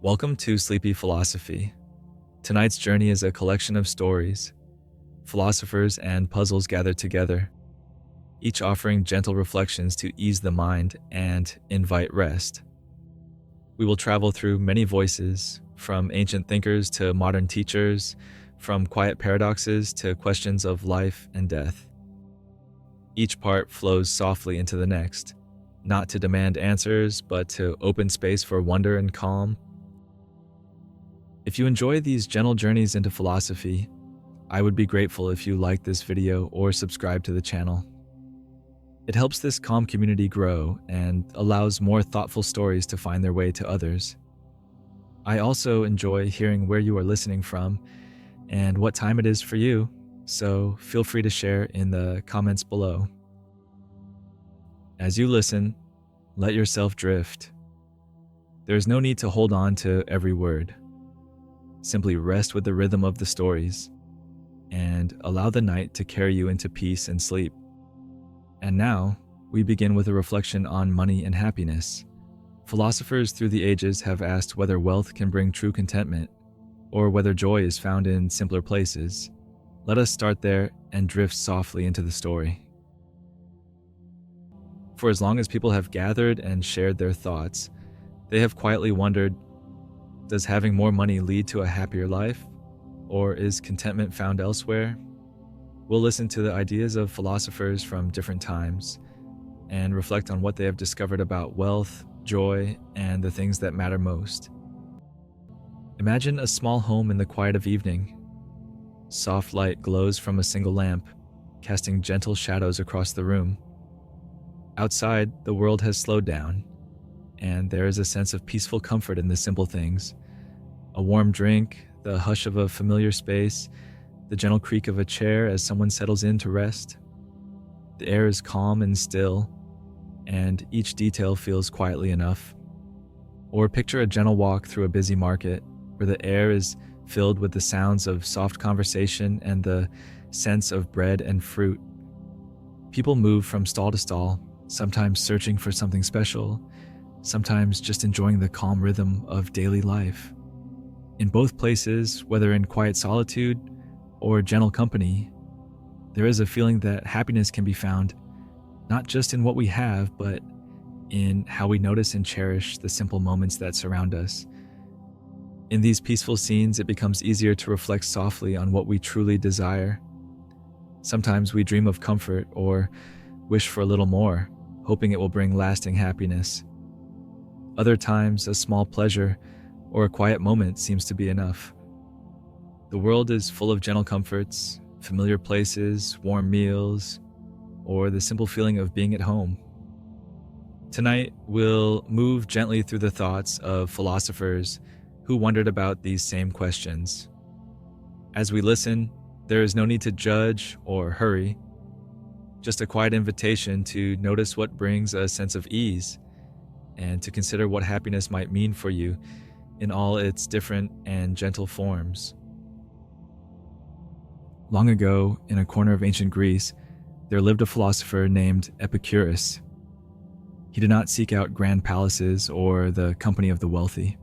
Welcome to Sleepy Philosophy. Tonight's journey is a collection of stories, philosophers, and puzzles gathered together, each offering gentle reflections to ease the mind and invite rest. We will travel through many voices, from ancient thinkers to modern teachers, from quiet paradoxes to questions of life and death. Each part flows softly into the next, not to demand answers, but to open space for wonder and calm. If you enjoy these gentle journeys into philosophy, I would be grateful if you like this video or subscribe to the channel. It helps this calm community grow and allows more thoughtful stories to find their way to others. I also enjoy hearing where you are listening from and what time it is for you, so feel free to share in the comments below. As you listen, let yourself drift. There is no need to hold on to every word. Simply rest with the rhythm of the stories and allow the night to carry you into peace and sleep. And now, we begin with a reflection on money and happiness. Philosophers through the ages have asked whether wealth can bring true contentment or whether joy is found in simpler places. Let us start there and drift softly into the story. For as long as people have gathered and shared their thoughts, they have quietly wondered, does having more money lead to a happier life? Or is contentment found elsewhere? We'll listen to the ideas of philosophers from different times and reflect on what they have discovered about wealth, joy, and the things that matter most. Imagine a small home in the quiet of evening. Soft light glows from a single lamp, casting gentle shadows across the room. Outside, the world has slowed down, and there is a sense of peaceful comfort in the simple things. A warm drink, the hush of a familiar space, the gentle creak of a chair as someone settles in to rest. The air is calm and still, and each detail feels quietly enough. Or picture a gentle walk through a busy market, where the air is filled with the sounds of soft conversation and the sense of bread and fruit. People move from stall to stall, sometimes searching for something special, sometimes just enjoying the calm rhythm of daily life. In both places, whether in quiet solitude or gentle company, there is a feeling that happiness can be found not just in what we have, but in how we notice and cherish the simple moments that surround us. In these peaceful scenes, it becomes easier to reflect softly on what we truly desire. Sometimes we dream of comfort or wish for a little more, hoping it will bring lasting happiness. Other times, a small pleasure or a quiet moment seems to be enough. The world is full of gentle comforts, familiar places, warm meals, or the simple feeling of being at home. Tonight, we'll move gently through the thoughts of philosophers who wondered about these same questions. As we listen, there is no need to judge or hurry, just a quiet invitation to notice what brings a sense of ease and to consider what happiness might mean for you in all its different and gentle forms. Long ago, in a corner of ancient Greece, there lived a philosopher named Epicurus. He did not seek out grand palaces or the company of the wealthy.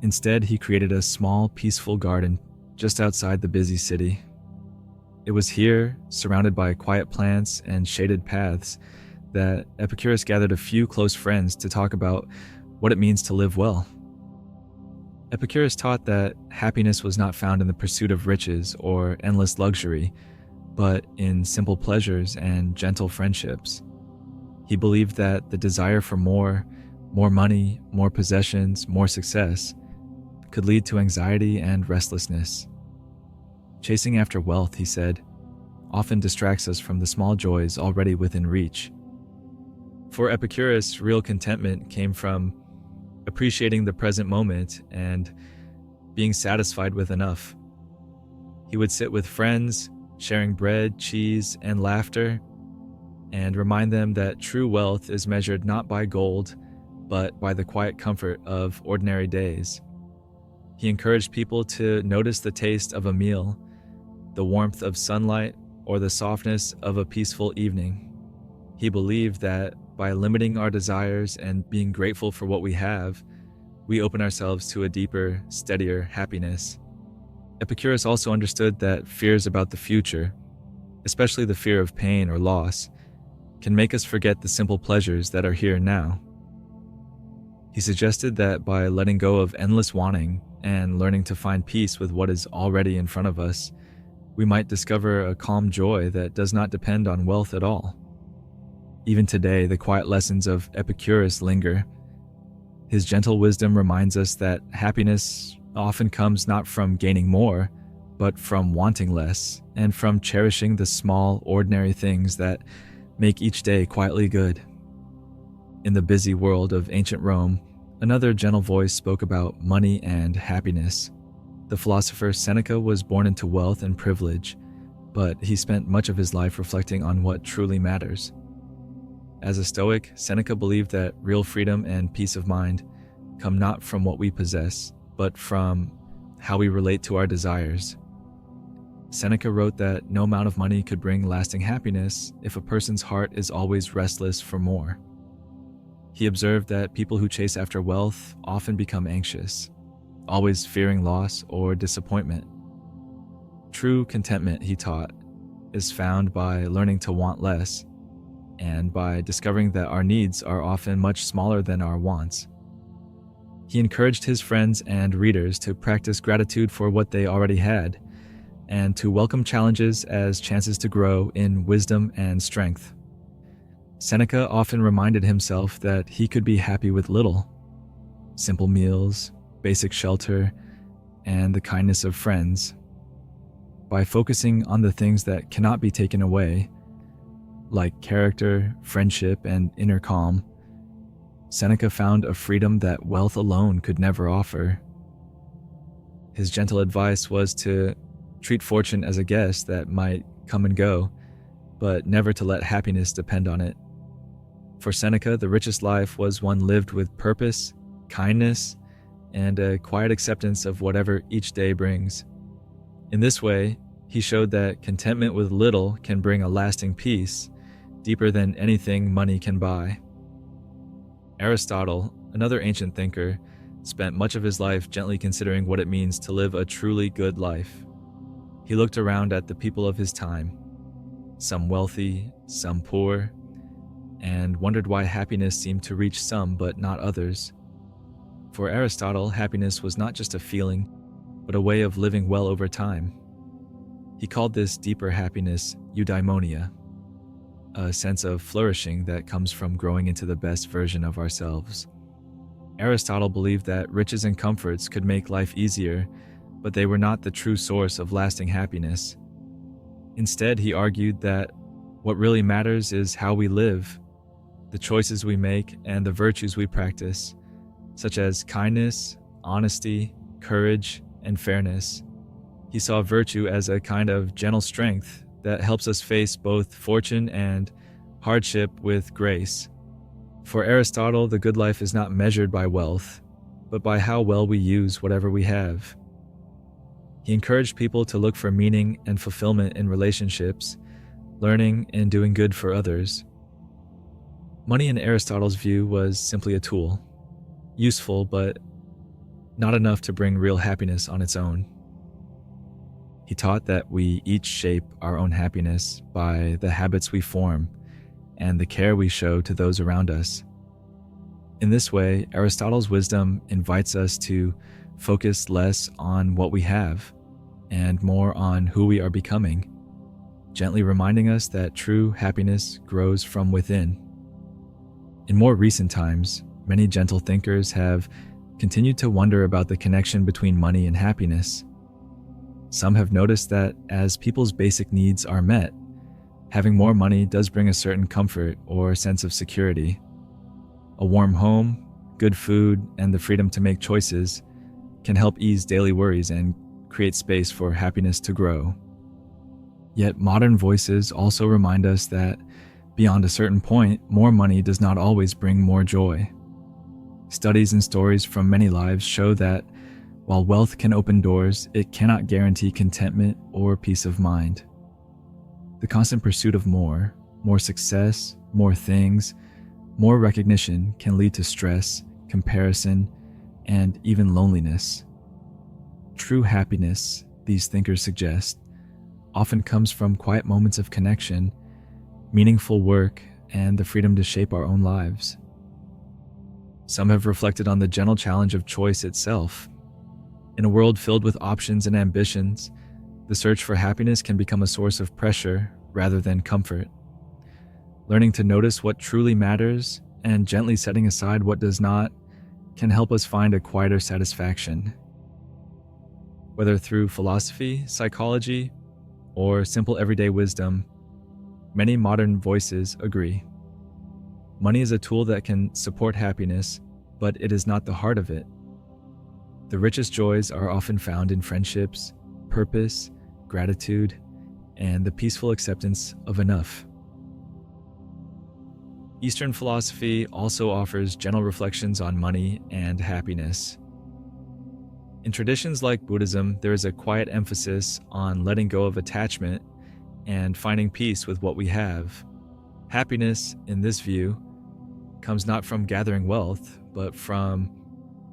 Instead, he created a small, peaceful garden just outside the busy city. It was here, surrounded by quiet plants and shaded paths, that Epicurus gathered a few close friends to talk about what it means to live well. Epicurus taught that happiness was not found in the pursuit of riches or endless luxury, but in simple pleasures and gentle friendships. He believed that the desire for more money, more possessions, more success, could lead to anxiety and restlessness. Chasing after wealth, he said, often distracts us from the small joys already within reach. For Epicurus, real contentment came from appreciating the present moment and being satisfied with enough. He would sit with friends, sharing bread, cheese, and laughter, and remind them that true wealth is measured not by gold, but by the quiet comfort of ordinary days. He encouraged people to notice the taste of a meal, the warmth of sunlight, or the softness of a peaceful evening. He believed that by limiting our desires and being grateful for what we have, we open ourselves to a deeper, steadier happiness. Epicurus also understood that fears about the future, especially the fear of pain or loss, can make us forget the simple pleasures that are here now. He suggested that by letting go of endless wanting and learning to find peace with what is already in front of us, we might discover a calm joy that does not depend on wealth at all. Even today, the quiet lessons of Epicurus linger. His gentle wisdom reminds us that happiness often comes not from gaining more, but from wanting less, and from cherishing the small, ordinary things that make each day quietly good. In the busy world of ancient Rome, another gentle voice spoke about money and happiness. The philosopher Seneca was born into wealth and privilege, but he spent much of his life reflecting on what truly matters. As a Stoic, Seneca believed that real freedom and peace of mind come not from what we possess, but from how we relate to our desires. Seneca wrote that no amount of money could bring lasting happiness if a person's heart is always restless for more. He observed that people who chase after wealth often become anxious, always fearing loss or disappointment. True contentment, he taught, is found by learning to want less, and by discovering that our needs are often much smaller than our wants. He encouraged his friends and readers to practice gratitude for what they already had, and to welcome challenges as chances to grow in wisdom and strength. Seneca often reminded himself that he could be happy with little: simple meals, basic shelter, and the kindness of friends. By focusing on the things that cannot be taken away, like character, friendship, and inner calm, Seneca found a freedom that wealth alone could never offer. His gentle advice was to treat fortune as a guest that might come and go, but never to let happiness depend on it. For Seneca, the richest life was one lived with purpose, kindness, and a quiet acceptance of whatever each day brings. In this way, he showed that contentment with little can bring a lasting peace, deeper than anything money can buy. Aristotle, another ancient thinker, spent much of his life gently considering what it means to live a truly good life. He looked around at the people of his time, some wealthy, some poor, and wondered why happiness seemed to reach some but not others. For Aristotle, happiness was not just a feeling, but a way of living well over time. He called this deeper happiness eudaimonia, a sense of flourishing that comes from growing into the best version of ourselves. Aristotle believed that riches and comforts could make life easier, but they were not the true source of lasting happiness. Instead, he argued that what really matters is how we live, the choices we make, and the virtues we practice, such as kindness, honesty, courage, and fairness. He saw virtue as a kind of gentle strength that helps us face both fortune and hardship with grace. For Aristotle, the good life is not measured by wealth, but by how well we use whatever we have. He encouraged people to look for meaning and fulfillment in relationships, learning and doing good for others. Money in Aristotle's view was simply a tool, useful but not enough to bring real happiness on its own. He taught that we each shape our own happiness by the habits we form and the care we show to those around us. In this way, Aristotle's wisdom invites us to focus less on what we have and more on who we are becoming, gently reminding us that true happiness grows from within. In more recent times, many gentle thinkers have continued to wonder about the connection between money and happiness. Some have noticed that as people's basic needs are met, having more money does bring a certain comfort or sense of security. A warm home, good food, and the freedom to make choices can help ease daily worries and create space for happiness to grow. Yet modern voices also remind us that beyond a certain point, more money does not always bring more joy. Studies and stories from many lives show that while wealth can open doors, it cannot guarantee contentment or peace of mind. The constant pursuit of more success, more things, more recognition can lead to stress, comparison, and even loneliness. True happiness, these thinkers suggest, often comes from quiet moments of connection, meaningful work, and the freedom to shape our own lives. Some have reflected on the gentle challenge of choice itself. In a world filled with options and ambitions, the search for happiness can become a source of pressure rather than comfort. Learning to notice what truly matters and gently setting aside what does not can help us find a quieter satisfaction. Whether through philosophy, psychology, or simple everyday wisdom, many modern voices agree. Money is a tool that can support happiness, but it is not the heart of it. The richest joys are often found in friendships, purpose, gratitude, and the peaceful acceptance of enough. Eastern philosophy also offers gentle reflections on money and happiness. In traditions like Buddhism, there is a quiet emphasis on letting go of attachment and finding peace with what we have. Happiness, in this view, comes not from gathering wealth, but from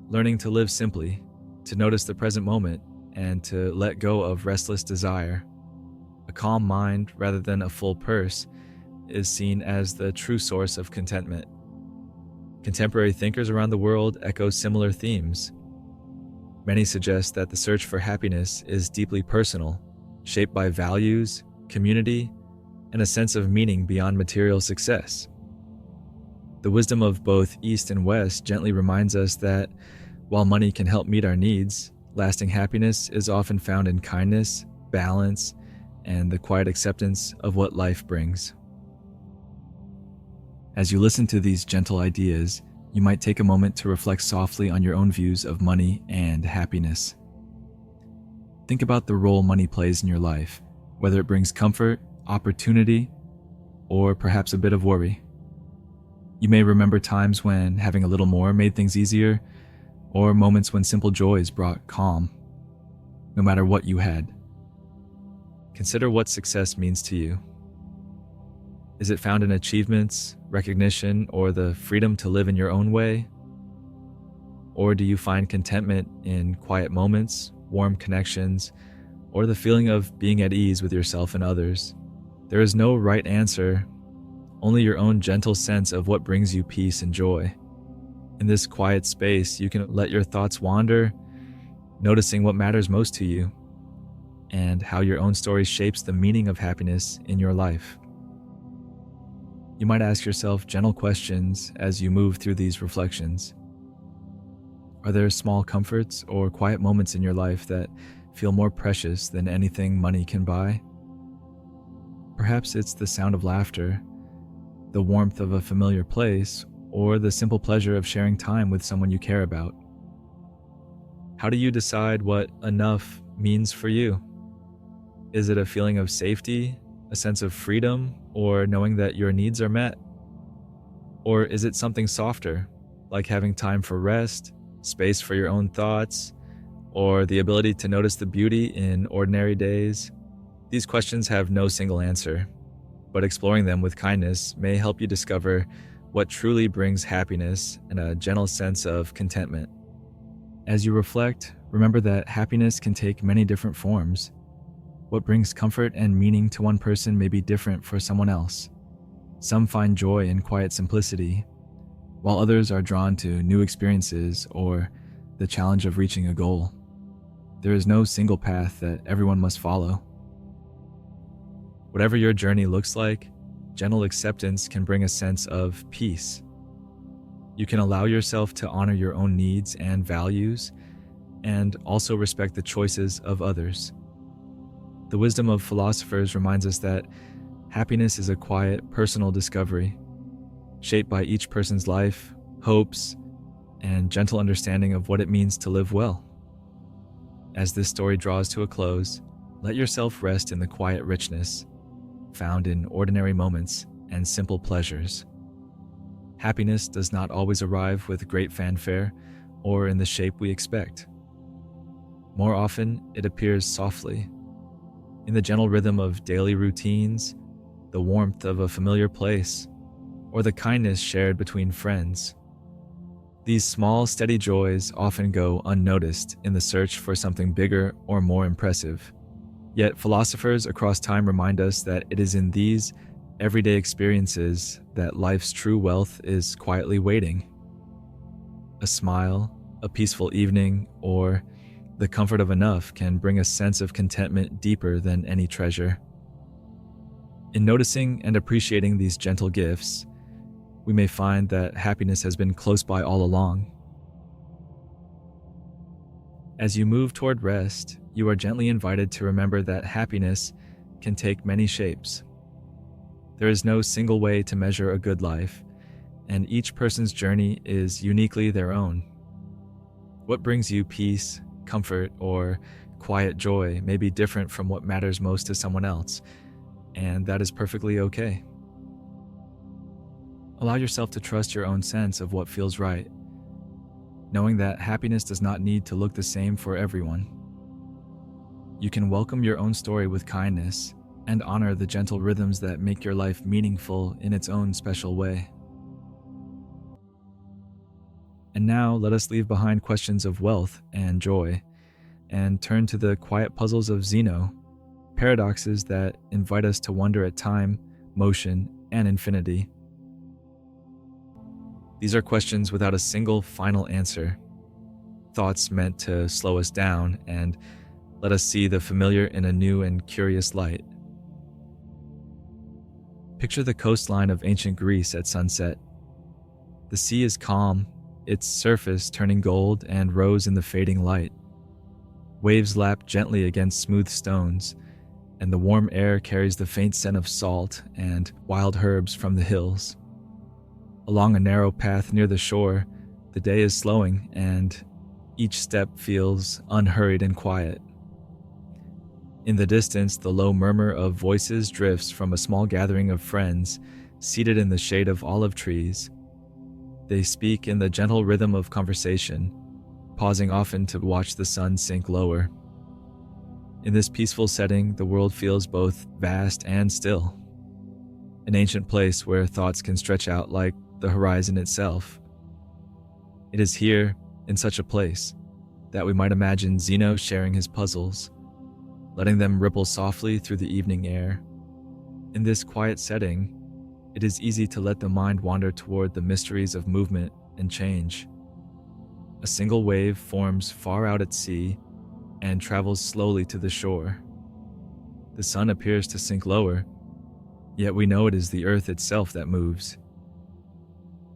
learning to live simply, to notice the present moment, and to let go of restless desire. A calm mind, rather than a full purse, is seen as the true source of contentment. Contemporary thinkers around the world echo similar themes. Many suggest that the search for happiness is deeply personal, shaped by values, community, and a sense of meaning beyond material success. The wisdom of both East and West gently reminds us that while money can help meet our needs, lasting happiness is often found in kindness, balance, and the quiet acceptance of what life brings. As you listen to these gentle ideas, you might take a moment to reflect softly on your own views of money and happiness. Think about the role money plays in your life, whether it brings comfort, opportunity, or perhaps a bit of worry. You may remember times when having a little more made things easier, or moments when simple joys brought calm. No matter what you had, consider what success means to you. Is it found in achievements, recognition, or the freedom to live in your own way? Or do you find contentment in quiet moments, warm connections, or the feeling of being at ease with yourself and others? There is no right answer, only your own gentle sense of what brings you peace and joy. In this quiet space, you can let your thoughts wander, noticing what matters most to you, and how your own story shapes the meaning of happiness in your life. You might ask yourself gentle questions as you move through these reflections. Are there small comforts or quiet moments in your life that feel more precious than anything money can buy? Perhaps it's the sound of laughter, the warmth of a familiar place, or the simple pleasure of sharing time with someone you care about. How do you decide what enough means for you? Is it a feeling of safety, a sense of freedom, or knowing that your needs are met? Or is it something softer, like having time for rest, space for your own thoughts, or the ability to notice the beauty in ordinary days? These questions have no single answer, but exploring them with kindness may help you discover what truly brings happiness and a gentle sense of contentment. As you reflect, remember that happiness can take many different forms. What brings comfort and meaning to one person may be different for someone else. Some find joy in quiet simplicity, while others are drawn to new experiences or the challenge of reaching a goal. There is no single path that everyone must follow. Whatever your journey looks like, gentle acceptance can bring a sense of peace. You can allow yourself to honor your own needs and values, and also respect the choices of others. The wisdom of philosophers reminds us that happiness is a quiet, personal discovery, shaped by each person's life, hopes, and gentle understanding of what it means to live well. As this story draws to a close, let yourself rest in the quiet richness found in ordinary moments and simple pleasures. Happiness does not always arrive with great fanfare or in the shape we expect. More often, it appears softly, in the gentle rhythm of daily routines, the warmth of a familiar place, or the kindness shared between friends. These small, steady joys often go unnoticed in the search for something bigger or more impressive. Yet philosophers across time remind us that it is in these everyday experiences that life's true wealth is quietly waiting. A smile, a peaceful evening, or the comfort of enough can bring a sense of contentment deeper than any treasure. In noticing and appreciating these gentle gifts, we may find that happiness has been close by all along. As you move toward rest, you are gently invited to remember that happiness can take many shapes. There is no single way to measure a good life, and each person's journey is uniquely their own. What brings you peace, comfort, or quiet joy may be different from what matters most to someone else, and that is perfectly okay. Allow yourself to trust your own sense of what feels right, knowing that happiness does not need to look the same for everyone. You can welcome your own story with kindness and honor the gentle rhythms that make your life meaningful in its own special way. And now let us leave behind questions of wealth and joy and turn to the quiet puzzles of Zeno, paradoxes that invite us to wonder at time, motion, and infinity. These are questions without a single final answer, thoughts meant to slow us down and let us see the familiar in a new and curious light. Picture the coastline of ancient Greece at sunset. The sea is calm, its surface turning gold and rose in the fading light. Waves lap gently against smooth stones, and the warm air carries the faint scent of salt and wild herbs from the hills. Along a narrow path near the shore, the day is slowing, and each step feels unhurried and quiet. In the distance, the low murmur of voices drifts from a small gathering of friends seated in the shade of olive trees. They speak in the gentle rhythm of conversation, pausing often to watch the sun sink lower. In this peaceful setting, the world feels both vast and still, an ancient place where thoughts can stretch out like the horizon itself. It is here, in such a place, that we might imagine Zeno sharing his puzzles, letting them ripple softly through the evening air. In this quiet setting, it is easy to let the mind wander toward the mysteries of movement and change. A single wave forms far out at sea and travels slowly to the shore. The sun appears to sink lower, yet we know it is the earth itself that moves.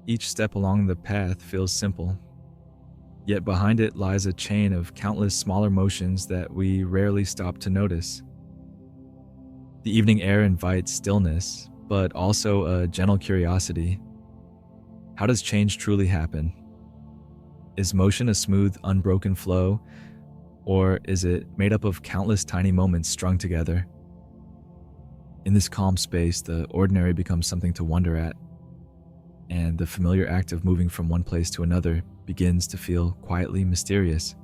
Each step along the path feels simple, yet behind it lies a chain of countless smaller motions that we rarely stop to notice. The evening air invites stillness, but also a gentle curiosity. How does change truly happen? Is motion a smooth, unbroken flow, or is it made up of countless tiny moments strung together? In this calm space, the ordinary becomes something to wonder at, and the familiar act of moving from one place to another begins to feel quietly mysterious.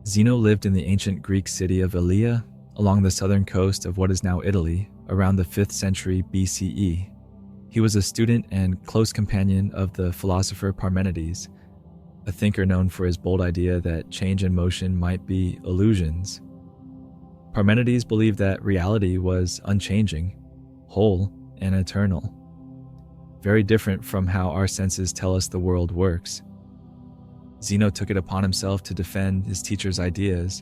Zeno lived in the ancient Greek city of Elea, along the southern coast of what is now Italy, around the 5th century BCE. He was a student and close companion of the philosopher Parmenides, a thinker known for his bold idea that change and motion might be illusions. Parmenides believed that reality was unchanging, whole, and eternal, very different from how our senses tell us the world works. Zeno took it upon himself to defend his teacher's ideas,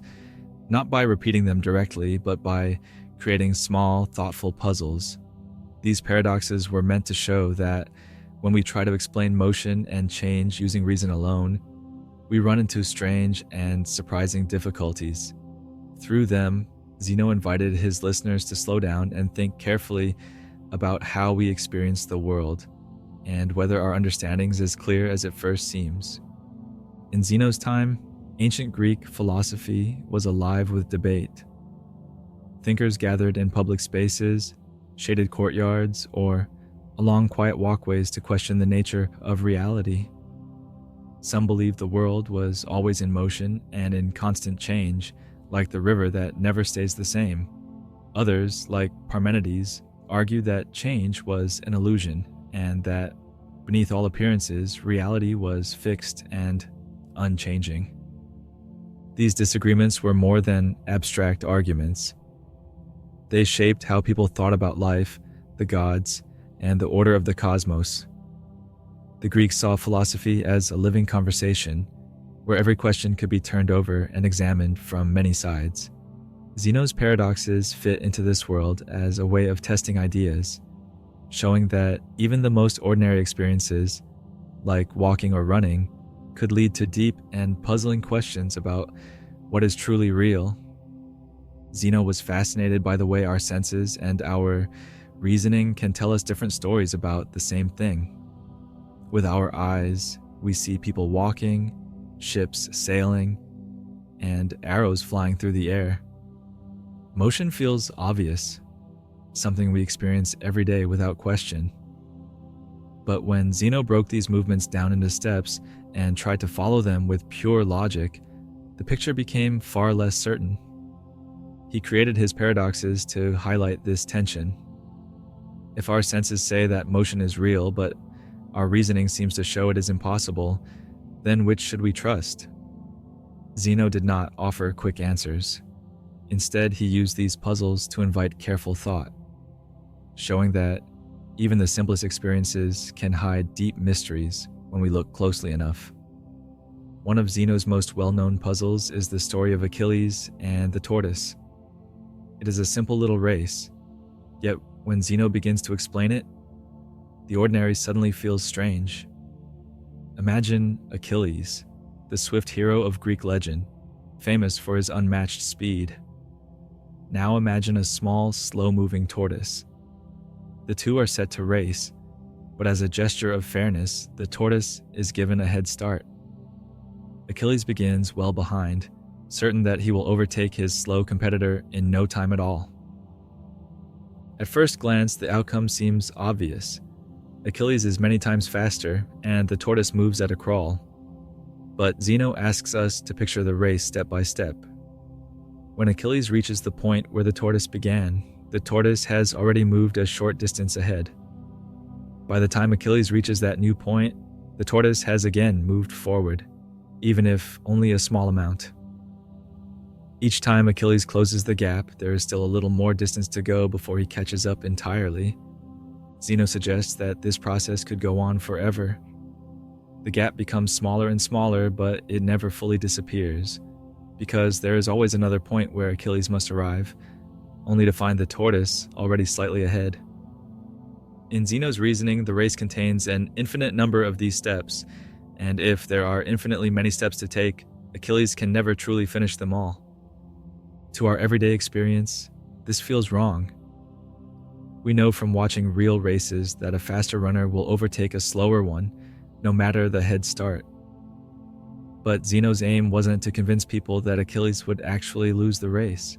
not by repeating them directly, but by creating small, thoughtful puzzles. These paradoxes were meant to show that when we try to explain motion and change using reason alone, we run into strange and surprising difficulties. Through them, Zeno invited his listeners to slow down and think carefully about how we experience the world, and whether our understanding is as clear as it first seems. In Zeno's time, ancient Greek philosophy was alive with debate. Thinkers gathered in public spaces, shaded courtyards, or along quiet walkways to question the nature of reality. Some believed the world was always in motion and in constant change, like the river that never stays the same. Others, like Parmenides, argued that change was an illusion and that beneath all appearances, reality was fixed and unchanging. These disagreements were more than abstract arguments. They shaped how people thought about life, the gods, and the order of the cosmos. The Greeks saw philosophy as a living conversation, where every question could be turned over and examined from many sides. Zeno's paradoxes fit into this world as a way of testing ideas, showing that even the most ordinary experiences, like walking or running, could lead to deep and puzzling questions about what is truly real. Zeno was fascinated by the way our senses and our reasoning can tell us different stories about the same thing. With our eyes, we see people walking, ships sailing, and arrows flying through the air. Motion feels obvious, something we experience every day without question. But when Zeno broke these movements down into steps and tried to follow them with pure logic, the picture became far less certain. He created his paradoxes to highlight this tension. If our senses say that motion is real, but our reasoning seems to show it is impossible, then which should we trust? Zeno did not offer quick answers. Instead, he used these puzzles to invite careful thought, showing that even the simplest experiences can hide deep mysteries when we look closely enough. One of Zeno's most well-known puzzles is the story of Achilles and the tortoise. It is a simple little race, yet when Zeno begins to explain it, the ordinary suddenly feels strange. Imagine Achilles, the swift hero of Greek legend, famous for his unmatched speed. Now imagine a small, slow-moving tortoise. The two are set to race, but as a gesture of fairness, the tortoise is given a head start. Achilles begins well behind, certain that he will overtake his slow competitor in no time at all. At first glance, the outcome seems obvious. Achilles is many times faster, and the tortoise moves at a crawl. But Zeno asks us to picture the race step by step. When Achilles reaches the point where the tortoise began, the tortoise has already moved a short distance ahead. By the time Achilles reaches that new point, the tortoise has again moved forward, even if only a small amount. Each time Achilles closes the gap, there is still a little more distance to go before he catches up entirely. Zeno suggests that this process could go on forever. The gap becomes smaller and smaller, but it never fully disappears, because there is always another point where Achilles must arrive, only to find the tortoise already slightly ahead. In Zeno's reasoning, the race contains an infinite number of these steps, and if there are infinitely many steps to take, Achilles can never truly finish them all. To our everyday experience, this feels wrong. We know from watching real races that a faster runner will overtake a slower one, no matter the head start. But Zeno's aim wasn't to convince people that Achilles would actually lose the race.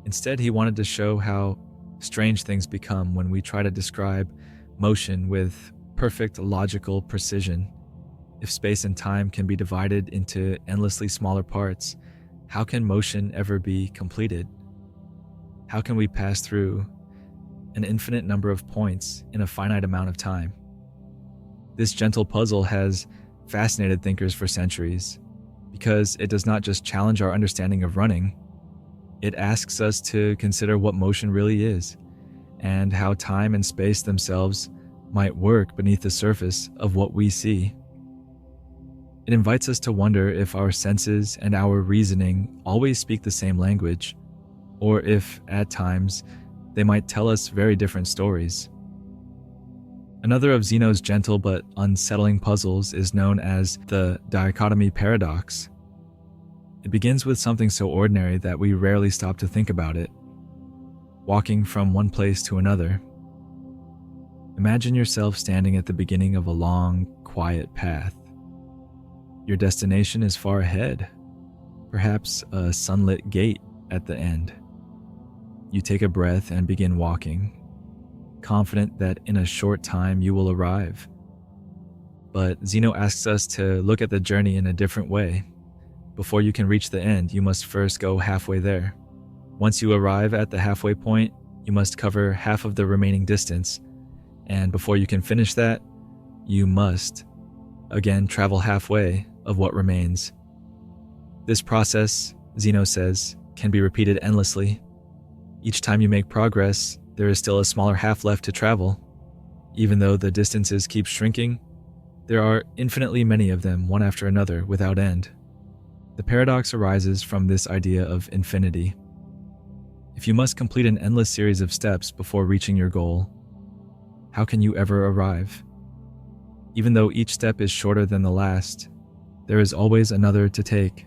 Instead, he wanted to show how strange things become when we try to describe motion with perfect logical precision. If space and time can be divided into endlessly smaller parts, how can motion ever be completed? How can we pass through an infinite number of points in a finite amount of time? This gentle puzzle has fascinated thinkers for centuries, because it does not just challenge our understanding of running, it asks us to consider what motion really is, and how time and space themselves might work beneath the surface of what we see. It invites us to wonder if our senses and our reasoning always speak the same language, or if, at times, they might tell us very different stories. Another of Zeno's gentle but unsettling puzzles is known as the dichotomy paradox. It begins with something so ordinary that we rarely stop to think about it: walking from one place to another. Imagine yourself standing at the beginning of a long, quiet path. Your destination is far ahead, perhaps a sunlit gate at the end. You take a breath and begin walking, confident that in a short time you will arrive. But Zeno asks us to look at the journey in a different way. Before you can reach the end, you must first go halfway there. Once you arrive at the halfway point, you must cover half of the remaining distance, and before you can finish that, you must, again, travel halfway of what remains. This process, Zeno says, can be repeated endlessly. Each time you make progress, there is still a smaller half left to travel. Even though the distances keep shrinking, there are infinitely many of them, one after another, without end. The paradox arises from this idea of infinity. If you must complete an endless series of steps before reaching your goal, how can you ever arrive? Even though each step is shorter than the last, there is always another to take.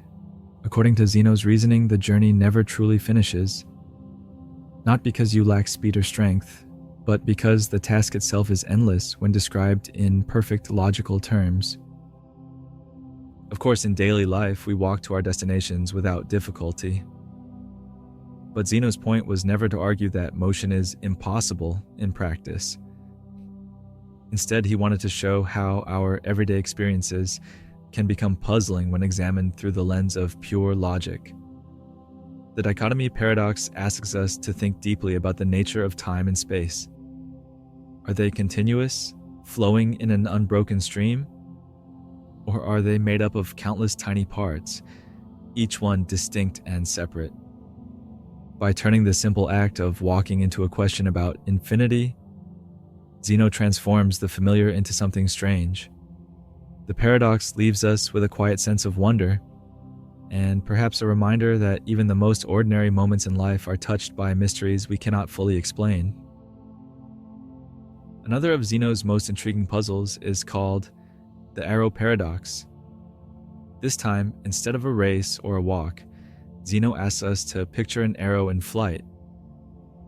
According to Zeno's reasoning, the journey never truly finishes. Not because you lack speed or strength, but because the task itself is endless when described in perfect logical terms. Of course, in daily life, we walk to our destinations without difficulty. But Zeno's point was never to argue that motion is impossible in practice. Instead, he wanted to show how our everyday experiences can become puzzling when examined through the lens of pure logic. The dichotomy paradox asks us to think deeply about the nature of time and space. Are they continuous, flowing in an unbroken stream? Or are they made up of countless tiny parts, each one distinct and separate? By turning the simple act of walking into a question about infinity, Zeno transforms the familiar into something strange. The paradox leaves us with a quiet sense of wonder, and perhaps a reminder that even the most ordinary moments in life are touched by mysteries we cannot fully explain. Another of Zeno's most intriguing puzzles is called the arrow paradox. This time, instead of a race or a walk, Zeno asks us to picture an arrow in flight.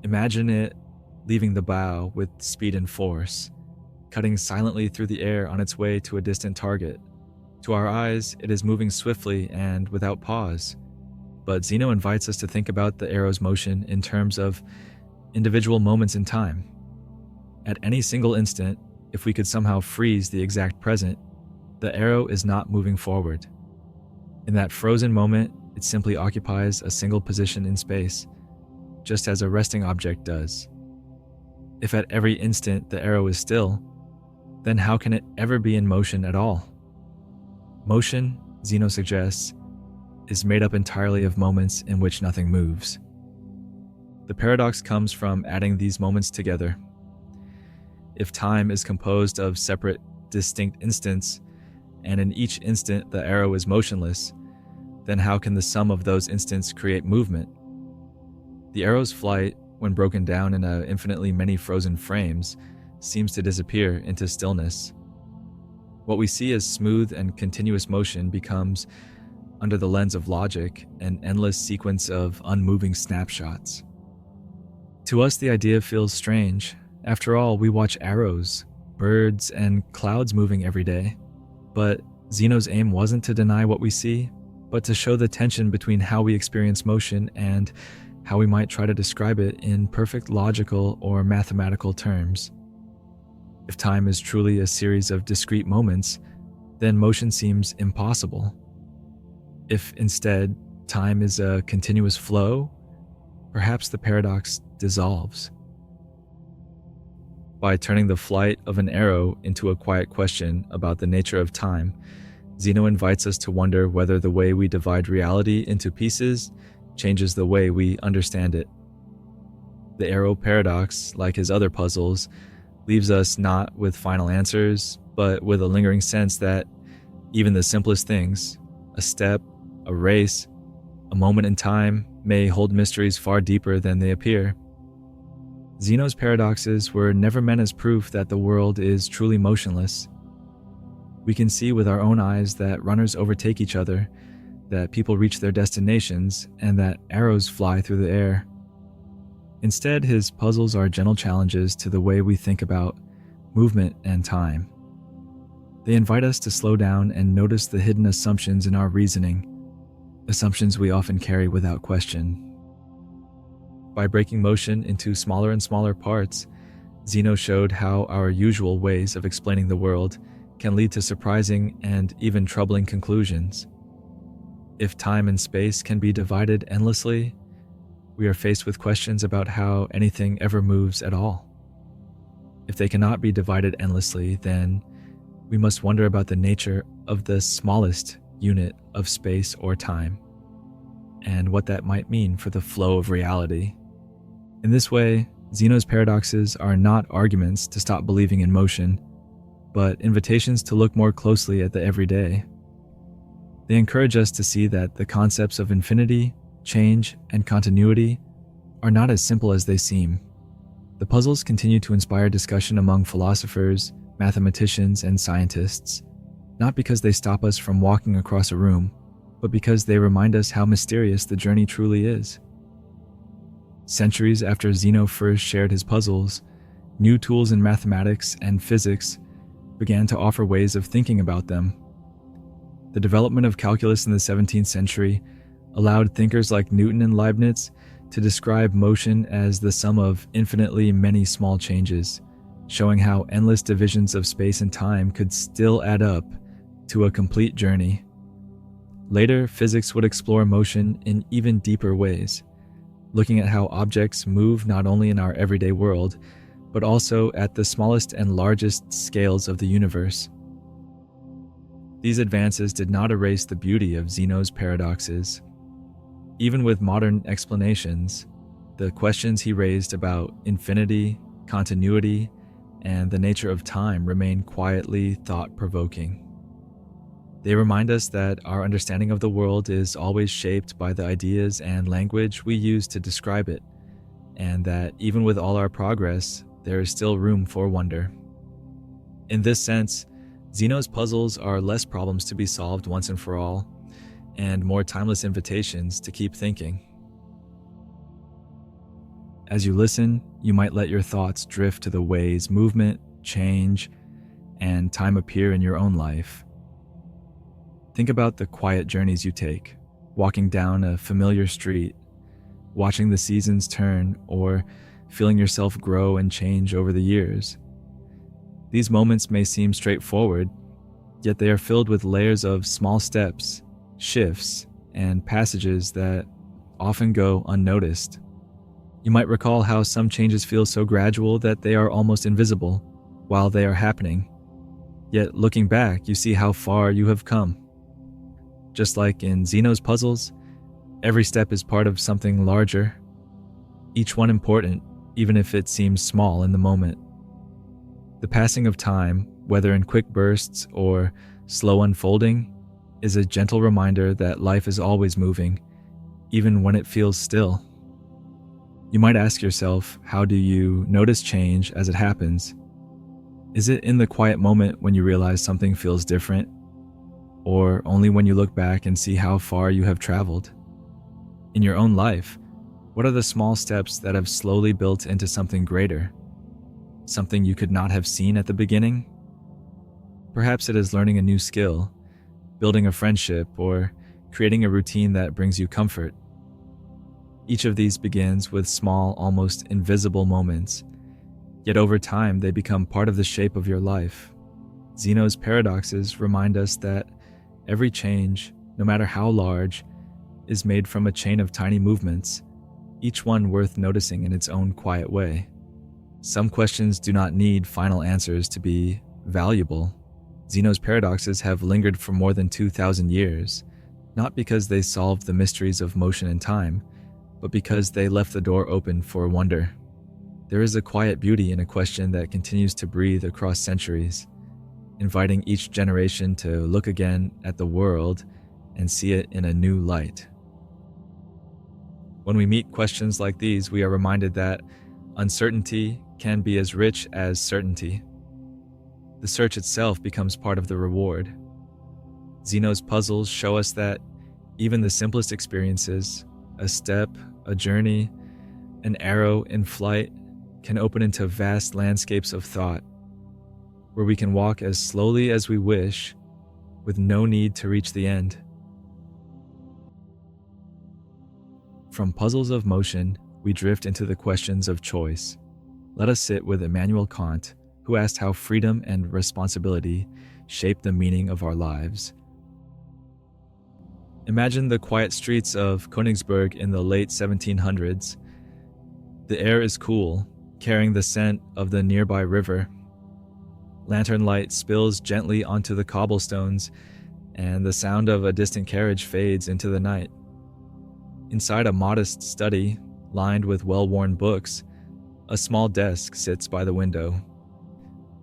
Imagine it leaving the bow with speed and force, cutting silently through the air on its way to a distant target. To our eyes, it is moving swiftly and without pause, but Zeno invites us to think about the arrow's motion in terms of individual moments in time. At any single instant, if we could somehow freeze the exact present, the arrow is not moving forward. In that frozen moment, it simply occupies a single position in space, just as a resting object does. If at every instant the arrow is still, then how can it ever be in motion at all? Motion, Zeno suggests, is made up entirely of moments in which nothing moves. The paradox comes from adding these moments together. If time is composed of separate, distinct instants, and in each instant the arrow is motionless, then how can the sum of those instants create movement? The arrow's flight, when broken down into infinitely many frozen frames, seems to disappear into stillness. What we see as smooth and continuous motion becomes, under the lens of logic, an endless sequence of unmoving snapshots. To us, the idea feels strange. After all, we watch arrows, birds, and clouds moving every day. But Zeno's aim wasn't to deny what we see, but to show the tension between how we experience motion and how we might try to describe it in perfect logical or mathematical terms. If time is truly a series of discrete moments, then motion seems impossible. If instead time is a continuous flow, perhaps the paradox dissolves. By turning the flight of an arrow into a quiet question about the nature of time, Zeno invites us to wonder whether the way we divide reality into pieces changes the way we understand it. The arrow paradox, like his other puzzles, leaves us not with final answers, but with a lingering sense that even the simplest things, a step, a race, a moment in time, may hold mysteries far deeper than they appear. Zeno's paradoxes were never meant as proof that the world is truly motionless. We can see with our own eyes that runners overtake each other, that people reach their destinations, and that arrows fly through the air. Instead, his puzzles are gentle challenges to the way we think about movement and time. They invite us to slow down and notice the hidden assumptions in our reasoning, assumptions we often carry without question. By breaking motion into smaller and smaller parts, Zeno showed how our usual ways of explaining the world can lead to surprising and even troubling conclusions. If time and space can be divided endlessly, we are faced with questions about how anything ever moves at all. If they cannot be divided endlessly, then we must wonder about the nature of the smallest unit of space or time, and what that might mean for the flow of reality. In this way, Zeno's paradoxes are not arguments to stop believing in motion, but invitations to look more closely at the everyday. They encourage us to see that the concepts of infinity, change, and continuity are not as simple as they seem. The puzzles continue to inspire discussion among philosophers, mathematicians, and scientists, not because they stop us from walking across a room, but because they remind us how mysterious the journey truly is. Centuries after Zeno first shared his puzzles, new tools in mathematics and physics began to offer ways of thinking about them. The development of calculus in the 17th century allowed thinkers like Newton and Leibniz to describe motion as the sum of infinitely many small changes, showing how endless divisions of space and time could still add up to a complete journey. Later, physics would explore motion in even deeper ways, looking at how objects move not only in our everyday world, but also at the smallest and largest scales of the universe. These advances did not erase the beauty of Zeno's paradoxes. Even with modern explanations, the questions he raised about infinity, continuity, and the nature of time remain quietly thought-provoking. They remind us that our understanding of the world is always shaped by the ideas and language we use to describe it, and that even with all our progress, there is still room for wonder. In this sense, Zeno's puzzles are less problems to be solved once and for all, and more timeless invitations to keep thinking. As you listen, you might let your thoughts drift to the ways movement, change, and time appear in your own life. Think about the quiet journeys you take, walking down a familiar street, watching the seasons turn, or feeling yourself grow and change over the years. These moments may seem straightforward, yet they are filled with layers of small steps, shifts, and passages that often go unnoticed. You might recall how some changes feel so gradual that they are almost invisible while they are happening. Yet looking back, you see how far you have come. Just like in Zeno's puzzles, every step is part of something larger, each one important, even if it seems small in the moment. The passing of time, whether in quick bursts or slow unfolding, is a gentle reminder that life is always moving, even when it feels still. You might ask yourself, how do you notice change as it happens? Is it in the quiet moment when you realize something feels different? Or only when you look back and see how far you have traveled? In your own life, what are the small steps that have slowly built into something greater? Something you could not have seen at the beginning? Perhaps it is learning a new skill, building a friendship, or creating a routine that brings you comfort. Each of these begins with small, almost invisible moments, yet over time they become part of the shape of your life. Zeno's paradoxes remind us that every change, no matter how large, is made from a chain of tiny movements, each one worth noticing in its own quiet way. Some questions do not need final answers to be valuable. Zeno's paradoxes have lingered for more than 2,000 years, not because they solved the mysteries of motion and time, but because they left the door open for wonder. There is a quiet beauty in a question that continues to breathe across centuries, inviting each generation to look again at the world and see it in a new light. When we meet questions like these, we are reminded that uncertainty can be as rich as certainty. The search itself becomes part of the reward. Zeno's puzzles show us that even the simplest experiences, a step, a journey, an arrow in flight, can open into vast landscapes of thought, where we can walk as slowly as we wish, with no need to reach the end. From puzzles of motion, we drift into the questions of choice. Let us sit with Immanuel Kant, who asked how freedom and responsibility shape the meaning of our lives. Imagine the quiet streets of Königsberg in the late 1700s. The air is cool, carrying the scent of the nearby river. Lantern light spills gently onto the cobblestones, and the sound of a distant carriage fades into the night. Inside a modest study, lined with well-worn books, a small desk sits by the window.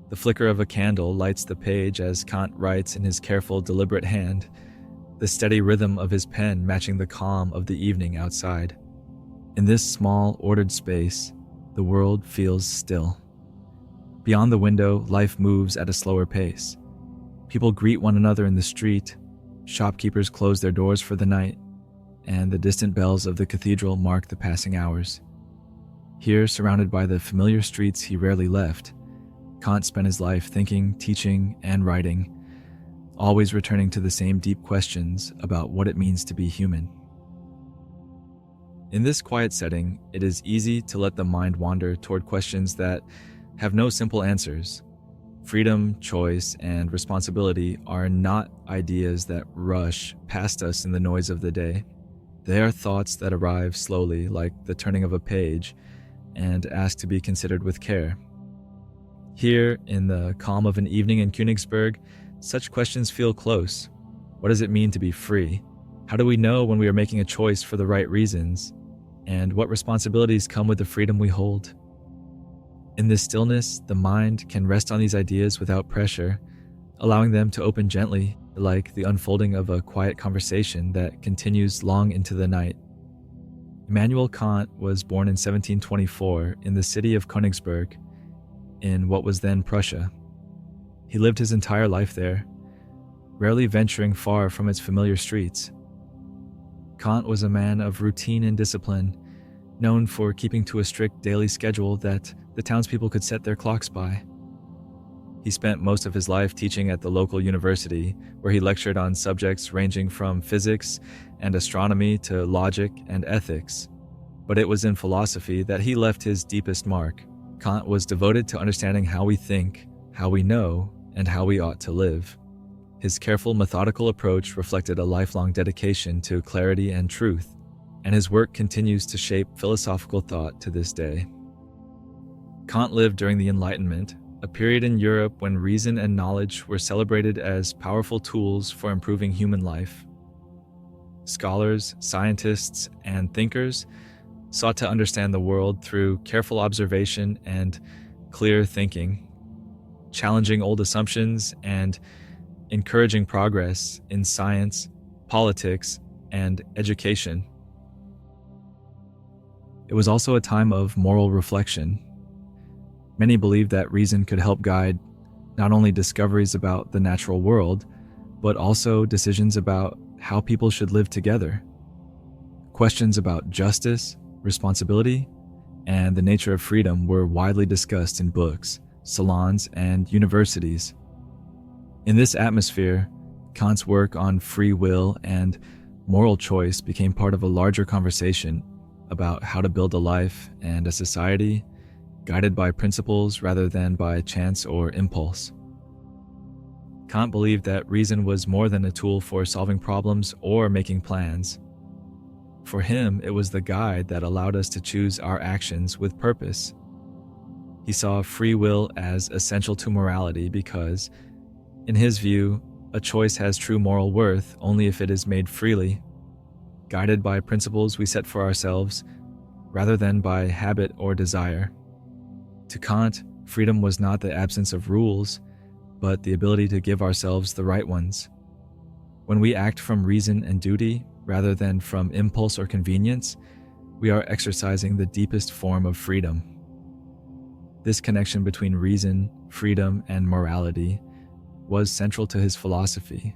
The flicker of a candle lights the page as Kant writes in his careful, deliberate hand, the steady rhythm of his pen matching the calm of the evening outside. In this small, ordered space, the world feels still. Beyond the window, life moves at a slower pace. People greet one another in the street, shopkeepers close their doors for the night, and the distant bells of the cathedral mark the passing hours. Here, surrounded by the familiar streets he rarely left, Kant spent his life thinking, teaching, and writing, always returning to the same deep questions about what it means to be human. In this quiet setting, it is easy to let the mind wander toward questions that have no simple answers. Freedom, choice, and responsibility are not ideas that rush past us in the noise of the day. They are thoughts that arrive slowly, like the turning of a page, and ask to be considered with care. Here, in the calm of an evening in Königsberg, such questions feel close. What does it mean to be free? How do we know when we are making a choice for the right reasons? And what responsibilities come with the freedom we hold? In this stillness, the mind can rest on these ideas without pressure, allowing them to open gently, like the unfolding of a quiet conversation that continues long into the night. Immanuel Kant was born in 1724 in the city of Königsberg, in what was then Prussia. He lived his entire life there, rarely venturing far from its familiar streets. Kant was a man of routine and discipline, known for keeping to a strict daily schedule that the townspeople could set their clocks by. He spent most of his life teaching at the local university, where he lectured on subjects ranging from physics and astronomy to logic and ethics. But it was in philosophy that he left his deepest mark. Kant was devoted to understanding how we think, how we know, and how we ought to live. His careful, methodical approach reflected a lifelong dedication to clarity and truth, and his work continues to shape philosophical thought to this day. Kant lived during the Enlightenment, a period in Europe when reason and knowledge were celebrated as powerful tools for improving human life. Scholars, scientists, and thinkers sought to understand the world through careful observation and clear thinking, challenging old assumptions and encouraging progress in science, politics, and education. It was also a time of moral reflection. Many believed that reason could help guide not only discoveries about the natural world, but also decisions about how people should live together. Questions about justice, responsibility, and the nature of freedom were widely discussed in books, salons, and universities. In this atmosphere, Kant's work on free will and moral choice became part of a larger conversation about how to build a life and a society guided by principles rather than by chance or impulse. Kant believed that reason was more than a tool for solving problems or making plans. For him, it was the guide that allowed us to choose our actions with purpose. He saw free will as essential to morality because, in his view, a choice has true moral worth only if it is made freely, guided by principles we set for ourselves, rather than by habit or desire. To Kant, freedom was not the absence of rules, but the ability to give ourselves the right ones. When we act from reason and duty, rather than from impulse or convenience, we are exercising the deepest form of freedom. This connection between reason, freedom, and morality was central to his philosophy,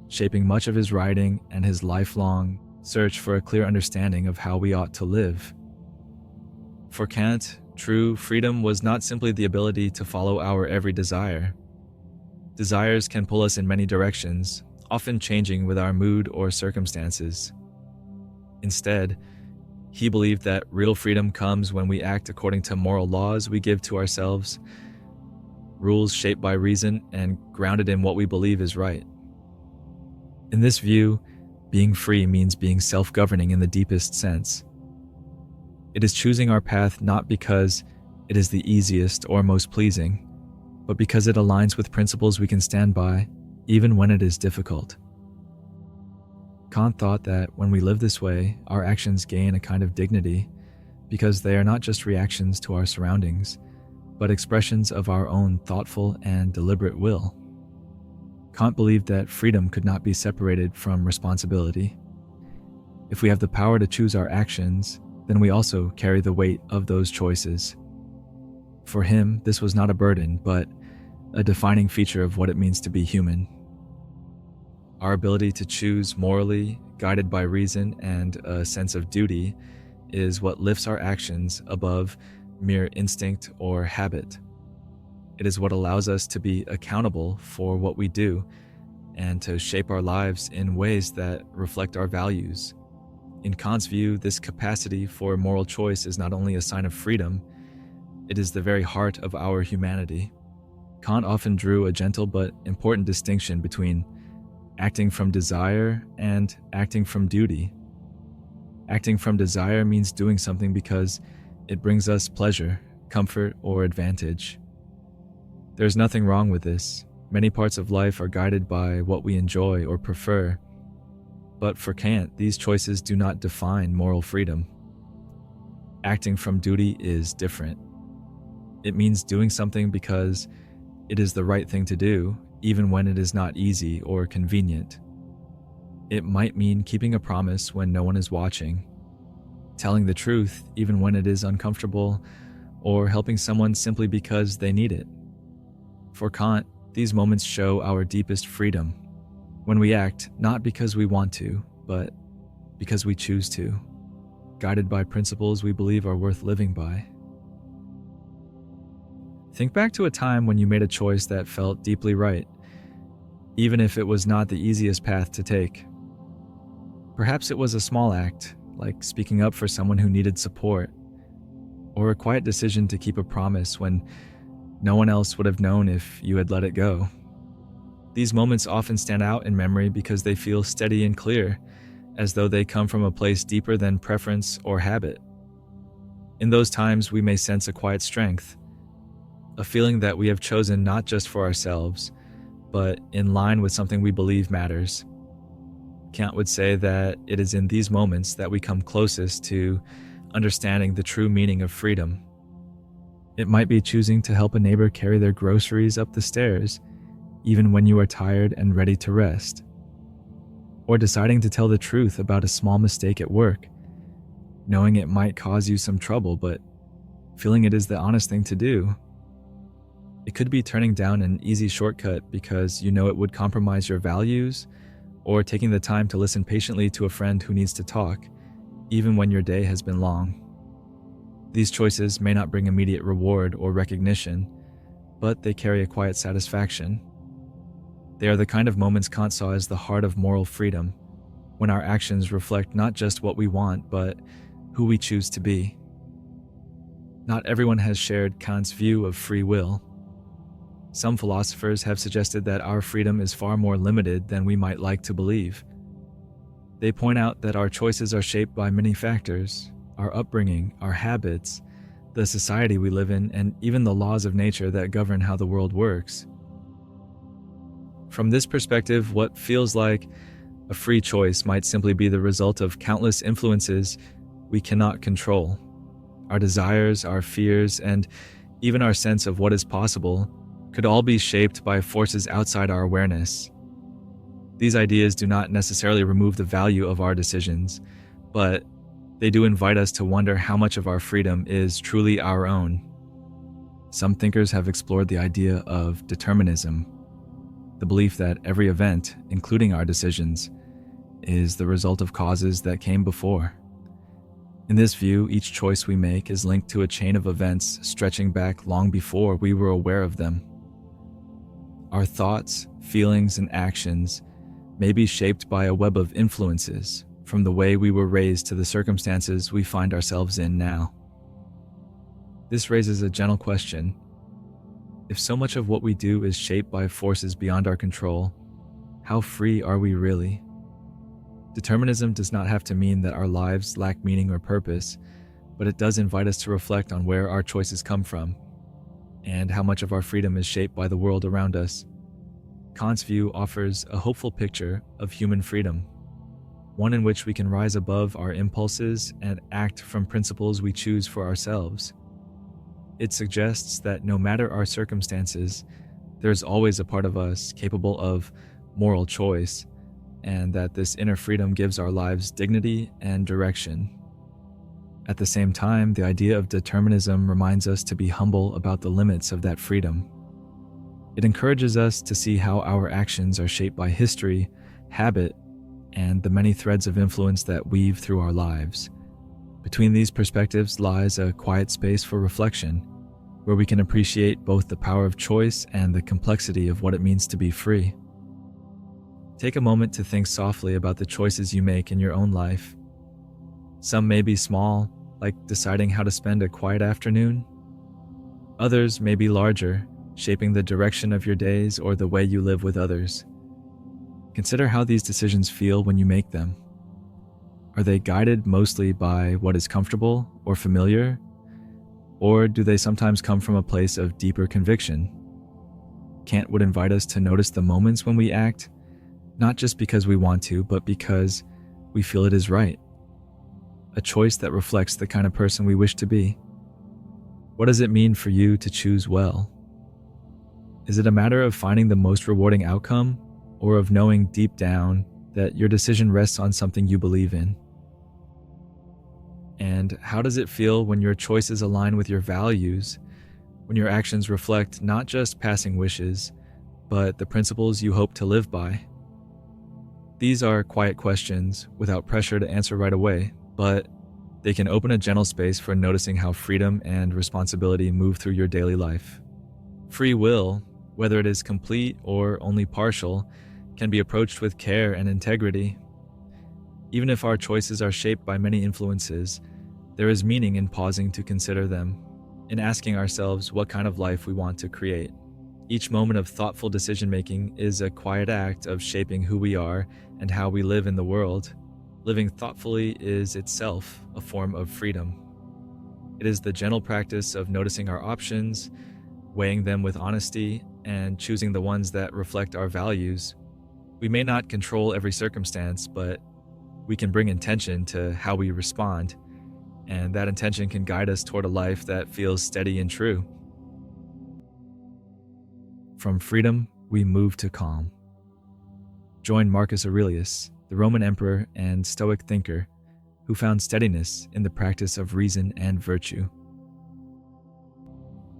shaping much of his writing and his lifelong search for a clear understanding of how we ought to live. For Kant, true freedom was not simply the ability to follow our every desire. Desires can pull us in many directions, often changing with our mood or circumstances. Instead, he believed that real freedom comes when we act according to moral laws we give to ourselves, rules shaped by reason and grounded in what we believe is right. In this view, being free means being self-governing in the deepest sense. It is choosing our path not because it is the easiest or most pleasing, but because it aligns with principles we can stand by, even when it is difficult. Kant thought that when we live this way, our actions gain a kind of dignity, because they are not just reactions to our surroundings, but expressions of our own thoughtful and deliberate will. Kant believed that freedom could not be separated from responsibility. If we have the power to choose our actions, then we also carry the weight of those choices. For him, this was not a burden, but a defining feature of what it means to be human. Our ability to choose morally, guided by reason and a sense of duty, is what lifts our actions above mere instinct or habit. It is what allows us to be accountable for what we do and to shape our lives in ways that reflect our values. In Kant's view, this capacity for moral choice is not only a sign of freedom, it is the very heart of our humanity. Kant often drew a gentle but important distinction between acting from desire and acting from duty. Acting from desire means doing something because it brings us pleasure, comfort, or advantage. There's nothing wrong with this. Many parts of life are guided by what we enjoy or prefer. But for Kant, these choices do not define moral freedom. Acting from duty is different. It means doing something because it is the right thing to do, even when it is not easy or convenient. It might mean keeping a promise when no one is watching, telling the truth even when it is uncomfortable, or helping someone simply because they need it. For Kant, these moments show our deepest freedom, when we act not because we want to, but because we choose to, guided by principles we believe are worth living by. Think back to a time when you made a choice that felt deeply right, even if it was not the easiest path to take. Perhaps it was a small act, like speaking up for someone who needed support, or a quiet decision to keep a promise when no one else would have known if you had let it go. These moments often stand out in memory because they feel steady and clear, as though they come from a place deeper than preference or habit. In those times, we may sense a quiet strength, a feeling that we have chosen not just for ourselves, but in line with something we believe matters. Kant would say that it is in these moments that we come closest to understanding the true meaning of freedom. It might be choosing to help a neighbor carry their groceries up the stairs, even when you are tired and ready to rest. Or deciding to tell the truth about a small mistake at work, knowing it might cause you some trouble, but feeling it is the honest thing to do. It could be turning down an easy shortcut because you know it would compromise your values, or taking the time to listen patiently to a friend who needs to talk, even when your day has been long. These choices may not bring immediate reward or recognition, but they carry a quiet satisfaction. They are the kind of moments Kant saw as the heart of moral freedom, when our actions reflect not just what we want, but who we choose to be. Not everyone has shared Kant's view of free will. Some philosophers have suggested that our freedom is far more limited than we might like to believe. They point out that our choices are shaped by many factors: our upbringing, our habits, the society we live in, and even the laws of nature that govern how the world works. From this perspective, what feels like a free choice might simply be the result of countless influences we cannot control. Our desires, our fears, and even our sense of what is possible could all be shaped by forces outside our awareness. These ideas do not necessarily remove the value of our decisions, but they do invite us to wonder how much of our freedom is truly our own. Some thinkers have explored the idea of determinism, the belief that every event, including our decisions, is the result of causes that came before. In this view, each choice we make is linked to a chain of events stretching back long before we were aware of them. Our thoughts, feelings, and actions may be shaped by a web of influences, from the way we were raised to the circumstances we find ourselves in now. This raises a gentle question. If so much of what we do is shaped by forces beyond our control, how free are we really? Determinism does not have to mean that our lives lack meaning or purpose, but it does invite us to reflect on where our choices come from and how much of our freedom is shaped by the world around us. Kant's view offers a hopeful picture of human freedom, one in which we can rise above our impulses and act from principles we choose for ourselves. It suggests that no matter our circumstances, there's always a part of us capable of moral choice, and that this inner freedom gives our lives dignity and direction. At the same time, the idea of determinism reminds us to be humble about the limits of that freedom. It encourages us to see how our actions are shaped by history, habit, and the many threads of influence that weave through our lives. Between these perspectives lies a quiet space for reflection, where we can appreciate both the power of choice and the complexity of what it means to be free. Take a moment to think softly about the choices you make in your own life. Some may be small, like deciding how to spend a quiet afternoon. Others may be larger, shaping the direction of your days or the way you live with others. Consider how these decisions feel when you make them. Are they guided mostly by what is comfortable or familiar? Or do they sometimes come from a place of deeper conviction? Kant would invite us to notice the moments when we act, not just because we want to, but because we feel it is right. A choice that reflects the kind of person we wish to be. What does it mean for you to choose well? Is it a matter of finding the most rewarding outcome, or of knowing deep down that your decision rests on something you believe in? And how does it feel when your choices align with your values, when your actions reflect not just passing wishes, but the principles you hope to live by? These are quiet questions without pressure to answer right away, but they can open a gentle space for noticing how freedom and responsibility move through your daily life. Free will, whether it is complete or only partial, can be approached with care and integrity. Even if our choices are shaped by many influences, there is meaning in pausing to consider them, in asking ourselves what kind of life we want to create. Each moment of thoughtful decision-making is a quiet act of shaping who we are and how we live in the world. Living thoughtfully is itself a form of freedom. It is the gentle practice of noticing our options, weighing them with honesty, and choosing the ones that reflect our values. We may not control every circumstance, but we can bring intention to how we respond, and that intention can guide us toward a life that feels steady and true. From freedom, we move to calm. Join Marcus Aurelius, the Roman emperor and Stoic thinker, who found steadiness in the practice of reason and virtue.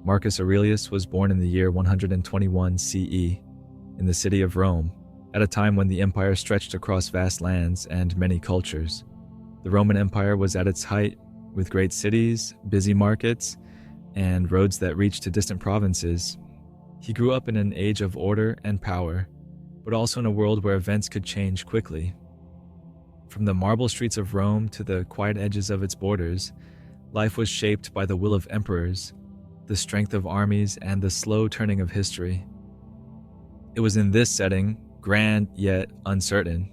Marcus Aurelius was born in the year 121 CE in the city of Rome, at a time when the empire stretched across vast lands and many cultures. The Roman Empire was at its height, with great cities, busy markets, and roads that reached to distant provinces. He grew up in an age of order and power, but also in a world where events could change quickly. From the marble streets of Rome to the quiet edges of its borders, life was shaped by the will of emperors, the strength of armies, and the slow turning of history. It was in this setting, grand yet uncertain,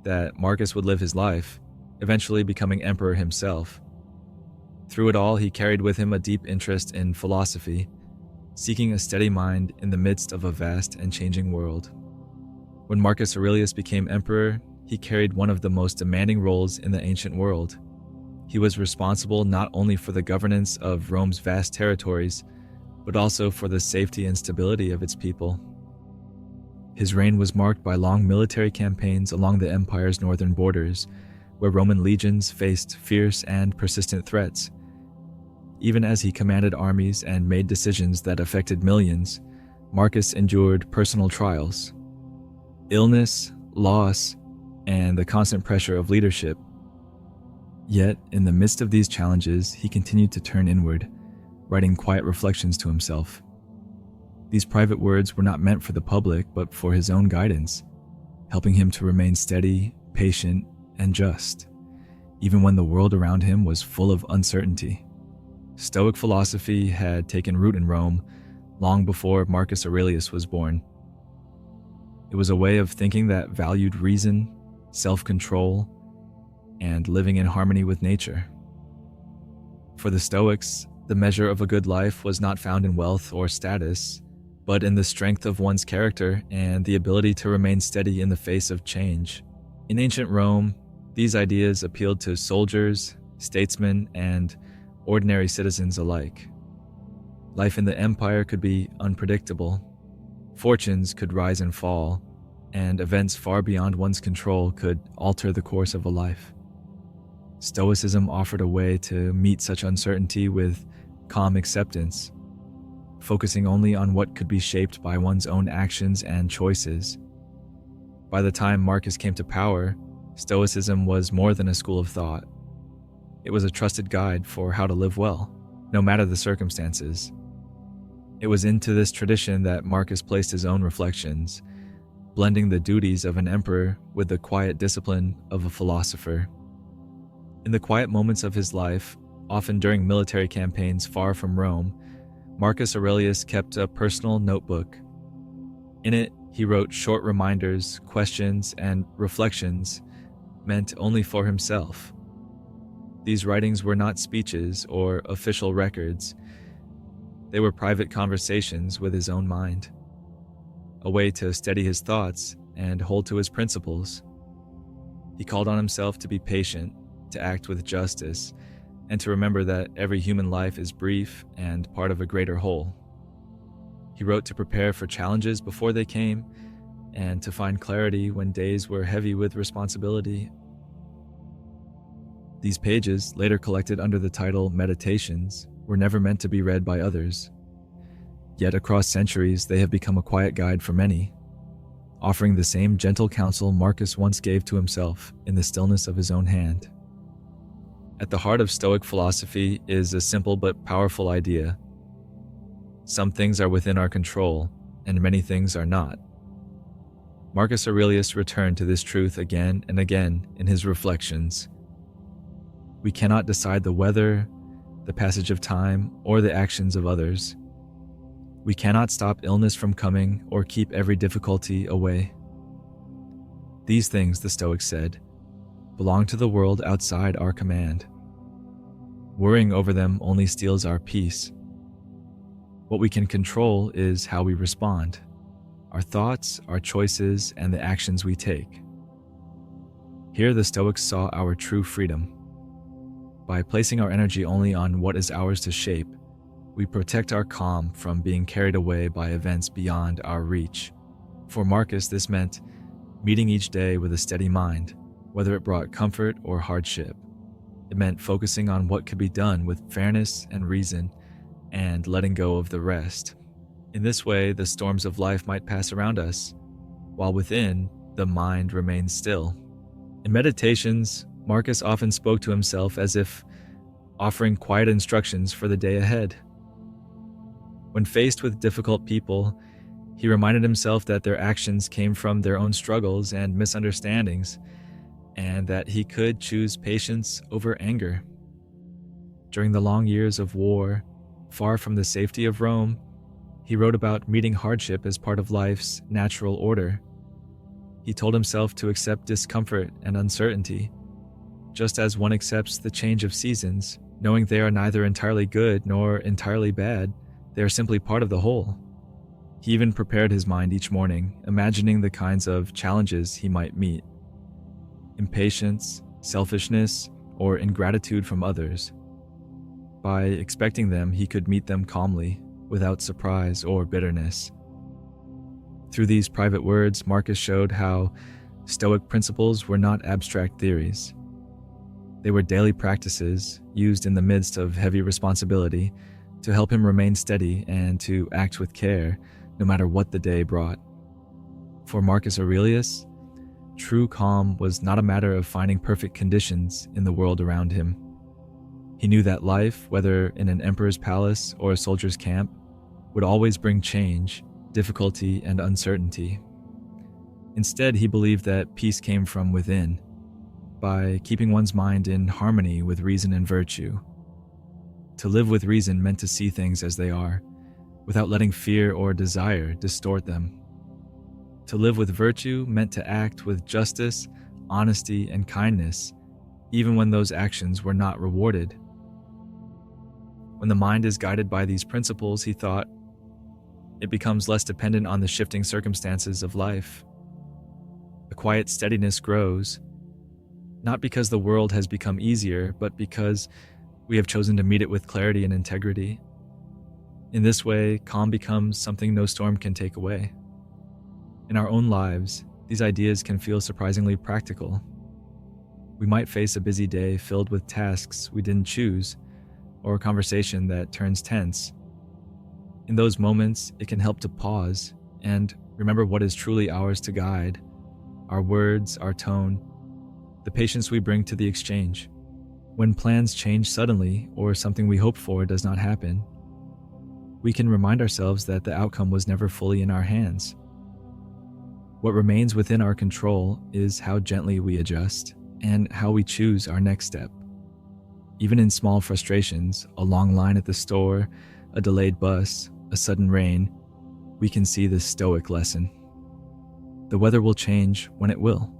that Marcus would live his life, eventually becoming emperor himself. Through it all, he carried with him a deep interest in philosophy, seeking a steady mind in the midst of a vast and changing world. When Marcus Aurelius became emperor, he carried one of the most demanding roles in the ancient world. He was responsible not only for the governance of Rome's vast territories, but also for the safety and stability of its people. His reign was marked by long military campaigns along the empire's northern borders, where Roman legions faced fierce and persistent threats. Even as he commanded armies and made decisions that affected millions, Marcus endured personal trials. Illness, loss, and the constant pressure of leadership. Yet, in the midst of these challenges, he continued to turn inward, writing quiet reflections to himself. These private words were not meant for the public, but for his own guidance, helping him to remain steady, patient, and just, even when the world around him was full of uncertainty. Stoic philosophy had taken root in Rome long before Marcus Aurelius was born. It was a way of thinking that valued reason, self-control, and living in harmony with nature. For the Stoics, The measure of a good life was not found in wealth or status, but in the strength of one's character and the ability to remain steady in the face of change. In ancient Rome, these ideas appealed to soldiers, statesmen, and ordinary citizens alike. Life in the empire could be unpredictable. Fortunes could rise and fall, and events far beyond one's control could alter the course of a life. Stoicism offered a way to meet such uncertainty with calm acceptance, focusing only on what could be shaped by one's own actions and choices. By the time Marcus came to power, Stoicism was more than a school of thought. It was a trusted guide for how to live well, no matter the circumstances. It was into this tradition that Marcus placed his own reflections, blending the duties of an emperor with the quiet discipline of a philosopher. In the quiet moments of his life, often during military campaigns far from Rome, Marcus Aurelius kept a personal notebook. In it, he wrote short reminders, questions, and reflections meant only for himself. These writings were not speeches or official records. They were private conversations with his own mind, a way to steady his thoughts and hold to his principles. He called on himself to be patient, to act with justice, and to remember that every human life is brief and part of a greater whole. He wrote to prepare for challenges before they came, and to find clarity when days were heavy with responsibility. These pages, later collected under the title Meditations, were never meant to be read by others. Yet across centuries, they have become a quiet guide for many, offering the same gentle counsel Marcus once gave to himself in the stillness of his own hand. At the heart of Stoic philosophy is a simple but powerful idea. Some things are within our control, and many things are not. Marcus Aurelius returned to this truth again and again in his reflections. We cannot decide the weather, the passage of time, or the actions of others. We cannot stop illness from coming or keep every difficulty away. These things, the Stoics said, belong to the world outside our command. Worrying over them only steals our peace. What we can control is how we respond, our thoughts, our choices, and the actions we take. Here the Stoics saw our true freedom. By placing our energy only on what is ours to shape, we protect our calm from being carried away by events beyond our reach. For Marcus, this meant meeting each day with a steady mind, whether it brought comfort or hardship. It meant focusing on what could be done with fairness and reason, and letting go of the rest. In this way, the storms of life might pass around us, while within, the mind remains still. In meditations, Marcus often spoke to himself as if offering quiet instructions for the day ahead. When faced with difficult people, he reminded himself that their actions came from their own struggles and misunderstandings, and that he could choose patience over anger. During the long years of war, far from the safety of Rome, he wrote about meeting hardship as part of life's natural order. He told himself to accept discomfort and uncertainty, just as one accepts the change of seasons, knowing they are neither entirely good nor entirely bad. They are simply part of the whole. He even prepared his mind each morning, imagining the kinds of challenges he might meet: impatience, selfishness, or ingratitude from others. By expecting them, he could meet them calmly, without surprise or bitterness. Through these private words, Marcus showed how Stoic principles were not abstract theories. They were daily practices used in the midst of heavy responsibility to help him remain steady and to act with care, no matter what the day brought. For Marcus Aurelius, true calm was not a matter of finding perfect conditions in the world around him. He knew that life, whether in an emperor's palace or a soldier's camp, would always bring change, difficulty, and uncertainty. Instead, he believed that peace came from within, by keeping one's mind in harmony with reason and virtue. To live with reason meant to see things as they are, without letting fear or desire distort them. To live with virtue meant to act with justice, honesty, and kindness, even when those actions were not rewarded. When the mind is guided by these principles, he thought, it becomes less dependent on the shifting circumstances of life. A quiet steadiness grows, not because the world has become easier, but because we have chosen to meet it with clarity and integrity. In this way, calm becomes something no storm can take away. In our own lives, these ideas can feel surprisingly practical. We might face a busy day filled with tasks we didn't choose, or a conversation that turns tense. In those moments, it can help to pause and remember what is truly ours to guide: our words, our tone, the patience we bring to the exchange. When plans change suddenly or something we hoped for does not happen, we can remind ourselves that the outcome was never fully in our hands. What remains within our control is how gently we adjust and how we choose our next step. Even in small frustrations, a long line at the store, a delayed bus, a sudden rain, we can see this Stoic lesson. The weather will change when it will.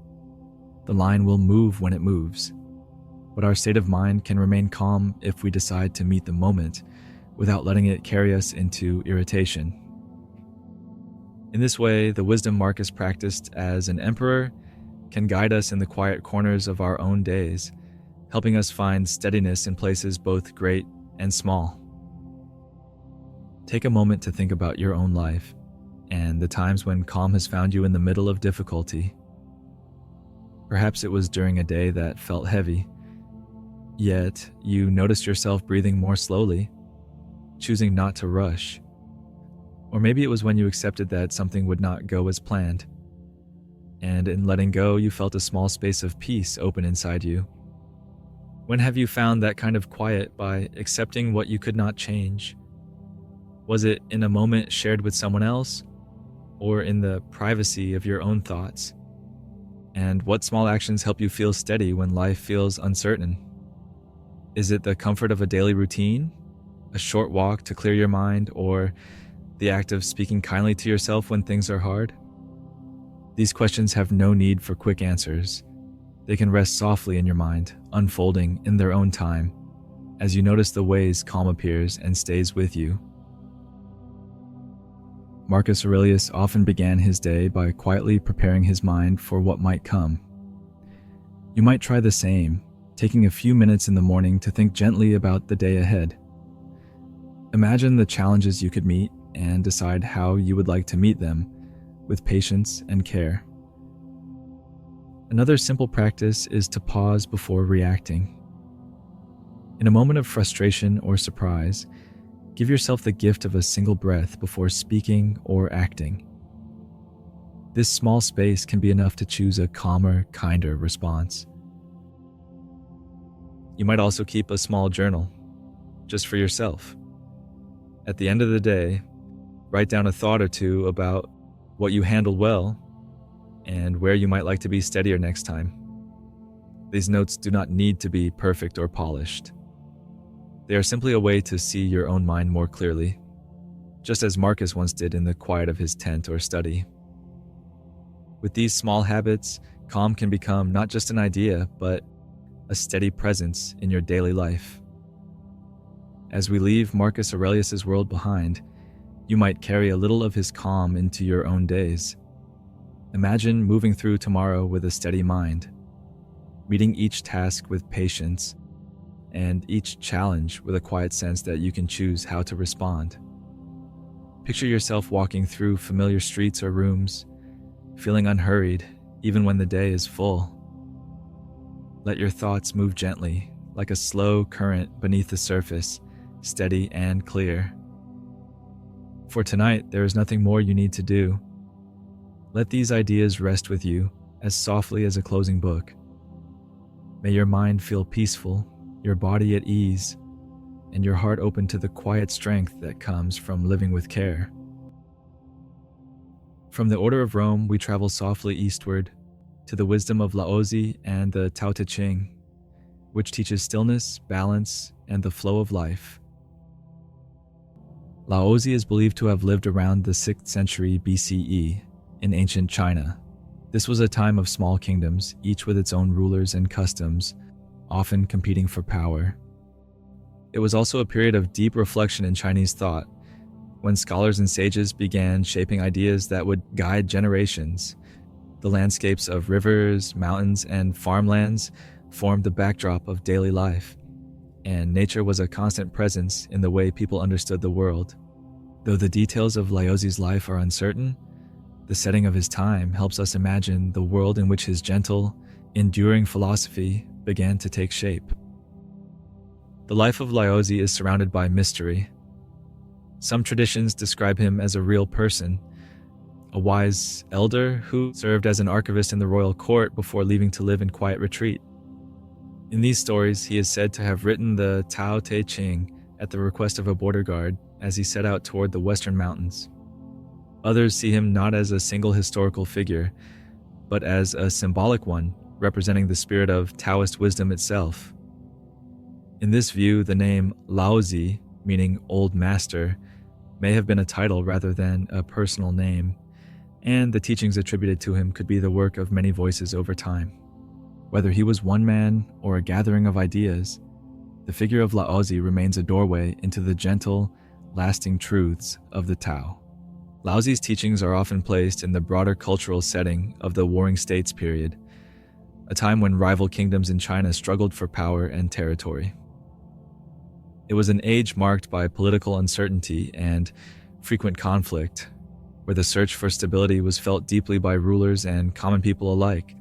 The line will move when it moves. But our state of mind can remain calm if we decide to meet the moment without letting it carry us into irritation. In this way, the wisdom Marcus practiced as an emperor can guide us in the quiet corners of our own days, helping us find steadiness in places both great and small. Take a moment to think about your own life and the times when calm has found you in the middle of difficulty. Perhaps it was during a day that felt heavy, yet you noticed yourself breathing more slowly, choosing not to rush. Or maybe it was when you accepted that something would not go as planned, and in letting go, you felt a small space of peace open inside you. When have you found that kind of quiet by accepting what you could not change? Was it in a moment shared with someone else, or in the privacy of your own thoughts? And what small actions help you feel steady when life feels uncertain? Is it the comfort of a daily routine, a short walk to clear your mind, or the act of speaking kindly to yourself when things are hard? These questions have no need for quick answers. They can rest softly in your mind, unfolding in their own time, as you notice the ways calm appears and stays with you. Marcus Aurelius often began his day by quietly preparing his mind for what might come. You might try the same, taking a few minutes in the morning to think gently about the day ahead. Imagine the challenges you could meet and decide how you would like to meet them, with patience and care. Another simple practice is to pause before reacting. In a moment of frustration or surprise, give yourself the gift of a single breath before speaking or acting. This small space can be enough to choose a calmer, kinder response. You might also keep a small journal, just for yourself. At the end of the day, write down a thought or two about what you handled well and where you might like to be steadier next time. These notes do not need to be perfect or polished. They are simply a way to see your own mind more clearly, just as Marcus once did in the quiet of his tent or study. With these small habits, calm can become not just an idea, but a steady presence in your daily life. As we leave Marcus Aurelius' world behind, you might carry a little of his calm into your own days. Imagine moving through tomorrow with a steady mind, meeting each task with patience, and each challenge with a quiet sense that you can choose how to respond. Picture yourself walking through familiar streets or rooms, feeling unhurried even when the day is full. Let your thoughts move gently, like a slow current beneath the surface, steady and clear. For tonight, there is nothing more you need to do. Let these ideas rest with you as softly as a closing book. May your mind feel peaceful, your body at ease, and your heart open to the quiet strength that comes from living with care. From the Order of Rome, we travel softly eastward to the wisdom of Laozi and the Tao Te Ching, which teaches stillness, balance, and the flow of life. Laozi is believed to have lived around the 6th century BCE in ancient China. This was a time of small kingdoms, each with its own rulers and customs, often competing for power. It was also a period of deep reflection in Chinese thought, when scholars and sages began shaping ideas that would guide generations. The landscapes of rivers, mountains, and farmlands formed the backdrop of daily life, and nature was a constant presence in the way people understood the world. Though the details of Laozi's life are uncertain, the setting of his time helps us imagine the world in which his gentle, enduring philosophy began to take shape. The life of Laozi is surrounded by mystery. Some traditions describe him as a real person, a wise elder who served as an archivist in the royal court before leaving to live in quiet retreat. In these stories, he is said to have written the Tao Te Ching at the request of a border guard as he set out toward the western mountains. Others see him not as a single historical figure, but as a symbolic one representing the spirit of Taoist wisdom itself. In this view, the name Laozi, meaning old master, may have been a title rather than a personal name, and the teachings attributed to him could be the work of many voices over time. Whether he was one man or a gathering of ideas, the figure of Laozi remains a doorway into the gentle, lasting truths of the Tao. Laozi's teachings are often placed in the broader cultural setting of the Warring States period, a time when rival kingdoms in China struggled for power and territory. It was an age marked by political uncertainty and frequent conflict, where the search for stability was felt deeply by rulers and common people alike.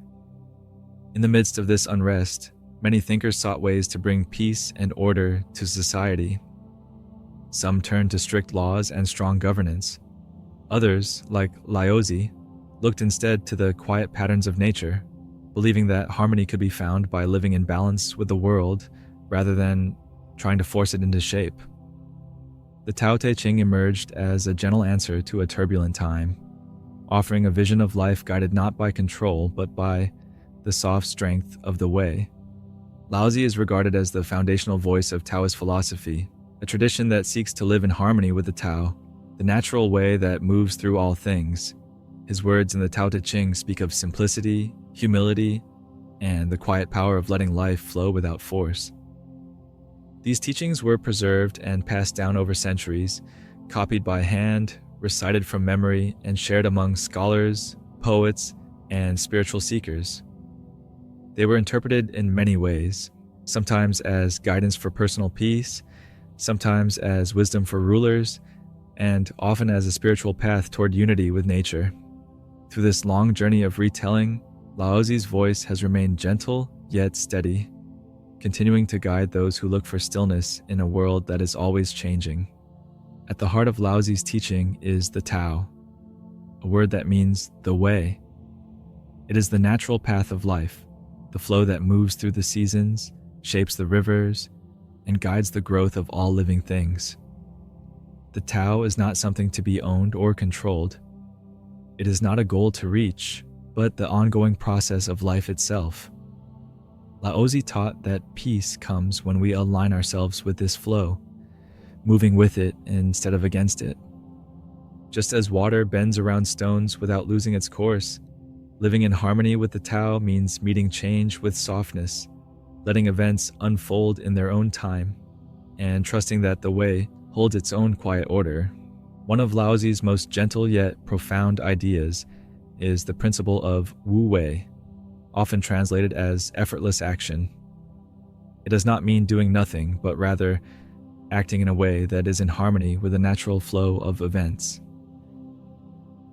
In the midst of this unrest, many thinkers sought ways to bring peace and order to society. Some turned to strict laws and strong governance. Others, like Laozi, looked instead to the quiet patterns of nature, believing that harmony could be found by living in balance with the world rather than trying to force it into shape. The Tao Te Ching emerged as a gentle answer to a turbulent time, offering a vision of life guided not by control but by the soft strength of the way. Laozi is regarded as the foundational voice of Taoist philosophy, a tradition that seeks to live in harmony with the Tao, the natural way that moves through all things. His words in the Tao Te Ching speak of simplicity, humility, and the quiet power of letting life flow without force. These teachings were preserved and passed down over centuries, copied by hand, recited from memory, and shared among scholars, poets, and spiritual seekers. They were interpreted in many ways, sometimes as guidance for personal peace, sometimes as wisdom for rulers, and often as a spiritual path toward unity with nature. Through this long journey of retelling, Laozi's voice has remained gentle yet steady, continuing to guide those who look for stillness in a world that is always changing. At the heart of Laozi's teaching is the Tao, a word that means the way. It is the natural path of life, the flow that moves through the seasons, shapes the rivers, and guides the growth of all living things. The Tao is not something to be owned or controlled. It is not a goal to reach, but the ongoing process of life itself. Laozi taught that peace comes when we align ourselves with this flow, moving with it instead of against it. Just as water bends around stones without losing its course, living in harmony with the Tao means meeting change with softness, letting events unfold in their own time, and trusting that the way holds its own quiet order. One of Laozi's most gentle yet profound ideas is the principle of Wu Wei, often translated as effortless action. It does not mean doing nothing, but rather acting in a way that is in harmony with the natural flow of events.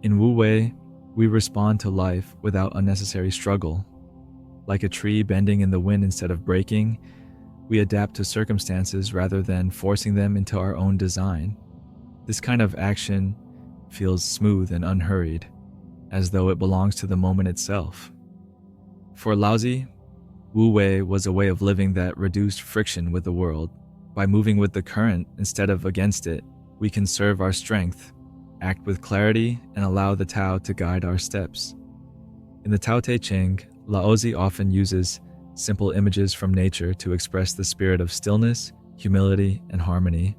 In Wu Wei, we respond to life without unnecessary struggle. Like a tree bending in the wind instead of breaking, we adapt to circumstances rather than forcing them into our own design. This kind of action feels smooth and unhurried, as though it belongs to the moment itself. For Laozi, Wu Wei was a way of living that reduced friction with the world. By moving with the current instead of against it, we can serve our strength, act with clarity, and allow the Tao to guide our steps. In the Tao Te Ching, Laozi often uses simple images from nature to express the spirit of stillness, humility, and harmony.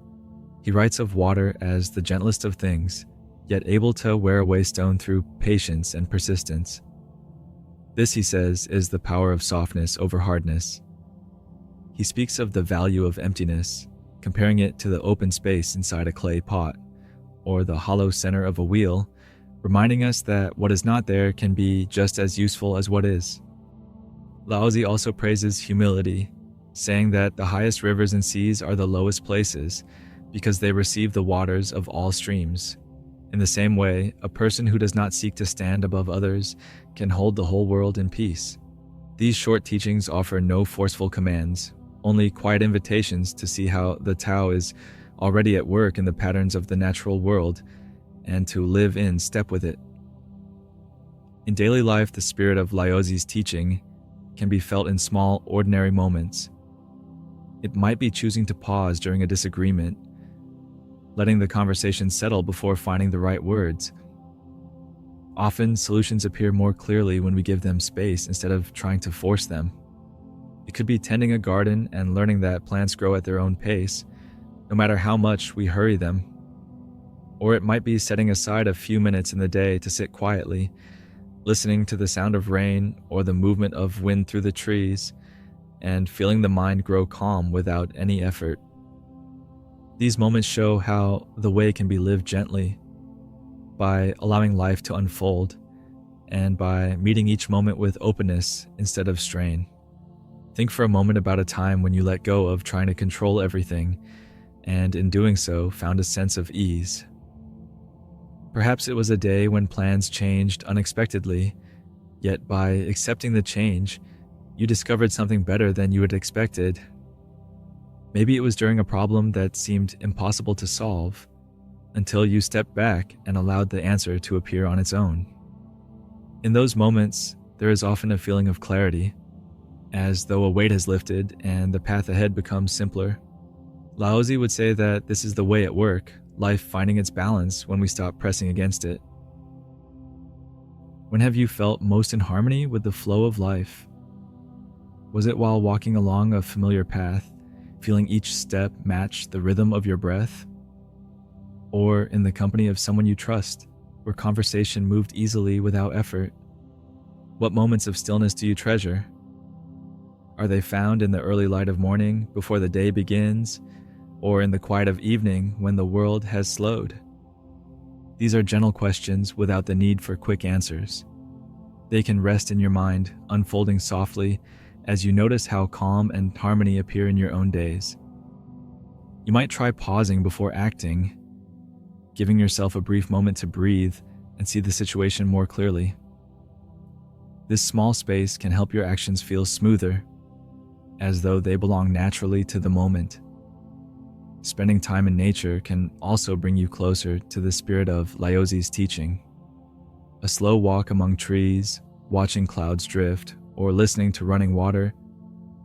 He writes of water as the gentlest of things, yet able to wear away stone through patience and persistence. This, he says, is the power of softness over hardness. He speaks of the value of emptiness, comparing it to the open space inside a clay pot, or the hollow center of a wheel, reminding us that what is not there can be just as useful as what is. Laozi also praises humility, saying that the highest rivers and seas are the lowest places because they receive the waters of all streams. In the same way, a person who does not seek to stand above others can hold the whole world in peace. These short teachings offer no forceful commands, only quiet invitations to see how the Tao is already at work in the patterns of the natural world and to live in step with it. In daily life, the spirit of Laozi's teaching can be felt in small, ordinary moments. It might be choosing to pause during a disagreement, letting the conversation settle before finding the right words. Often, solutions appear more clearly when we give them space instead of trying to force them. It could be tending a garden and learning that plants grow at their own pace, no matter how much we hurry them. Or it might be setting aside a few minutes in the day to sit quietly, listening to the sound of rain or the movement of wind through the trees, and feeling the mind grow calm without any effort. These moments show how the way can be lived gently, by allowing life to unfold, and by meeting each moment with openness instead of strain. Think for a moment about a time when you let go of trying to control everything, and in doing so, found a sense of ease. Perhaps it was a day when plans changed unexpectedly, yet by accepting the change, you discovered something better than you had expected. Maybe it was during a problem that seemed impossible to solve, until you stepped back and allowed the answer to appear on its own. In those moments, there is often a feeling of clarity, as though a weight has lifted and the path ahead becomes simpler. Laozi would say that this is the way at work, life finding its balance when we stop pressing against it. When have you felt most in harmony with the flow of life? Was it while walking along a familiar path, feeling each step match the rhythm of your breath? Or in the company of someone you trust, where conversation moved easily without effort? What moments of stillness do you treasure? Are they found in the early light of morning before the day begins, or in the quiet of evening when the world has slowed? These are gentle questions without the need for quick answers. They can rest in your mind, unfolding softly as you notice how calm and harmony appear in your own days. You might try pausing before acting, giving yourself a brief moment to breathe and see the situation more clearly. This small space can help your actions feel smoother, as though they belong naturally to the moment. Spending time in nature can also bring you closer to the spirit of Laozi's teaching. A slow walk among trees, watching clouds drift, or listening to running water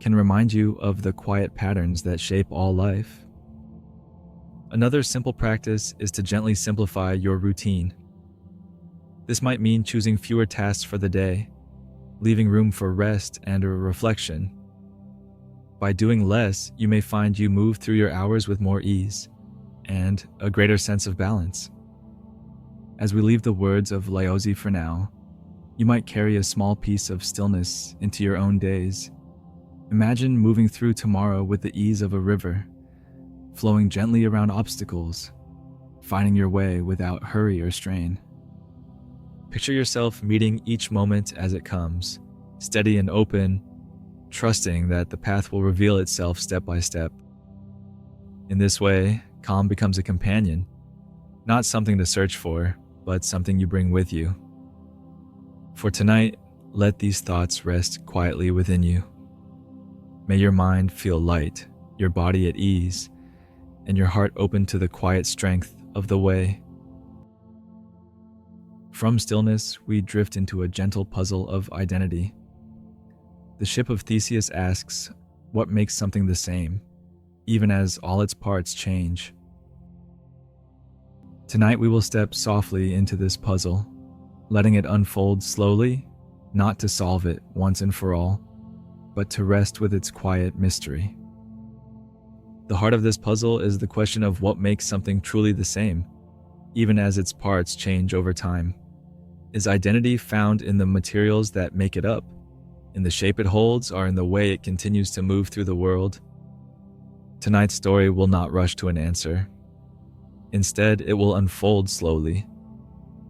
can remind you of the quiet patterns that shape all life. Another simple practice is to gently simplify your routine. This might mean choosing fewer tasks for the day, leaving room for rest and reflection. By doing less, you may find you move through your hours with more ease and a greater sense of balance. As we leave the words of Laozi for now, you might carry a small piece of stillness into your own days. Imagine moving through tomorrow with the ease of a river, flowing gently around obstacles, finding your way without hurry or strain. Picture yourself meeting each moment as it comes, steady and open, trusting that the path will reveal itself step by step. In this way, calm becomes a companion, not something to search for, but something you bring with you. For tonight, let these thoughts rest quietly within you. May your mind feel light, your body at ease, and your heart open to the quiet strength of the way. From stillness, we drift into a gentle puzzle of identity. The Ship of Theseus asks, what makes something the same, even as all its parts change? Tonight we will step softly into this puzzle, letting it unfold slowly, not to solve it once and for all, but to rest with its quiet mystery. The heart of this puzzle is the question of what makes something truly the same, even as its parts change over time. Is identity found in the materials that make it up, in the shape it holds, or in the way it continues to move through the world? Tonight's story will not rush to an answer. Instead, it will unfold slowly,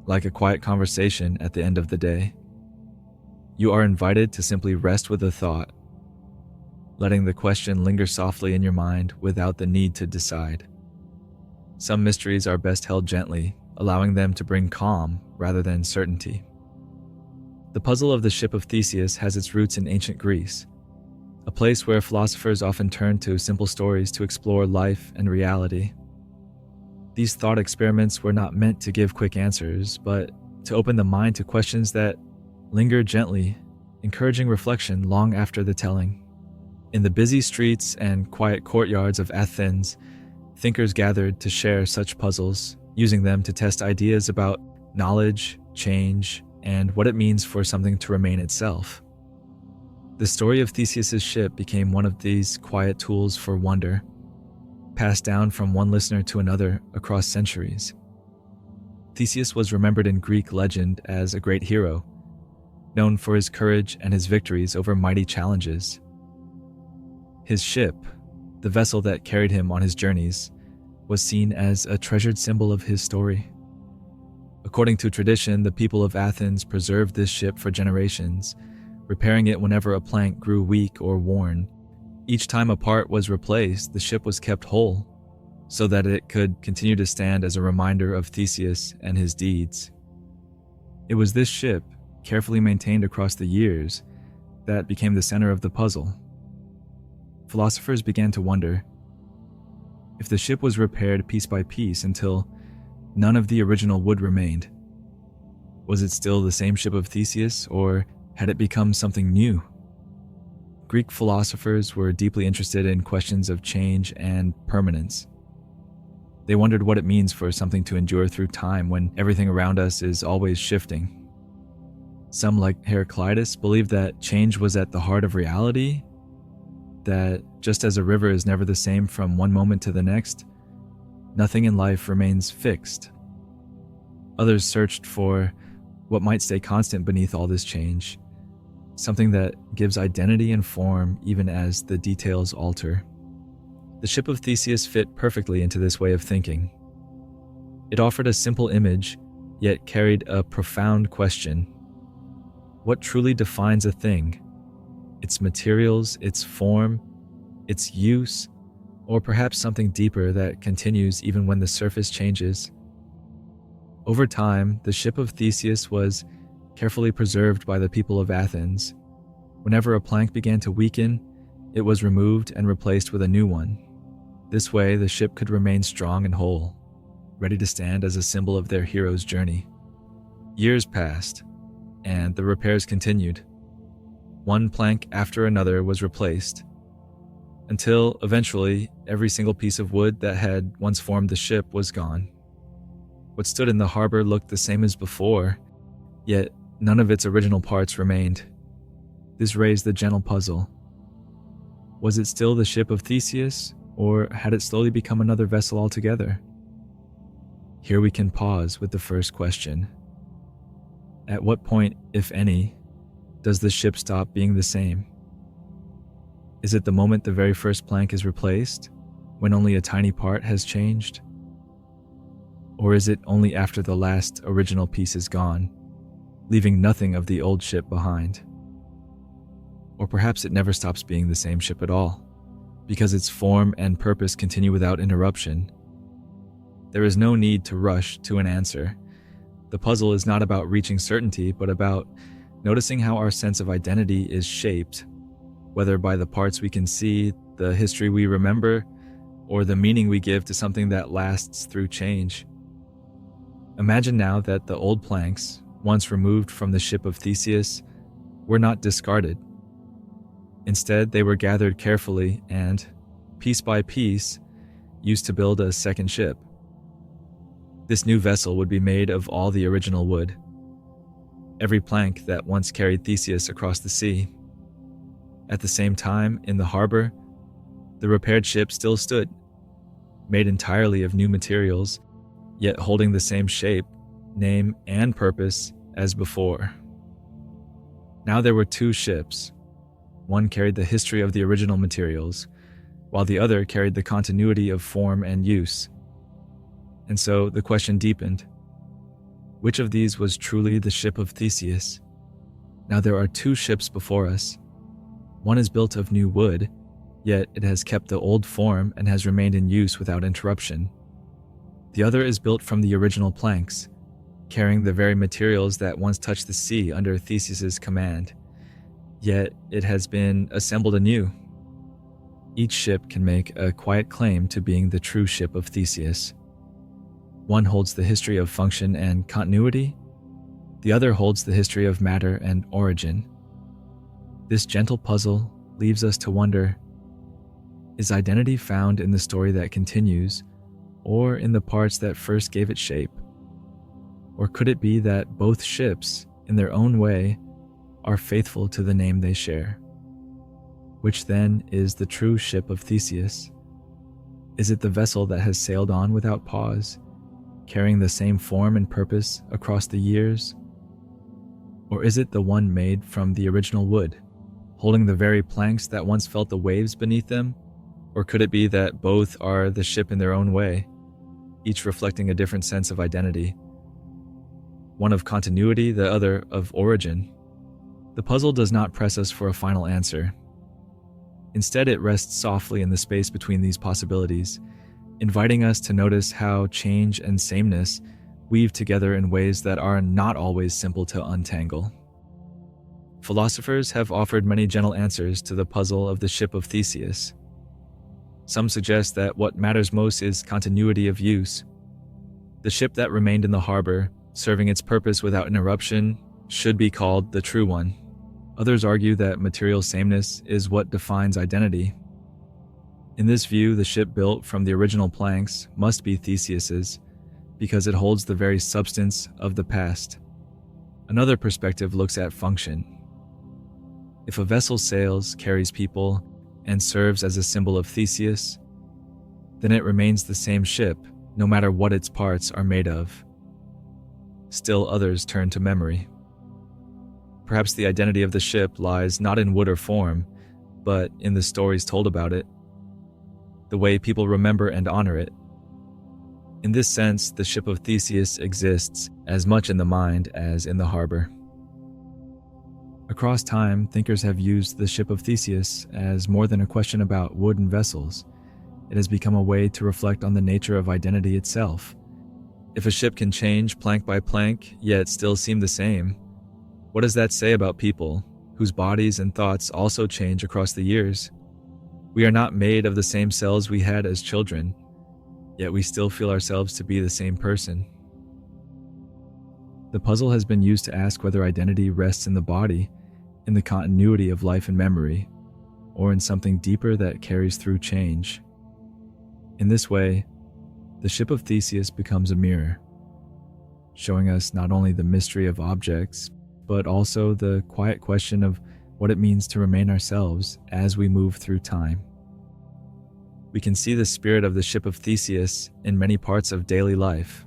like a quiet conversation at the end of the day. You are invited to simply rest with a thought, letting the question linger softly in your mind without the need to decide. Some mysteries are best held gently, allowing them to bring calm rather than certainty. The puzzle of the Ship of Theseus has its roots in ancient Greece, a place where philosophers often turned to simple stories to explore life and reality. These thought experiments were not meant to give quick answers, but to open the mind to questions that linger gently, encouraging reflection long after the telling. In the busy streets and quiet courtyards of Athens, thinkers gathered to share such puzzles, using them to test ideas about knowledge, change, and what it means for something to remain itself. The story of Theseus's ship became one of these quiet tools for wonder, passed down from one listener to another across centuries. Theseus was remembered in Greek legend as a great hero, known for his courage and his victories over mighty challenges. His ship, the vessel that carried him on his journeys, was seen as a treasured symbol of his story. According to tradition, the people of Athens preserved this ship for generations, repairing it whenever a plank grew weak or worn. Each time a part was replaced, the ship was kept whole, so that it could continue to stand as a reminder of Theseus and his deeds. It was this ship, carefully maintained across the years, that became the center of the puzzle. Philosophers began to wonder, if the ship was repaired piece by piece until none of the original wood remained, was it still the same ship of Theseus, or had it become something new? Greek philosophers were deeply interested in questions of change and permanence. They wondered what it means for something to endure through time when everything around us is always shifting. Some, like Heraclitus, believed that change was at the heart of reality, that just as a river is never the same from one moment to the next, nothing in life remains fixed. Others searched for what might stay constant beneath all this change, something that gives identity and form even as the details alter. The Ship of Theseus fit perfectly into this way of thinking. It offered a simple image, yet carried a profound question. What truly defines a thing? Its materials, its form, its use, or perhaps something deeper that continues even when the surface changes? Over time, the Ship of Theseus was carefully preserved by the people of Athens. Whenever a plank began to weaken, it was removed and replaced with a new one. This way, the ship could remain strong and whole, ready to stand as a symbol of their hero's journey. Years passed, and the repairs continued. One plank after another was replaced, until eventually every single piece of wood that had once formed the ship was gone. What stood in the harbor looked the same as before, yet none of its original parts remained. This raised the gentle puzzle. Was it still the Ship of Theseus, or had it slowly become another vessel altogether? Here we can pause with the first question. At what point, if any, does the ship stop being the same? Is it the moment the very first plank is replaced, when only a tiny part has changed? Or is it only after the last original piece is gone, leaving nothing of the old ship behind? Or perhaps it never stops being the same ship at all, because its form and purpose continue without interruption. There is no need to rush to an answer. The puzzle is not about reaching certainty, but about noticing how our sense of identity is shaped, whether by the parts we can see, the history we remember, or the meaning we give to something that lasts through change. Imagine now that the old planks, once removed from the Ship of Theseus, were not discarded. Instead, they were gathered carefully and, piece by piece, used to build a second ship. This new vessel would be made of all the original wood, every plank that once carried Theseus across the sea. At the same time, in the harbor, the repaired ship still stood, made entirely of new materials, yet holding the same shape, name, and purpose as before. Now there were two ships. One carried the history of the original materials, while the other carried the continuity of form and use. And so the question deepened. Which of these was truly the ship of Theseus? Now there are two ships before us. One is built of new wood, yet it has kept the old form and has remained in use without interruption. The other is built from the original planks, carrying the very materials that once touched the sea under Theseus's command, yet it has been assembled anew. Each ship can make a quiet claim to being the true ship of Theseus. One holds the history of function and continuity, the other holds the history of matter and origin. This gentle puzzle leaves us to wonder, is identity found in the story that continues, or in the parts that first gave it shape? Or could it be that both ships, in their own way, are faithful to the name they share? Which then is the true ship of Theseus? Is it the vessel that has sailed on without pause, carrying the same form and purpose across the years? Or is it the one made from the original wood, holding the very planks that once felt the waves beneath them? Or could it be that both are the ship in their own way, each reflecting a different sense of identity? One of continuity, the other of origin. The puzzle does not press us for a final answer. Instead, it rests softly in the space between these possibilities, inviting us to notice how change and sameness weave together in ways that are not always simple to untangle. Philosophers have offered many gentle answers to the puzzle of the ship of Theseus. Some suggest that what matters most is continuity of use. The ship that remained in the harbor, serving its purpose without interruption, should be called the true one. Others argue that material sameness is what defines identity. In this view, the ship built from the original planks must be Theseus's, because it holds the very substance of the past. Another perspective looks at function. If a vessel sails, carries people, and serves as a symbol of Theseus, then it remains the same ship, no matter what its parts are made of. Still others turn to memory. Perhaps the identity of the ship lies not in wood or form, but in the stories told about it, the way people remember and honor it. In this sense, the ship of Theseus exists as much in the mind as in the harbor. Across time, thinkers have used the ship of Theseus as more than a question about wood and vessels. It has become a way to reflect on the nature of identity itself. If a ship can change plank by plank, yet still seem the same, what does that say about people, whose bodies and thoughts also change across the years? We are not made of the same cells we had as children, yet we still feel ourselves to be the same person. The puzzle has been used to ask whether identity rests in the body, in the continuity of life and memory, or in something deeper that carries through change. In this way, the ship of Theseus becomes a mirror, showing us not only the mystery of objects, but also the quiet question of what it means to remain ourselves as we move through time. We can see the spirit of the ship of Theseus in many parts of daily life.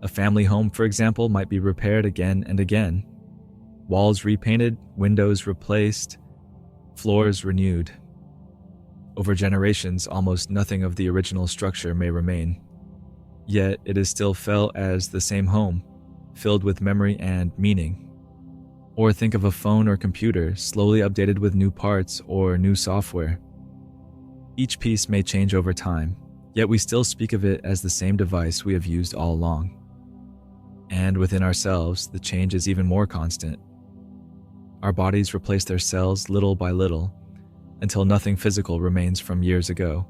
A family home, for example, might be repaired again and again, walls repainted, windows replaced, floors renewed. Over generations, almost nothing of the original structure may remain. Yet it is still felt as the same home, filled with memory and meaning. Or think of a phone or computer slowly updated with new parts or new software. Each piece may change over time, yet we still speak of it as the same device we have used all along. And within ourselves, the change is even more constant. Our bodies replace their cells little by little, until nothing physical remains from years ago.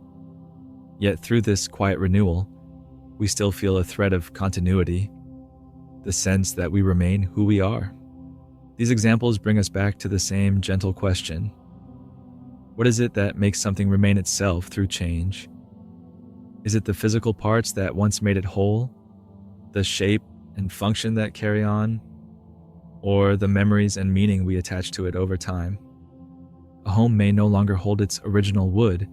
Yet through this quiet renewal, we still feel a thread of continuity, the sense that we remain who we are. These examples bring us back to the same gentle question. What is it that makes something remain itself through change? Is it the physical parts that once made it whole, the shape and function that carry on, or the memories and meaning we attach to it over time? A home may no longer hold its original wood,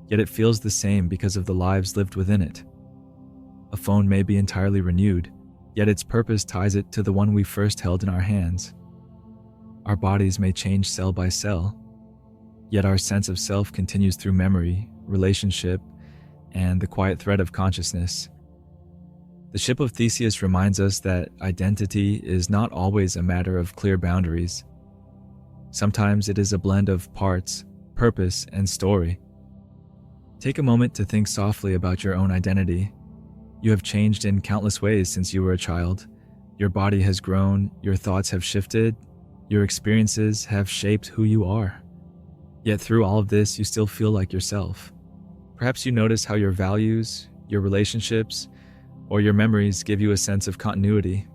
yet it feels the same because of the lives lived within it. A phone may be entirely renewed, yet its purpose ties it to the one we first held in our hands. Our bodies may change cell by cell, Yet our sense of self continues through memory, relationship, and the quiet thread of consciousness. The Ship of Theseus reminds us that identity is not always a matter of clear boundaries. Sometimes it is a blend of parts, purpose, and story. Take a moment to think softly about your own identity. You have changed in countless ways since you were a child. Your body has grown, your thoughts have shifted, your experiences have shaped who you are. Yet through all of this, you still feel like yourself. Perhaps you notice how your values, your relationships, or your memories give you a sense of continuity.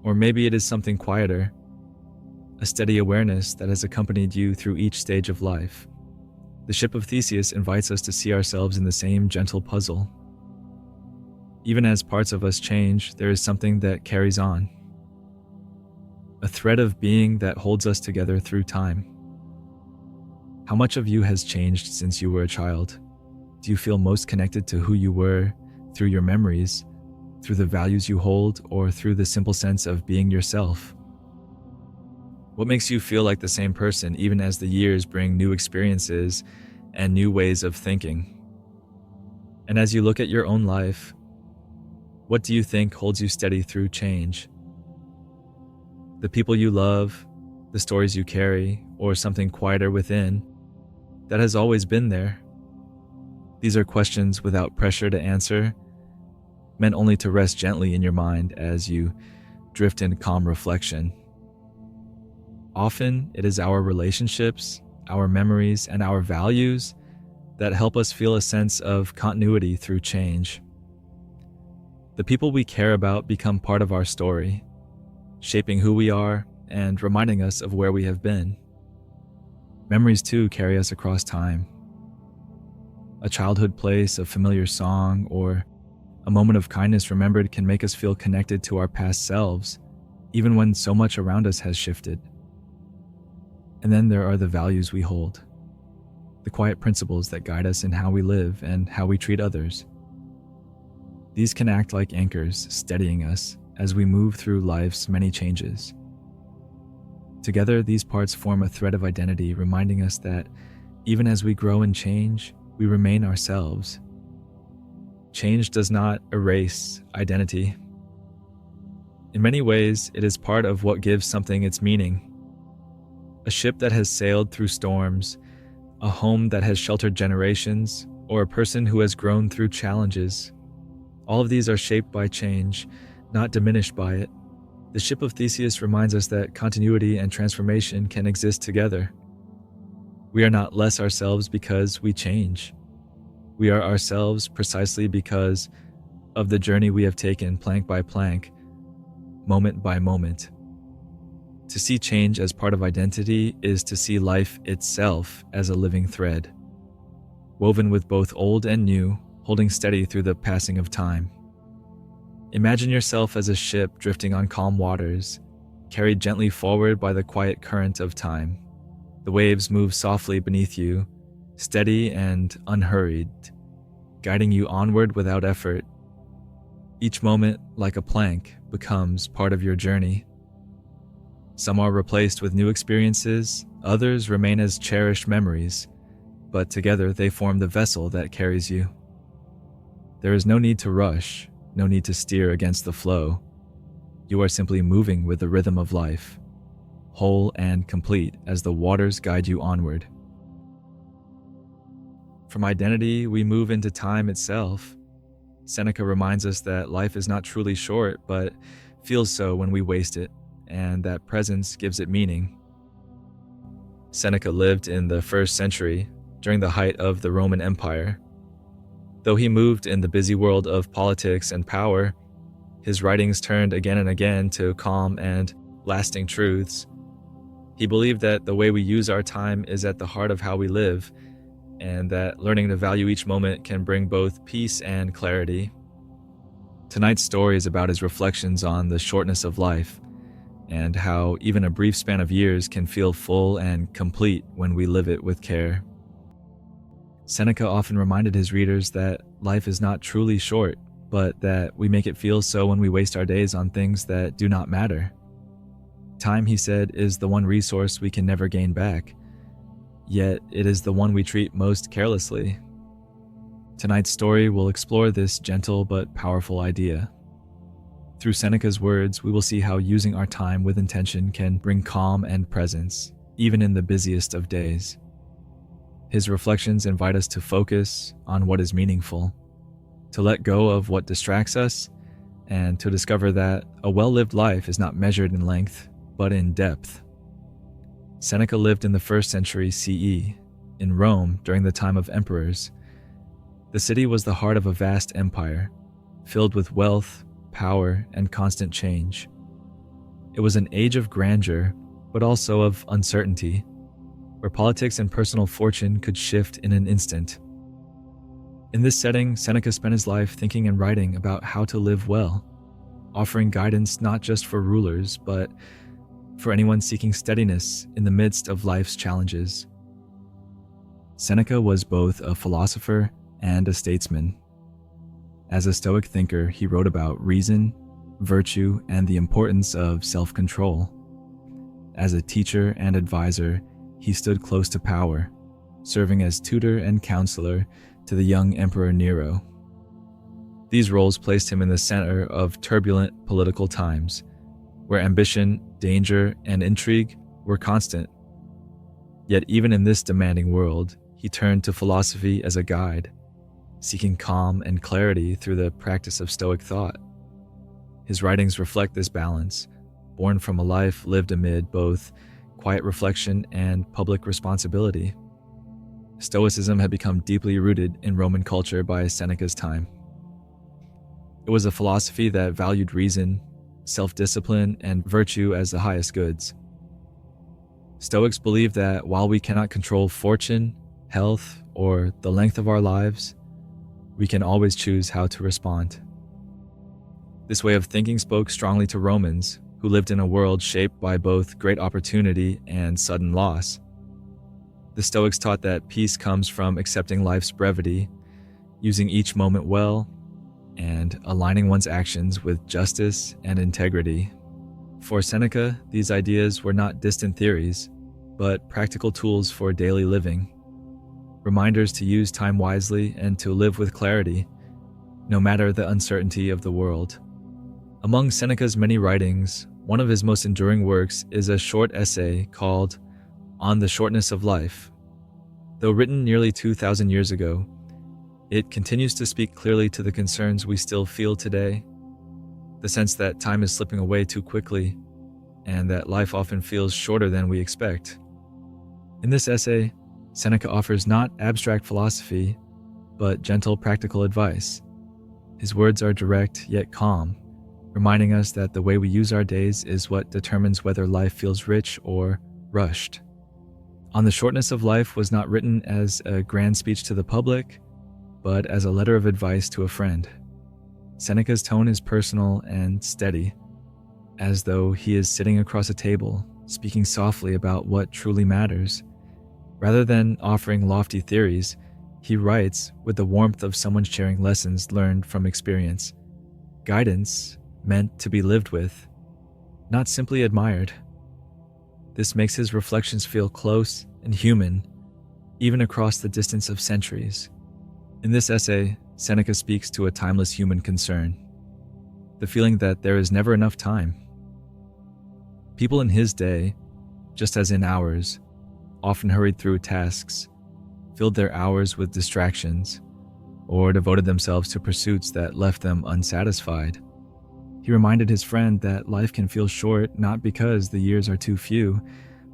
Or maybe it is something quieter, a steady awareness that has accompanied you through each stage of life. The Ship of Theseus invites us to see ourselves in the same gentle puzzle. Even as parts of us change, there is something that carries on. A thread of being that holds us together through time. How much of you has changed since you were a child? Do you feel most connected to who you were through your memories, through the values you hold, or through the simple sense of being yourself? What makes you feel like the same person even as the years bring new experiences and new ways of thinking? And as you look at your own life, what do you think holds you steady through change? The people you love, the stories you carry, or something quieter within that has always been there? These are questions without pressure to answer, meant only to rest gently in your mind as you drift in calm reflection. Often, it is our relationships, our memories, and our values that help us feel a sense of continuity through change. The people we care about become part of our story, shaping who we are and reminding us of where we have been. Memories too carry us across time. A childhood place, a familiar song, or a moment of kindness remembered can make us feel connected to our past selves, even when so much around us has shifted. And then there are the values we hold, the quiet principles that guide us in how we live and how we treat others. These can act like anchors, steadying us as we move through life's many changes. Together, these parts form a thread of identity, reminding us that even as we grow and change, we remain ourselves. Change does not erase identity. In many ways, it is part of what gives something its meaning. A ship that has sailed through storms, a home that has sheltered generations, or a person who has grown through challenges. All of these are shaped by change, not diminished by it. The Ship of Theseus reminds us that continuity and transformation can exist together. We are not less ourselves because we change. We are ourselves precisely because of the journey we have taken plank by plank, moment by moment. To see change as part of identity is to see life itself as a living thread, woven with both old and new, holding steady through the passing of time. Imagine yourself as a ship drifting on calm waters, carried gently forward by the quiet current of time. The waves move softly beneath you, steady and unhurried, guiding you onward without effort. Each moment, like a plank, becomes part of your journey. Some are replaced with new experiences, others remain as cherished memories, but together they form the vessel that carries you. There is no need to rush, no need to steer against the flow. You are simply moving with the rhythm of life, whole and complete as the waters guide you onward. From identity, we move into time itself. Seneca reminds us that life is not truly short, but feels so when we waste it, and that presence gives it meaning. Seneca lived in the 1st century, during the height of the Roman Empire. Though he moved in the busy world of politics and power, his writings turned again and again to calm and lasting truths. He believed that the way we use our time is at the heart of how we live, and that learning to value each moment can bring both peace and clarity. Tonight's story is about his reflections on the shortness of life, and how even a brief span of years can feel full and complete when we live it with care. Seneca often reminded his readers that life is not truly short, but that we make it feel so when we waste our days on things that do not matter. Time, he said, is the one resource we can never gain back, yet it is the one we treat most carelessly. Tonight's story will explore this gentle but powerful idea. Through Seneca's words, we will see how using our time with intention can bring calm and presence, even in the busiest of days. His reflections invite us to focus on what is meaningful, to let go of what distracts us, and to discover that a well-lived life is not measured in length, but in depth. Seneca lived in the 1st century CE, in Rome during the time of emperors. The city was the heart of a vast empire, filled with wealth, power, and constant change. It was an age of grandeur, but also of uncertainty, where politics and personal fortune could shift in an instant. In this setting, Seneca spent his life thinking and writing about how to live well, offering guidance not just for rulers, but for anyone seeking steadiness in the midst of life's challenges. Seneca was both a philosopher and a statesman. As a Stoic thinker, he wrote about reason, virtue, and the importance of self-control. As a teacher and advisor, he stood close to power, serving as tutor and counselor to the young Emperor Nero. These roles placed him in the center of turbulent political times, where ambition, danger, and intrigue were constant. Yet even in this demanding world, he turned to philosophy as a guide, seeking calm and clarity through the practice of Stoic thought. His writings reflect this balance, born from a life lived amid both quiet reflection and public responsibility. Stoicism had become deeply rooted in Roman culture by Seneca's time. It was a philosophy that valued reason, self-discipline, and virtue as the highest goods. Stoics believed that while we cannot control fortune, health, or the length of our lives, we can always choose how to respond. This way of thinking spoke strongly to Romans, who lived in a world shaped by both great opportunity and sudden loss. The Stoics taught that peace comes from accepting life's brevity, using each moment well, and aligning one's actions with justice and integrity. For Seneca, these ideas were not distant theories, but practical tools for daily living, reminders to use time wisely and to live with clarity, no matter the uncertainty of the world. Among Seneca's many writings, one of his most enduring works is a short essay called On the Shortness of Life. Though written nearly 2,000 years ago, it continues to speak clearly to the concerns we still feel today, the sense that time is slipping away too quickly, and that life often feels shorter than we expect. In this essay, Seneca offers not abstract philosophy, but gentle practical advice. His words are direct yet calm, reminding us that the way we use our days is what determines whether life feels rich or rushed. On the Shortness of Life was not written as a grand speech to the public, but as a letter of advice to a friend. Seneca's tone is personal and steady, as though he is sitting across a table, speaking softly about what truly matters. Rather than offering lofty theories, he writes with the warmth of someone sharing lessons learned from experience, guidance meant to be lived with, not simply admired. This makes his reflections feel close and human, even across the distance of centuries. In this essay, Seneca speaks to a timeless human concern, the feeling that there is never enough time. People in his day, just as in ours, often hurried through tasks, filled their hours with distractions, or devoted themselves to pursuits that left them unsatisfied. He reminded his friend that life can feel short not because the years are too few,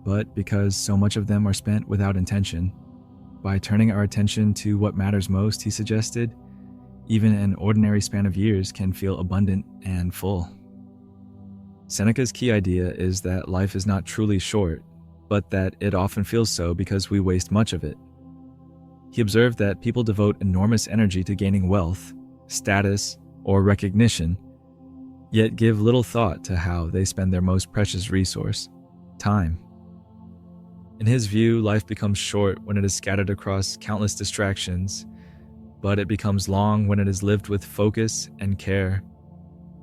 but because so much of them are spent without intention. By turning our attention to what matters most, he suggested, even an ordinary span of years can feel abundant and full. Seneca's key idea is that life is not truly short, but that it often feels so because we waste much of it. He observed that people devote enormous energy to gaining wealth, status, or recognition, yet give little thought to how they spend their most precious resource, time. In his view, life becomes short when it is scattered across countless distractions, but it becomes long when it is lived with focus and care.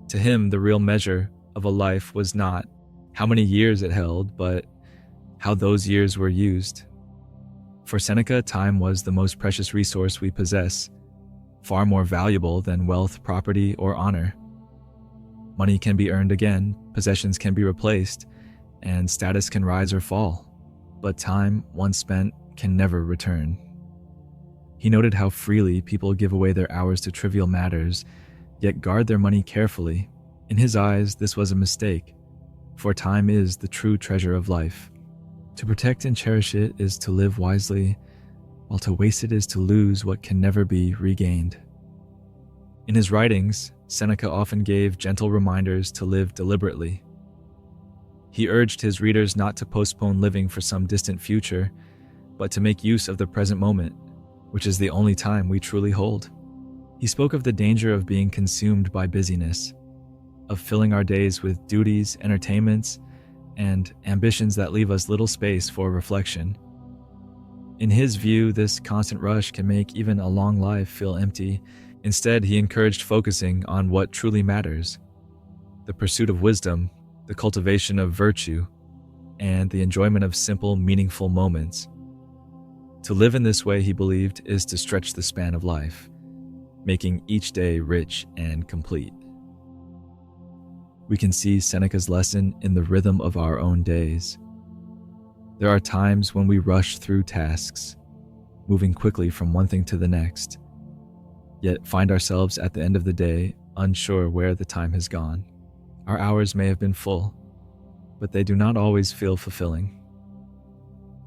To him, the real measure of a life was not how many years it held, but how those years were used. For Seneca, time was the most precious resource we possess, far more valuable than wealth, property, or honor. Money can be earned again, possessions can be replaced, and status can rise or fall, but time, once spent, can never return. He noted how freely people give away their hours to trivial matters, yet guard their money carefully. In his eyes, this was a mistake, for time is the true treasure of life. To protect and cherish it is to live wisely, while to waste it is to lose what can never be regained. In his writings, Seneca often gave gentle reminders to live deliberately. He urged his readers not to postpone living for some distant future, but to make use of the present moment, which is the only time we truly hold. He spoke of the danger of being consumed by busyness, of filling our days with duties, entertainments, and ambitions that leave us little space for reflection. In his view, this constant rush can make even a long life feel empty. Instead, he encouraged focusing on what truly matters: the pursuit of wisdom, the cultivation of virtue, and the enjoyment of simple, meaningful moments. To live in this way, he believed, is to stretch the span of life, making each day rich and complete. We can see Seneca's lesson in the rhythm of our own days. There are times when we rush through tasks, moving quickly from one thing to the next, yet find ourselves at the end of the day unsure where the time has gone. Our hours may have been full, but they do not always feel fulfilling.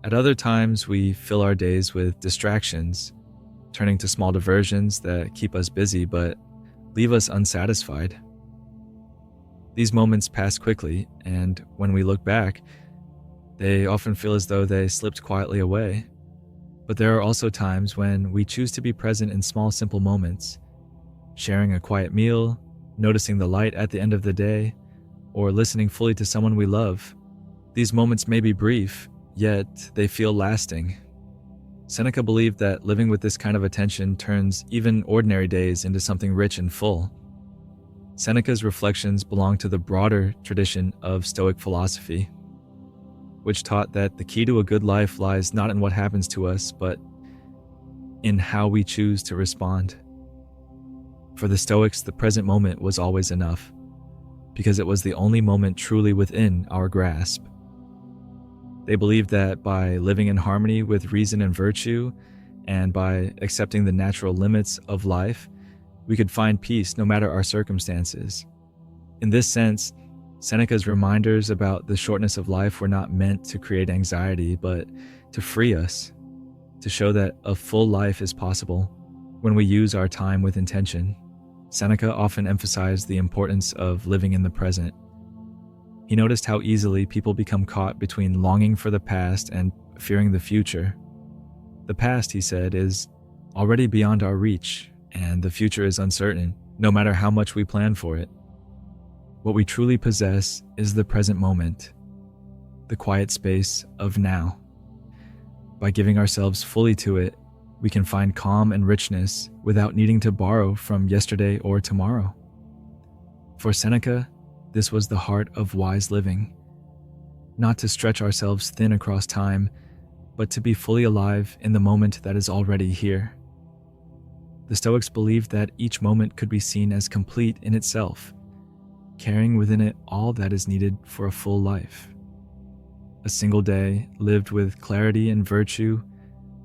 At other times, we fill our days with distractions, turning to small diversions that keep us busy but leave us unsatisfied. These moments pass quickly, and when we look back, they often feel as though they slipped quietly away. But there are also times when we choose to be present in small, simple moments, sharing a quiet meal, noticing the light at the end of the day, or listening fully to someone we love. These moments may be brief, yet they feel lasting. Seneca believed that living with this kind of attention turns even ordinary days into something rich and full. Seneca's reflections belong to the broader tradition of Stoic philosophy, which taught that the key to a good life lies not in what happens to us, but in how we choose to respond. For the Stoics, the present moment was always enough, because it was the only moment truly within our grasp. They believed that by living in harmony with reason and virtue, and by accepting the natural limits of life, we could find peace no matter our circumstances. In this sense, Seneca's reminders about the shortness of life were not meant to create anxiety, but to free us, to show that a full life is possible when we use our time with intention. Seneca often emphasized the importance of living in the present. He noticed how easily people become caught between longing for the past and fearing the future. The past, he said, is already beyond our reach, and the future is uncertain, no matter how much we plan for it. What we truly possess is the present moment, the quiet space of now. By giving ourselves fully to it, we can find calm and richness without needing to borrow from yesterday or tomorrow. For Seneca, this was the heart of wise living, not to stretch ourselves thin across time, but to be fully alive in the moment that is already here. The Stoics believed that each moment could be seen as complete in itself, carrying within it all that is needed for a full life. A single day lived with clarity and virtue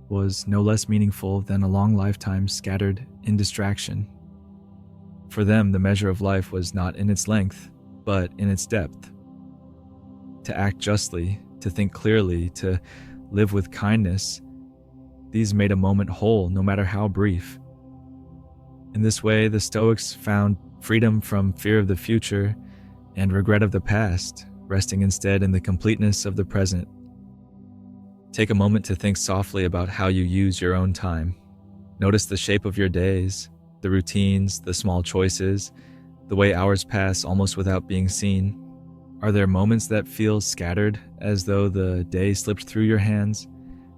was no less meaningful than a long lifetime scattered in distraction. For them, the measure of life was not in its length, but in its depth. To act justly, to think clearly, to live with kindness, these made a moment whole, no matter how brief. In this way, the Stoics found freedom from fear of the future and regret of the past, resting instead in the completeness of the present. Take a moment to think softly about how you use your own time. Notice the shape of your days, the routines, the small choices, the way hours pass almost without being seen. Are there moments that feel scattered, as though the day slipped through your hands?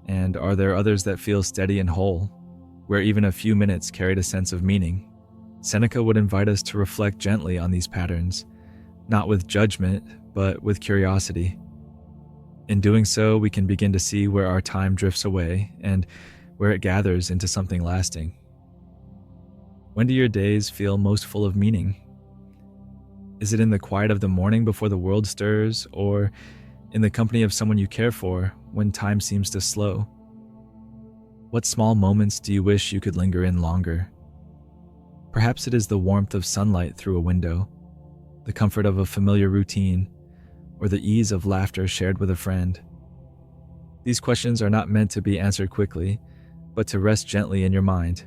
And are there others that feel steady and whole, where even a few minutes carried a sense of meaning? Seneca would invite us to reflect gently on these patterns, not with judgment, but with curiosity. In doing so, we can begin to see where our time drifts away and where it gathers into something lasting. When do your days feel most full of meaning? Is it in the quiet of the morning before the world stirs, or in the company of someone you care for when time seems to slow? What small moments do you wish you could linger in longer? Perhaps it is the warmth of sunlight through a window, the comfort of a familiar routine, or the ease of laughter shared with a friend. These questions are not meant to be answered quickly, but to rest gently in your mind,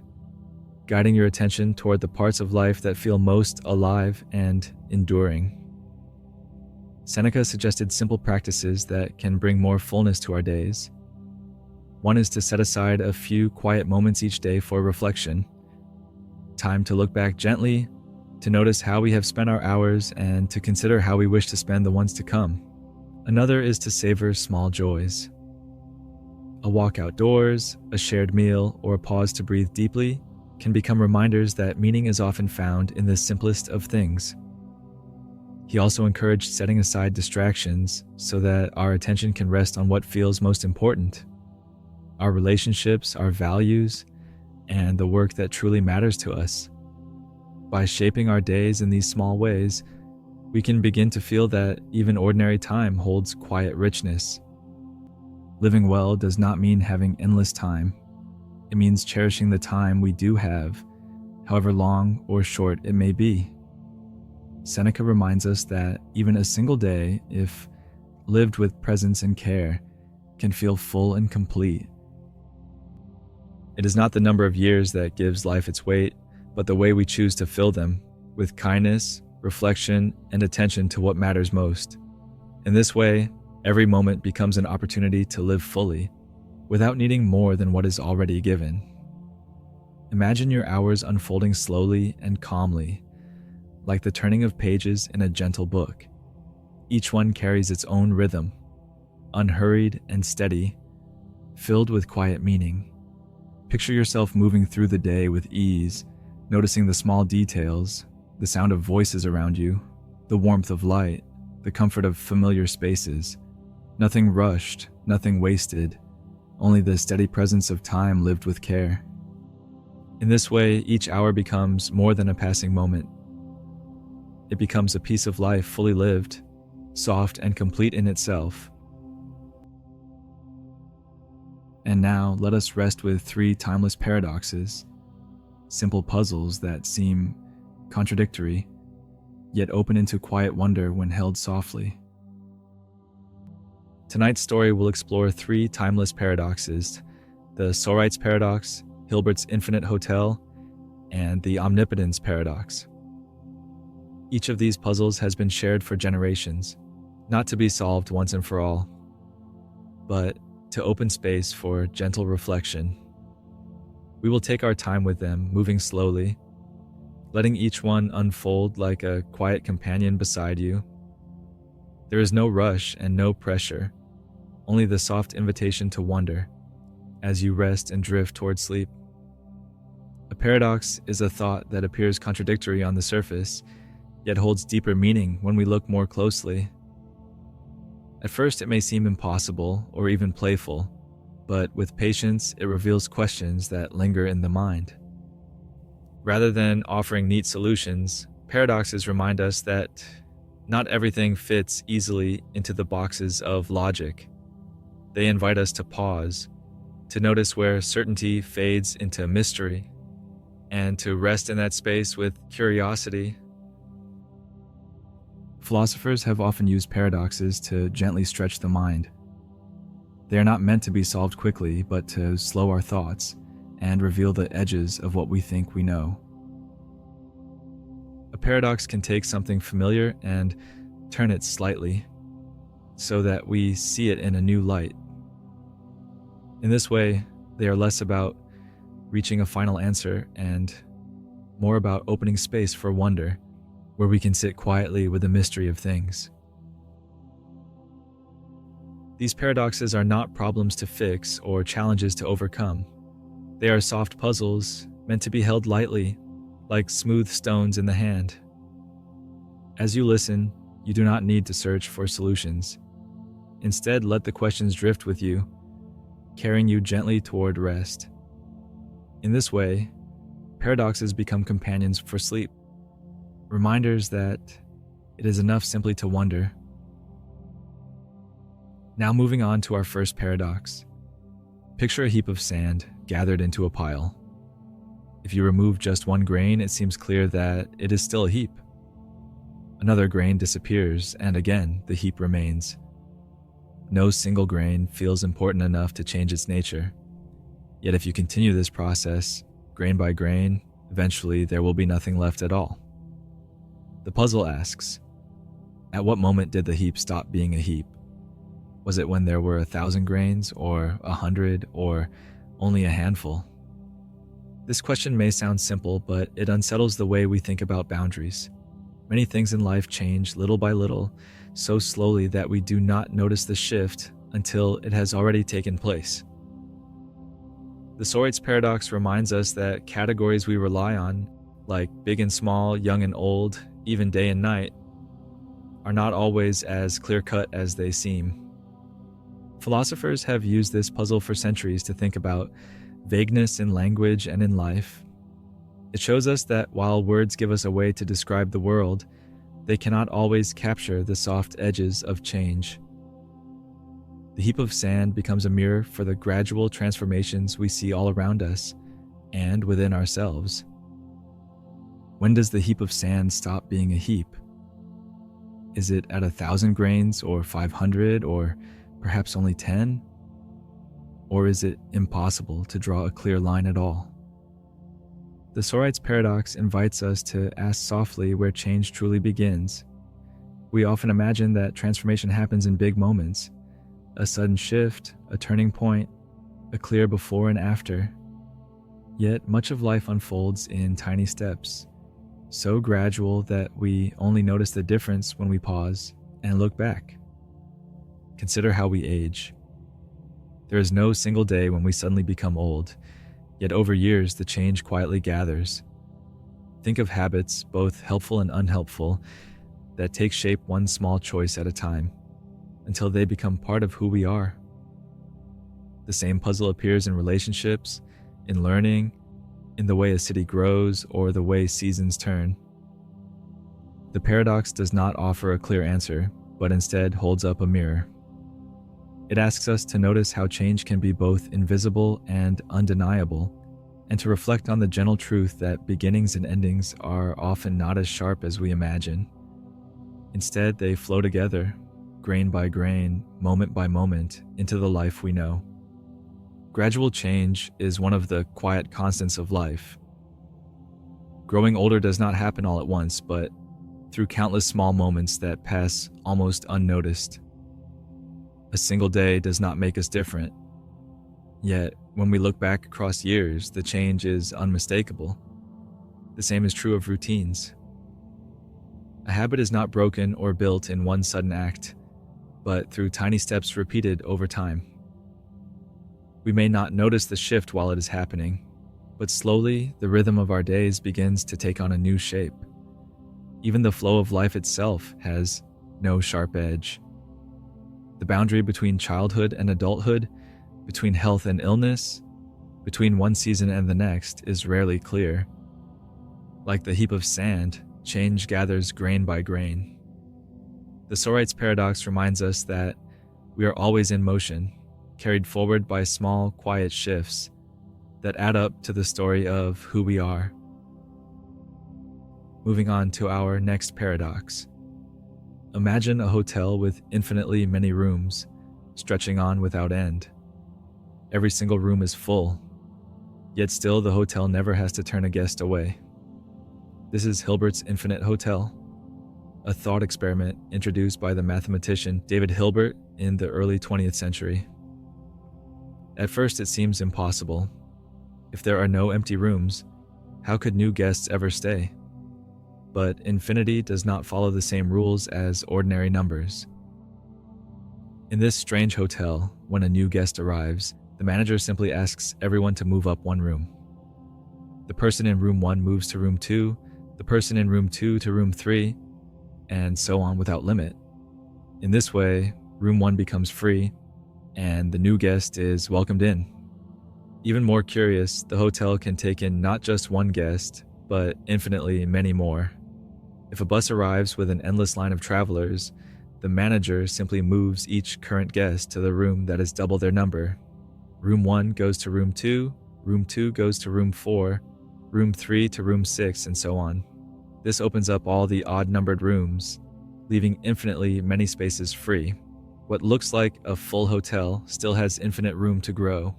guiding your attention toward the parts of life that feel most alive and enduring. Seneca suggested simple practices that can bring more fullness to our days. One is to set aside a few quiet moments each day for reflection, time to look back gently, to notice how we have spent our hours, and to consider how we wish to spend the ones to come. Another is to savor small joys. A walk outdoors, a shared meal, or a pause to breathe deeply can become reminders that meaning is often found in the simplest of things. He also encouraged setting aside distractions so that our attention can rest on what feels most important: our relationships, our values, and the work that truly matters to us. By shaping our days in these small ways, we can begin to feel that even ordinary time holds quiet richness. Living well does not mean having endless time. It means cherishing the time we do have, however long or short it may be. Seneca reminds us that even a single day, if lived with presence and care, can feel full and complete. It is not the number of years that gives life its weight, but the way we choose to fill them with kindness, reflection, and attention to what matters most. In this way, every moment becomes an opportunity to live fully, without needing more than what is already given. Imagine your hours unfolding slowly and calmly, like the turning of pages in a gentle book. Each one carries its own rhythm, unhurried and steady, filled with quiet meaning. Picture yourself moving through the day with ease, noticing the small details, the sound of voices around you, the warmth of light, the comfort of familiar spaces. Nothing rushed, nothing wasted, only the steady presence of time lived with care. In this way, each hour becomes more than a passing moment. It becomes a piece of life fully lived, soft and complete in itself. And now, let us rest with 3 timeless paradoxes, simple puzzles that seem contradictory, yet open into quiet wonder when held softly. Tonight's story will explore 3 timeless paradoxes: the Sorite's paradox, Hilbert's infinite hotel, and the omnipotence paradox. Each of these puzzles has been shared for generations, not to be solved once and for all, but to open space for gentle reflection. We will take our time with them, moving slowly, letting each one unfold like a quiet companion beside you. There is no rush and no pressure, only the soft invitation to wonder as you rest and drift toward sleep. A paradox is a thought that appears contradictory on the surface, yet holds deeper meaning when we look more closely. At first, it may seem impossible or even playful, but with patience, it reveals questions that linger in the mind. Rather than offering neat solutions, paradoxes remind us that not everything fits easily into the boxes of logic. They invite us to pause, to notice where certainty fades into mystery, and to rest in that space with curiosity. Philosophers have often used paradoxes to gently stretch the mind. They are not meant to be solved quickly, but to slow our thoughts and reveal the edges of what we think we know. A paradox can take something familiar and turn it slightly, so that we see it in a new light. In this way, they are less about reaching a final answer and more about opening space for wonder, where we can sit quietly with the mystery of things. These paradoxes are not problems to fix or challenges to overcome. They are soft puzzles meant to be held lightly, like smooth stones in the hand. As you listen, you do not need to search for solutions. Instead, let the questions drift with you, carrying you gently toward rest. In this way, paradoxes become companions for sleep, reminders that it is enough simply to wonder. Now moving on to our first paradox. Picture a heap of sand gathered into a pile. If you remove just one grain, it seems clear that it is still a heap. Another grain disappears, and again, the heap remains. No single grain feels important enough to change its nature. Yet if you continue this process, grain by grain, eventually there will be nothing left at all. The puzzle asks, at what moment did the heap stop being a heap? Was it when there were 1,000 grains, or 100, or only a handful? This question may sound simple, but it unsettles the way we think about boundaries. Many things in life change little by little, so slowly that we do not notice the shift until it has already taken place. The Stoics paradox reminds us that categories we rely on, like big and small, young and old, even day and night, are not always as clear-cut as they seem. Philosophers have used this puzzle for centuries to think about vagueness in language and in life. It shows us that while words give us a way to describe the world, they cannot always capture the soft edges of change. The heap of sand becomes a mirror for the gradual transformations we see all around us and within ourselves. When does the heap of sand stop being a heap? Is it at 1,000 grains, or 500, or perhaps only 10? Or is it impossible to draw a clear line at all? The Stoics paradox invites us to ask softly where change truly begins. We often imagine that transformation happens in big moments, a sudden shift, a turning point, a clear before and after. Yet much of life unfolds in tiny steps, so gradual that we only notice the difference when we pause and look back. Consider how we age. There is no single day when we suddenly become old, yet over years the change quietly gathers. Think of habits, both helpful and unhelpful, that take shape one small choice at a time, until they become part of who we are. The same puzzle appears in relationships, in learning, in the way a city grows, or the way seasons turn. The paradox does not offer a clear answer, but instead holds up a mirror. It asks us to notice how change can be both invisible and undeniable, and to reflect on the gentle truth that beginnings and endings are often not as sharp as we imagine. Instead, they flow together, grain by grain, moment by moment, into the life we know. Gradual change is one of the quiet constants of life. Growing older does not happen all at once, but through countless small moments that pass almost unnoticed. A single day does not make us different. Yet, when we look back across years, the change is unmistakable. The same is true of routines. A habit is not broken or built in one sudden act, but through tiny steps repeated over time. We may not notice the shift while it is happening, but slowly the rhythm of our days begins to take on a new shape. Even the flow of life itself has no sharp edge. The boundary between childhood and adulthood, between health and illness, between one season and the next is rarely clear. Like the heap of sand, change gathers grain by grain. The Stoics paradox reminds us that we are always in motion, carried forward by small, quiet shifts that add up to the story of who we are. Moving on to our next paradox. Imagine a hotel with infinitely many rooms, stretching on without end. Every single room is full, yet still the hotel never has to turn a guest away. This is Hilbert's infinite hotel, a thought experiment introduced by the mathematician David Hilbert in the early 20th century. At first it seems impossible. If there are no empty rooms, how could new guests ever stay? But infinity does not follow the same rules as ordinary numbers. In this strange hotel, when a new guest arrives, the manager simply asks everyone to move up one room. The person in room 1 moves to room 2, the person in room 2 to room 3, and so on without limit. In this way, room 1 becomes free, and the new guest is welcomed in. Even more curious, the hotel can take in not just one guest, but infinitely many more. If a bus arrives with an endless line of travelers, the manager simply moves each current guest to the room that is double their number. Room 1 goes to room 2 goes to room 4, room 3 to room 6, and so on. This opens up all the odd-numbered rooms, leaving infinitely many spaces free. What looks like a full hotel still has infinite room to grow.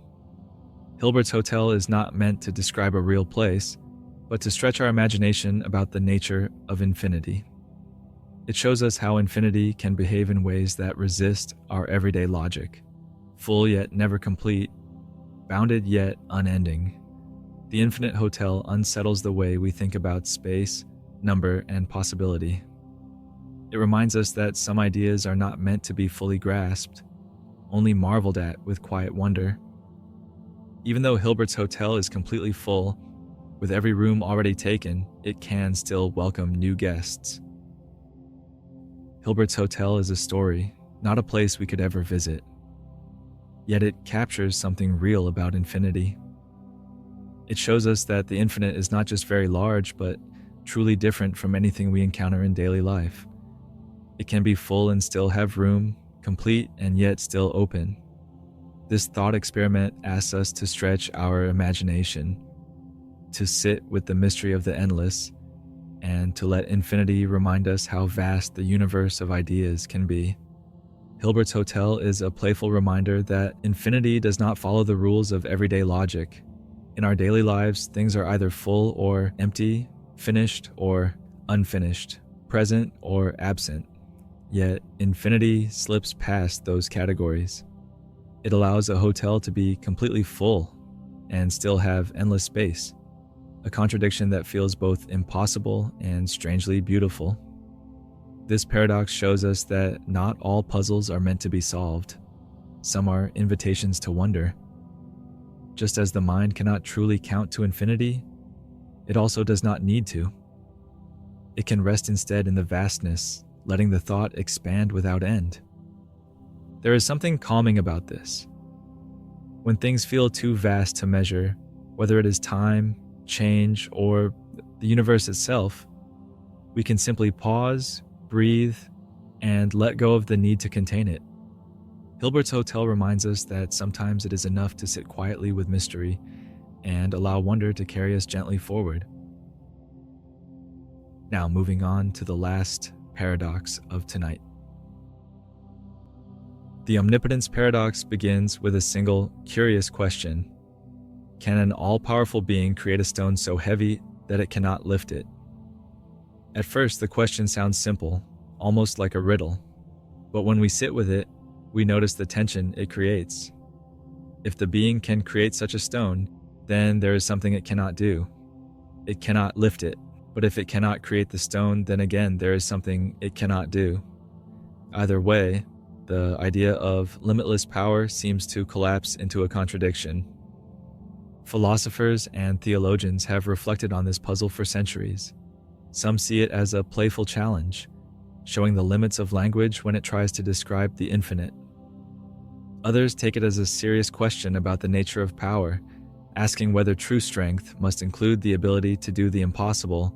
Hilbert's Hotel is not meant to describe a real place, but to stretch our imagination about the nature of infinity. It shows us how infinity can behave in ways that resist our everyday logic, full yet never complete, bounded yet unending. The infinite hotel unsettles the way we think about space, number, and possibility. It reminds us that some ideas are not meant to be fully grasped, only marveled at with quiet wonder. Even though Hilbert's Hotel is completely full, with every room already taken, it can still welcome new guests. Hilbert's Hotel is a story, not a place we could ever visit. Yet it captures something real about infinity. It shows us that the infinite is not just very large, but truly different from anything we encounter in daily life. It can be full and still have room, complete and yet still open. This thought experiment asks us to stretch our imagination, to sit with the mystery of the endless, and to let infinity remind us how vast the universe of ideas can be. Hilbert's Hotel is a playful reminder that infinity does not follow the rules of everyday logic. In our daily lives, things are either full or empty, finished or unfinished, present or absent. Yet, infinity slips past those categories. It allows a hotel to be completely full and still have endless space, a contradiction that feels both impossible and strangely beautiful. This paradox shows us that not all puzzles are meant to be solved. Some are invitations to wonder. Just as the mind cannot truly count to infinity, it also does not need to. It can rest instead in the vastness, letting the thought expand without end. There is something calming about this. When things feel too vast to measure, whether it is time, change, or the universe itself, we can simply pause, breathe, and let go of the need to contain it. Hilbert's Hotel reminds us that sometimes it is enough to sit quietly with mystery and allow wonder to carry us gently forward. Now, moving on to the last paradox of tonight. The omnipotence paradox begins with a single, curious question. Can an all-powerful being create a stone so heavy that it cannot lift it? At first, the question sounds simple, almost like a riddle. But when we sit with it, we notice the tension it creates. If the being can create such a stone, then there is something it cannot do. It cannot lift it. But if it cannot create the stone, then again there is something it cannot do. Either way, the idea of limitless power seems to collapse into a contradiction. Philosophers and theologians have reflected on this puzzle for centuries. Some see it as a playful challenge, showing the limits of language when it tries to describe the infinite. Others take it as a serious question about the nature of power, asking whether true strength must include the ability to do the impossible,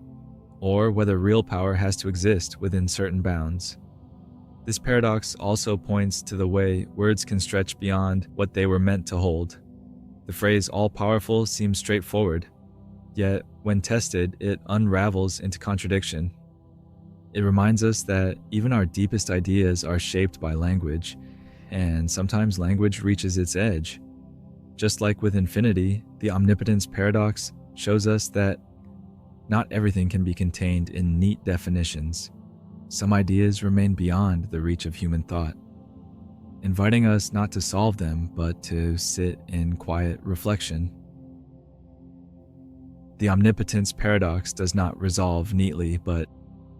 or whether real power has to exist within certain bounds. This paradox also points to the way words can stretch beyond what they were meant to hold. The phrase all-powerful seems straightforward, yet when tested, it unravels into contradiction. It reminds us that even our deepest ideas are shaped by language, and sometimes language reaches its edge. Just like with infinity, the omnipotence paradox shows us that not everything can be contained in neat definitions. Some ideas remain beyond the reach of human thought, inviting us not to solve them, but to sit in quiet reflection. The omnipotence paradox does not resolve neatly, but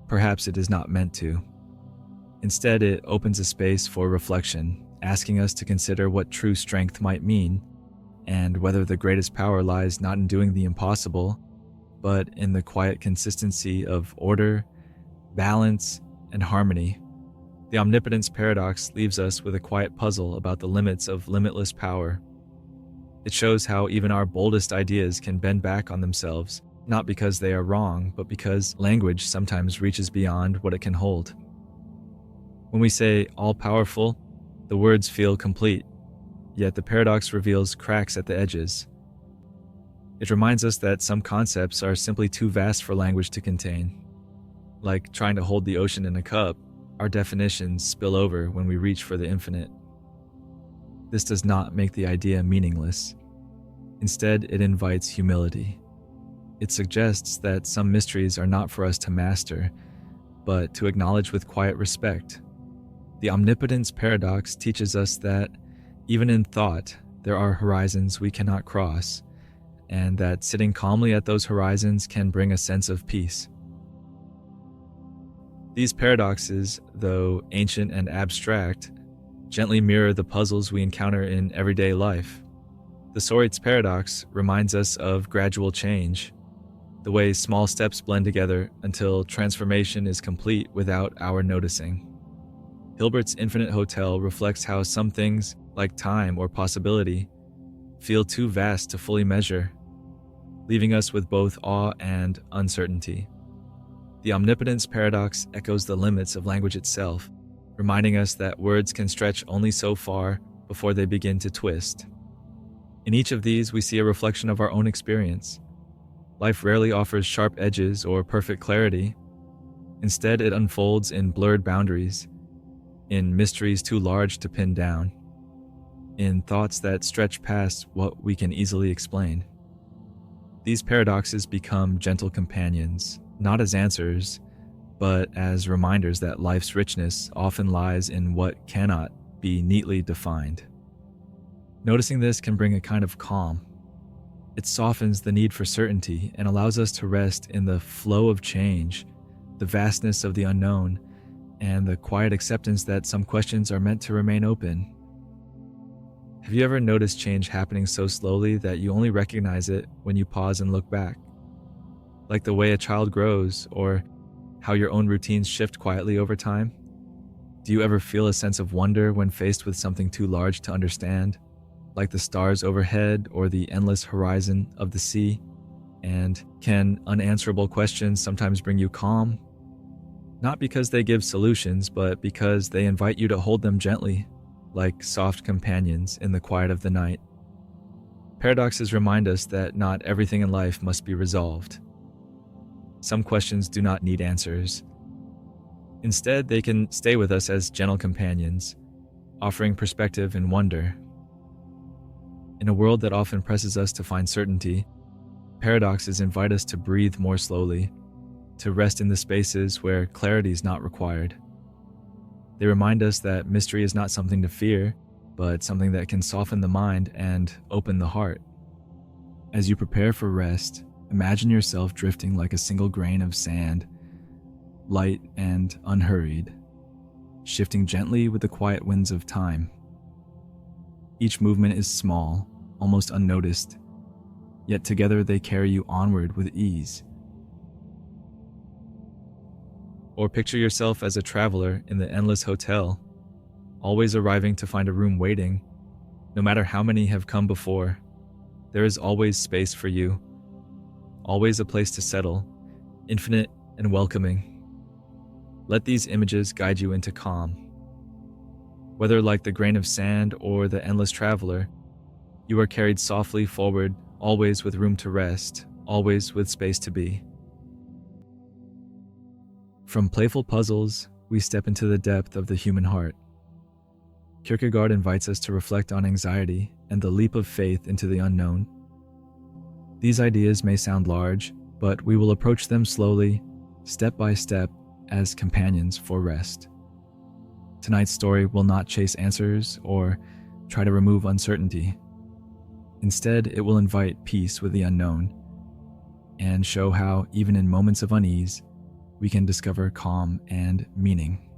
perhaps it is not meant to. Instead, it opens a space for reflection, asking us to consider what true strength might mean, and whether the greatest power lies not in doing the impossible, but in the quiet consistency of order, balance, and harmony. The omnipotence paradox leaves us with a quiet puzzle about the limits of limitless power. It shows how even our boldest ideas can bend back on themselves, not because they are wrong, but because language sometimes reaches beyond what it can hold. When we say all-powerful, the words feel complete, yet the paradox reveals cracks at the edges. It reminds us that some concepts are simply too vast for language to contain. Like trying to hold the ocean in a cup, our definitions spill over when we reach for the infinite. This does not make the idea meaningless. Instead, it invites humility. It suggests that some mysteries are not for us to master, but to acknowledge with quiet respect. The omnipotence paradox teaches us that, even in thought, there are horizons we cannot cross, and that sitting calmly at those horizons can bring a sense of peace. These paradoxes, though ancient and abstract, gently mirror the puzzles we encounter in everyday life. The Stoics paradox reminds us of gradual change, the way small steps blend together until transformation is complete without our noticing. Hilbert's Infinite Hotel reflects how some things, like time or possibility, feel too vast to fully measure, leaving us with both awe and uncertainty. The omnipotence paradox echoes the limits of language itself, reminding us that words can stretch only so far before they begin to twist. In each of these, we see a reflection of our own experience. Life rarely offers sharp edges or perfect clarity. Instead, it unfolds in blurred boundaries, in mysteries too large to pin down, in thoughts that stretch past what we can easily explain. These paradoxes become gentle companions, not as answers, but as reminders that life's richness often lies in what cannot be neatly defined. Noticing this can bring a kind of calm. It softens the need for certainty and allows us to rest in the flow of change, the vastness of the unknown, and the quiet acceptance that some questions are meant to remain open. Have you ever noticed change happening so slowly that you only recognize it when you pause and look back? Like the way a child grows, or how your own routines shift quietly over time? Do you ever feel a sense of wonder when faced with something too large to understand, like the stars overhead or the endless horizon of the sea? And can unanswerable questions sometimes bring you calm? Not because they give solutions, but because they invite you to hold them gently, like soft companions in the quiet of the night. Paradoxes remind us that not everything in life must be resolved. Some questions do not need answers. Instead, they can stay with us as gentle companions, offering perspective and wonder. In a world that often presses us to find certainty, paradoxes invite us to breathe more slowly, to rest in the spaces where clarity is not required. They remind us that mystery is not something to fear, but something that can soften the mind and open the heart. As you prepare for rest, imagine yourself drifting like a single grain of sand, light and unhurried, shifting gently with the quiet winds of time. Each movement is small, almost unnoticed, yet together they carry you onward with ease. Or picture yourself as a traveler in the endless hotel, always arriving to find a room waiting. No matter how many have come before, there is always space for you, always a place to settle, infinite and welcoming. Let these images guide you into calm. Whether like the grain of sand or the endless traveler, you are carried softly forward, always with room to rest, always with space to be. From playful puzzles, we step into the depth of the human heart. Kierkegaard invites us to reflect on anxiety and the leap of faith into the unknown. These ideas may sound large, but we will approach them slowly, step by step, as companions for rest. Tonight's story will not chase answers or try to remove uncertainty. Instead, it will invite peace with the unknown and show how, even in moments of unease, we can discover calm and meaning.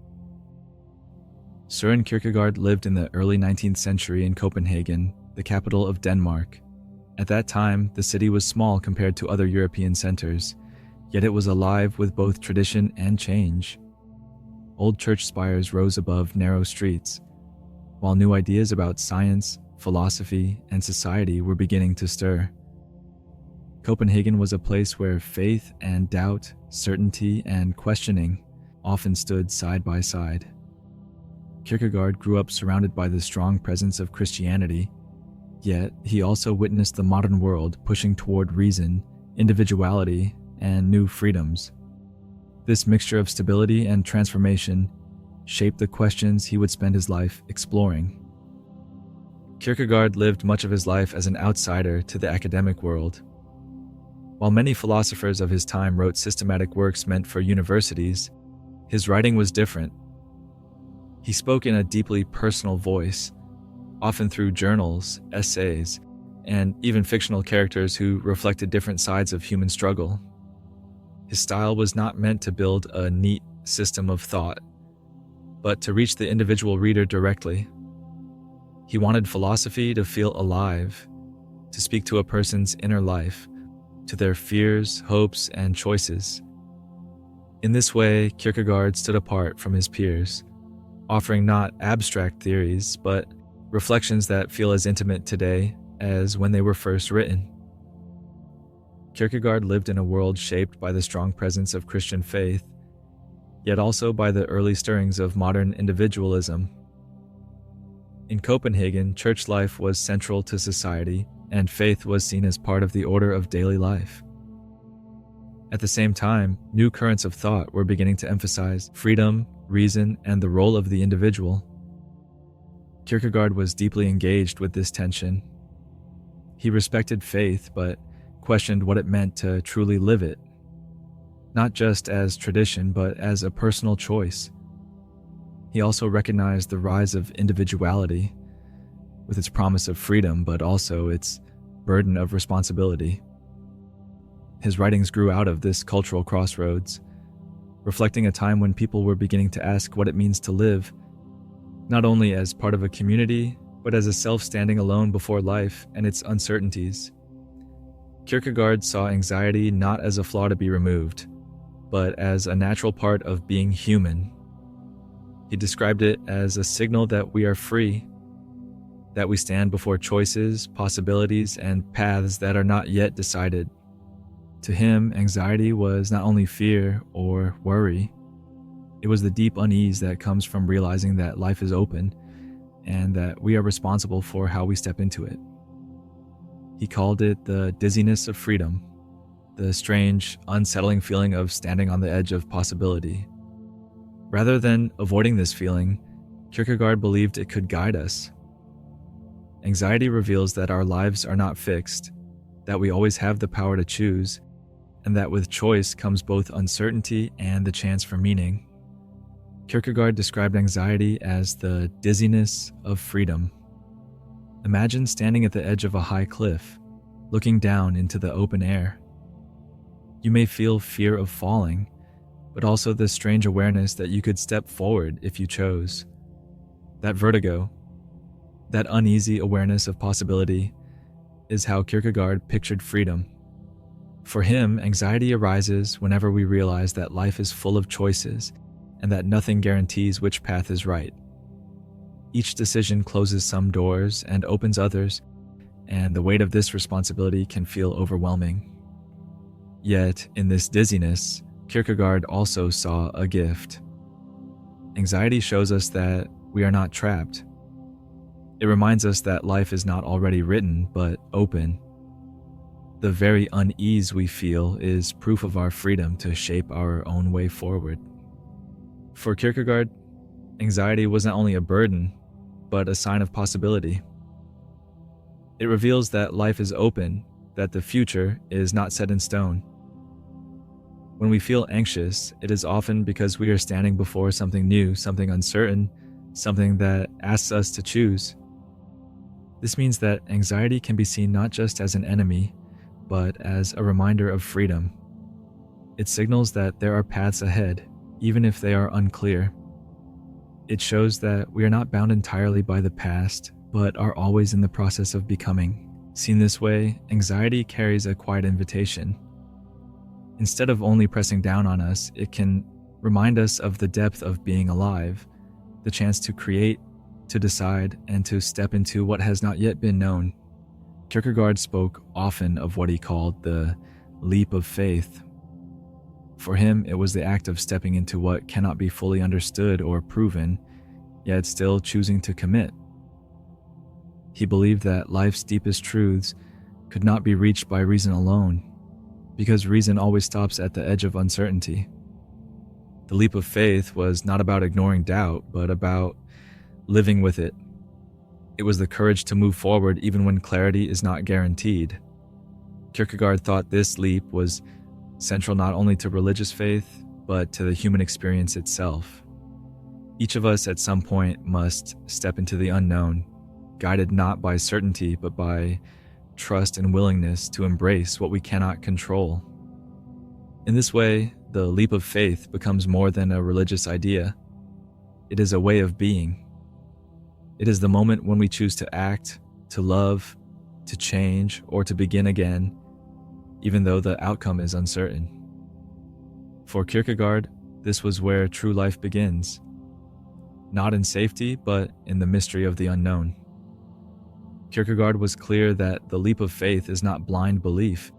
Søren Kierkegaard lived in the early 19th century in Copenhagen, the capital of Denmark. At that time, the city was small compared to other European centers, yet it was alive with both tradition and change. old church spires rose above narrow streets, while new ideas about science, philosophy, and society were beginning to stir. Copenhagen was a place where faith and doubt, certainty and questioning often stood side by side. Kierkegaard grew up surrounded by the strong presence of Christianity, yet he also witnessed the modern world pushing toward reason, individuality, and new freedoms. This mixture of stability and transformation shaped the questions he would spend his life exploring. Kierkegaard lived much of his life as an outsider to the academic world. While many philosophers of his time wrote systematic works meant for universities, his writing was different. He spoke in a deeply personal voice, often through journals, essays, and even fictional characters who reflected different sides of human struggle. His style was not meant to build a neat system of thought, but to reach the individual reader directly. He wanted philosophy to feel alive, to speak to a person's inner life, to their fears, hopes, and choices. In this way, Kierkegaard stood apart from his peers, offering not abstract theories, but reflections that feel as intimate today as when they were first written. Kierkegaard lived in a world shaped by the strong presence of Christian faith, yet also by the early stirrings of modern individualism. In Copenhagen, church life was central to society, and faith was seen as part of the order of daily life. At the same time, new currents of thought were beginning to emphasize freedom, reason, and the role of the individual. Kierkegaard was deeply engaged with this tension. He respected faith, but questioned what it meant to truly live it, not just as tradition, but as a personal choice. He also recognized the rise of individuality, with its promise of freedom, but also its burden of responsibility. His writings grew out of this cultural crossroads, reflecting a time when people were beginning to ask what it means to live, not only as part of a community, but as a self standing alone before life and its uncertainties. Kierkegaard saw anxiety not as a flaw to be removed, but as a natural part of being human. He described it as a signal that we are free, that we stand before choices, possibilities, and paths that are not yet decided. To him, anxiety was not only fear or worry, it was the deep unease that comes from realizing that life is open and that we are responsible for how we step into it. He called it the dizziness of freedom, the strange, unsettling feeling of standing on the edge of possibility. Rather than avoiding this feeling, Kierkegaard believed it could guide us. Anxiety reveals that our lives are not fixed, that we always have the power to choose, and that with choice comes both uncertainty and the chance for meaning. Kierkegaard described anxiety as the dizziness of freedom. Imagine standing at the edge of a high cliff, looking down into the open air. You may feel fear of falling, but also the strange awareness that you could step forward if you chose. That vertigo, that uneasy awareness of possibility, is how Kierkegaard pictured freedom. For him, anxiety arises whenever we realize that life is full of choices and that nothing guarantees which path is right. Each decision closes some doors and opens others, and the weight of this responsibility can feel overwhelming. Yet, in this dizziness, Kierkegaard also saw a gift. Anxiety shows us that we are not trapped. It reminds us that life is not already written, but open. The very unease we feel is proof of our freedom to shape our own way forward. For Kierkegaard, anxiety was not only a burden, but a sign of possibility. It reveals that life is open, that the future is not set in stone. When we feel anxious, it is often because we are standing before something new, something uncertain, something that asks us to choose. This means that anxiety can be seen not just as an enemy, but as a reminder of freedom. It signals that there are paths ahead, even if they are unclear. It shows that we are not bound entirely by the past, but are always in the process of becoming. Seen this way, anxiety carries a quiet invitation. Instead of only pressing down on us, it can remind us of the depth of being alive, the chance to create, to decide, and to step into what has not yet been known. Kierkegaard spoke often of what he called the leap of faith. For him, it was the act of stepping into what cannot be fully understood or proven, yet still choosing to commit. He believed that life's deepest truths could not be reached by reason alone, because reason always stops at the edge of uncertainty. The leap of faith was not about ignoring doubt, but about living with it. It was the courage to move forward even when clarity is not guaranteed. Kierkegaard thought this leap was central not only to religious faith, but to the human experience itself. Each of us at some point must step into the unknown, guided not by certainty, but by trust and willingness to embrace what we cannot control. In this way, the leap of faith becomes more than a religious idea. It is a way of being. It is the moment when we choose to act, to love, to change, or to begin again, even though the outcome is uncertain. For Kierkegaard, this was where true life begins, not in safety, but in the mystery of the unknown. Kierkegaard was clear that the leap of faith is not blind belief.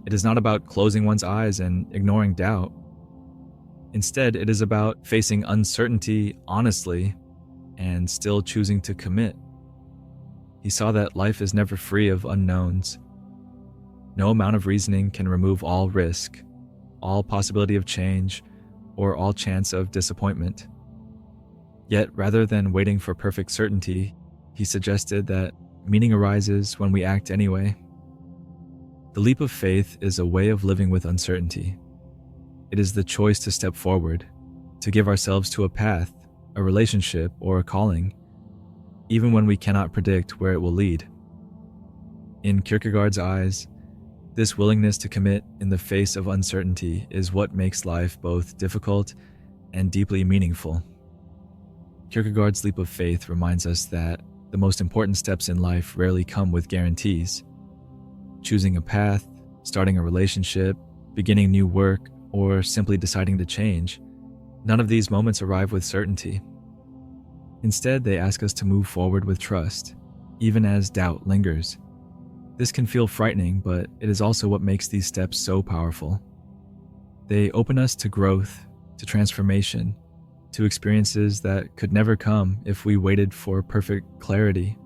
It is not about closing one's eyes and ignoring doubt. Instead, it is about facing uncertainty honestly and still choosing to commit. He saw that life is never free of unknowns. No amount of reasoning can remove all risk, all possibility of change, or all chance of disappointment. Yet, rather than waiting for perfect certainty, he suggested that meaning arises when we act anyway. The leap of faith is a way of living with uncertainty. It is the choice to step forward, to give ourselves to a path, a relationship, or a calling, even when we cannot predict where it will lead. In Kierkegaard's eyes, this willingness to commit in the face of uncertainty is what makes life both difficult and deeply meaningful. Kierkegaard's leap of faith reminds us that the most important steps in life rarely come with guarantees. Choosing a path, starting a relationship, beginning new work, or simply deciding to change, none of these moments arrive with certainty. Instead, they ask us to move forward with trust, even as doubt lingers. This can feel frightening, but it is also what makes these steps so powerful. They open us to growth, to transformation, to experiences that could never come if we waited for perfect clarity.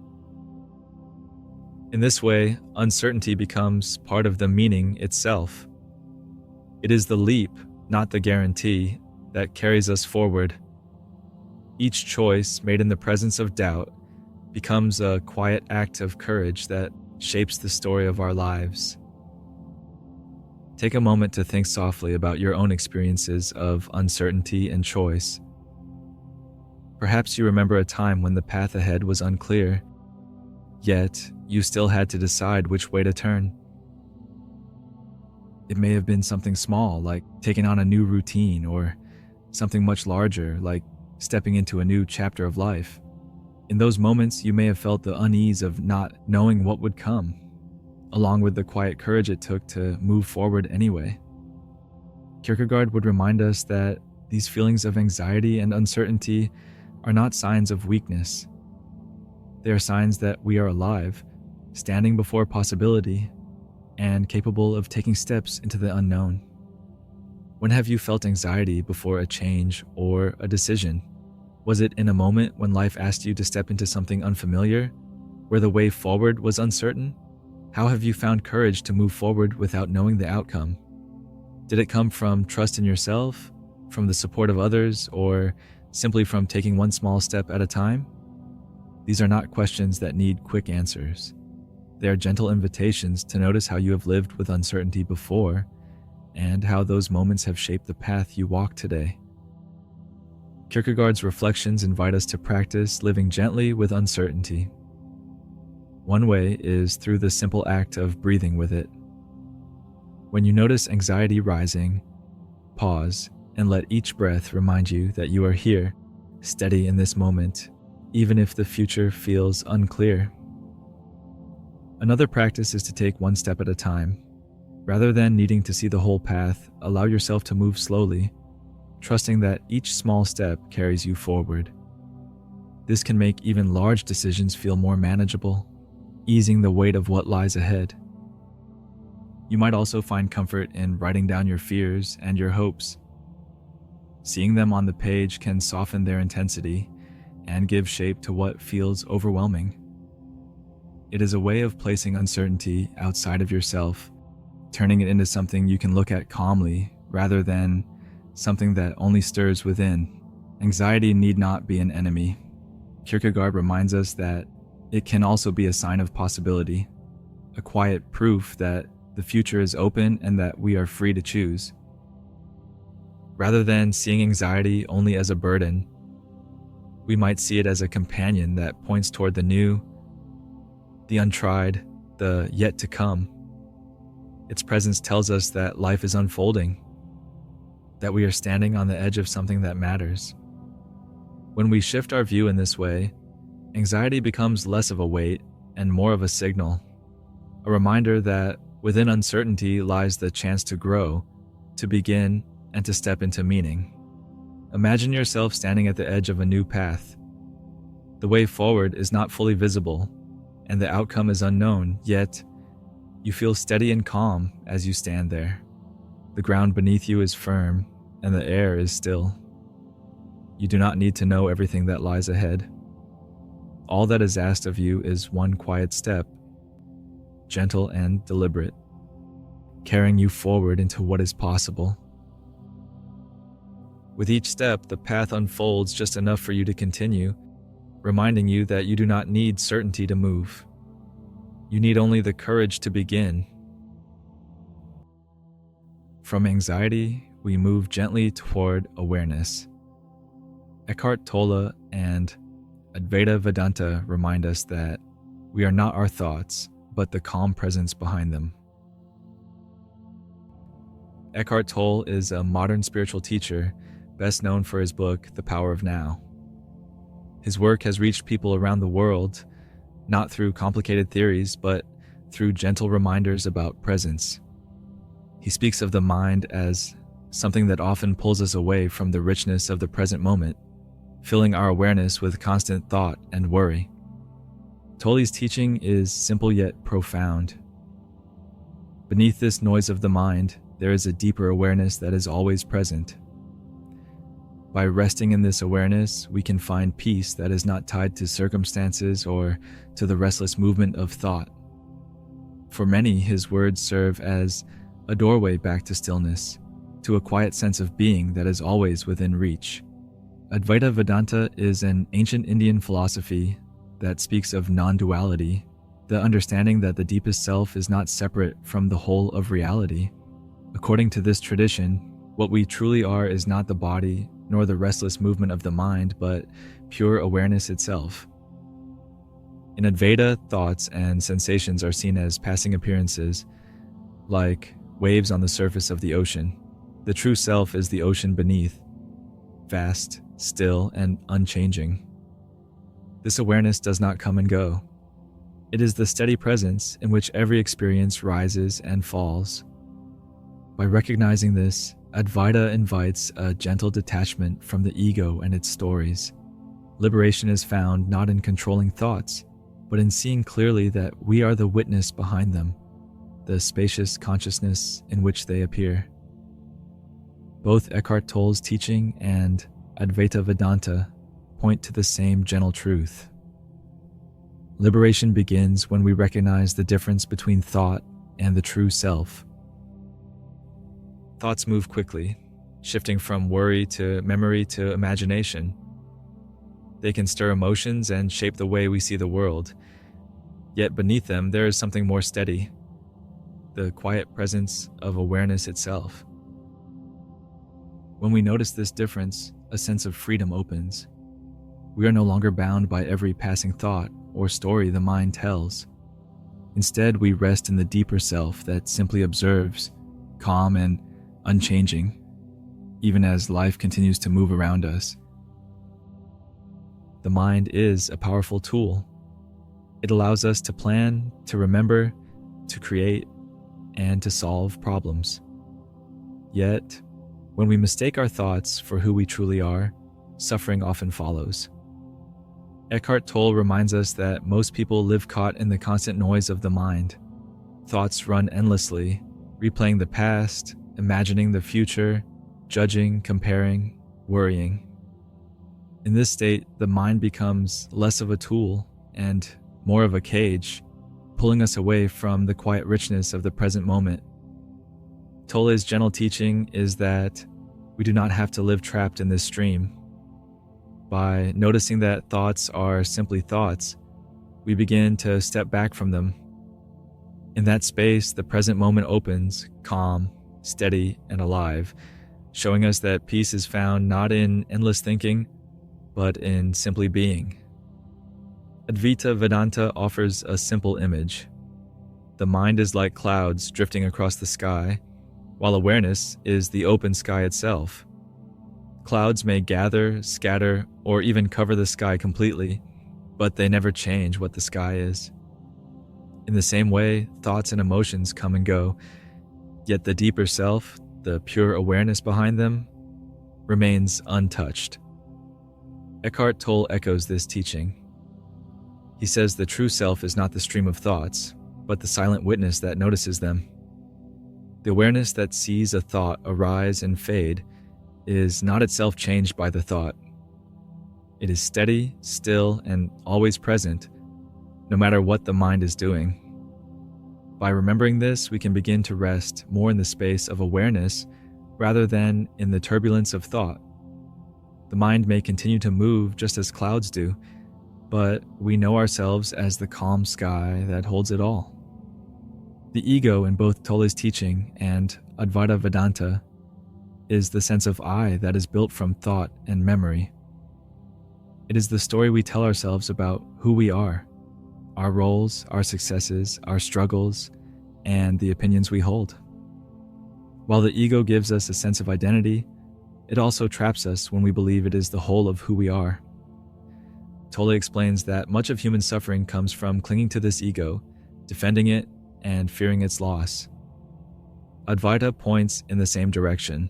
In this way, uncertainty becomes part of the meaning itself. It is the leap, not the guarantee, that carries us forward. Each choice made in the presence of doubt becomes a quiet act of courage that shapes the story of our lives. Take a moment to think softly about your own experiences of uncertainty and choice. Perhaps you remember a time when the path ahead was unclear, yet you still had to decide which way to turn. It may have been something small, like taking on a new routine, or something much larger, like stepping into a new chapter of life. In those moments, you may have felt the unease of not knowing what would come, along with the quiet courage it took to move forward anyway. Kierkegaard would remind us that these feelings of anxiety and uncertainty are not signs of weakness. They are signs that we are alive, standing before possibility, and capable of taking steps into the unknown. When have you felt anxiety before a change or a decision? Was it in a moment when life asked you to step into something unfamiliar, where the way forward was uncertain? How have you found courage to move forward without knowing the outcome? Did it come from trust in yourself, from the support of others, or simply from taking one small step at a time? These are not questions that need quick answers. They are gentle invitations to notice how you have lived with uncertainty before, and how those moments have shaped the path you walk today. Kierkegaard's reflections invite us to practice living gently with uncertainty. One way is through the simple act of breathing with it. When you notice anxiety rising, pause and let each breath remind you that you are here, steady in this moment, even if the future feels unclear. Another practice is to take one step at a time. Rather than needing to see the whole path, allow yourself to move slowly, trusting that each small step carries you forward. This can make even large decisions feel more manageable, easing the weight of what lies ahead. You might also find comfort in writing down your fears and your hopes. Seeing them on the page can soften their intensity and give shape to what feels overwhelming. It is a way of placing uncertainty outside of yourself, turning it into something you can look at calmly rather than something that only stirs within. Anxiety need not be an enemy. Kierkegaard reminds us that it can also be a sign of possibility, a quiet proof that the future is open and that we are free to choose. Rather than seeing anxiety only as a burden, we might see it as a companion that points toward the new, the untried, the yet to come. Its presence tells us that life is unfolding, that we are standing on the edge of something that matters. When we shift our view in this way, anxiety becomes less of a weight and more of a signal, a reminder that within uncertainty lies the chance to grow, to begin, and to step into meaning. Imagine yourself standing at the edge of a new path. The way forward is not fully visible, and the outcome is unknown, yet you feel steady and calm as you stand there. The ground beneath you is firm, and the air is still. You do not need to know everything that lies ahead. All that is asked of you is one quiet step, gentle and deliberate, carrying you forward into what is possible. With each step, the path unfolds just enough for you to continue, reminding you that you do not need certainty to move. You need only the courage to begin. From anxiety, we move gently toward awareness. Eckhart Tolle and Advaita Vedanta remind us that we are not our thoughts, but the calm presence behind them. Eckhart Tolle is a modern spiritual teacher, best known for his book, The Power of Now. His work has reached people around the world, not through complicated theories, but through gentle reminders about presence. He speaks of the mind as something that often pulls us away from the richness of the present moment, filling our awareness with constant thought and worry. Tolle's teaching is simple yet profound. Beneath this noise of the mind, there is a deeper awareness that is always present. By resting in this awareness, we can find peace that is not tied to circumstances or to the restless movement of thought. For many, his words serve as a doorway back to stillness, to a quiet sense of being that is always within reach. Advaita Vedanta is an ancient Indian philosophy that speaks of non-duality, the understanding that the deepest self is not separate from the whole of reality. According to this tradition, what we truly are is not the body nor the restless movement of the mind, but pure awareness itself. In Advaita, thoughts and sensations are seen as passing appearances, like waves on the surface of the ocean. The true self is the ocean beneath, vast, still, and unchanging. This awareness does not come and go. It is the steady presence in which every experience rises and falls. By recognizing this, Advaita invites a gentle detachment from the ego and its stories. Liberation is found not in controlling thoughts, but in seeing clearly that we are the witness behind them, the spacious consciousness in which they appear. Both Eckhart Tolle's teaching and Advaita Vedanta point to the same gentle truth. Liberation begins when we recognize the difference between thought and the true self. Thoughts move quickly, shifting from worry to memory to imagination. They can stir emotions and shape the way we see the world. Yet beneath them, there is something more steady, the quiet presence of awareness itself. When we notice this difference, a sense of freedom opens. We are no longer bound by every passing thought or story the mind tells. Instead, we rest in the deeper self that simply observes, calm and unchanging, even as life continues to move around us. The mind is a powerful tool. It allows us to plan, to remember, to create, and to solve problems. Yet, When we mistake our thoughts for who we truly are, suffering often follows. Eckhart Tolle reminds us that most people live caught in the constant noise of the mind. Thoughts run endlessly, replaying the past, imagining the future, judging, comparing, worrying. In this state, the mind becomes less of a tool and more of a cage, pulling us away from the quiet richness of the present moment. Tolle's gentle teaching is that we do not have to live trapped in this stream. By noticing that thoughts are simply thoughts, we begin to step back from them. In that space, the present moment opens, calm, steady, and alive, showing us that peace is found not in endless thinking, but in simply being. Advaita Vedanta offers a simple image. The mind is like clouds drifting across the sky, while awareness is the open sky itself. Clouds may gather, scatter, or even cover the sky completely, but they never change what the sky is. In the same way, thoughts and emotions come and go, yet the deeper self, the pure awareness behind them, remains untouched. Eckhart Tolle echoes this teaching. He says the true self is not the stream of thoughts, but the silent witness that notices them. The awareness that sees a thought arise and fade is not itself changed by the thought. It is steady, still, and always present, no matter what the mind is doing. By remembering this, we can begin to rest more in the space of awareness rather than in the turbulence of thought. The mind may continue to move just as clouds do, but we know ourselves as the calm sky that holds it all. The ego in both Tolle's teaching and Advaita Vedanta is the sense of I that is built from thought and memory. It is the story we tell ourselves about who we are, our roles, our successes, our struggles, and the opinions we hold. While the ego gives us a sense of identity, it also traps us when we believe it is the whole of who we are. Tolle explains that much of human suffering comes from clinging to this ego, defending it, and fearing its loss. Advaita points in the same direction.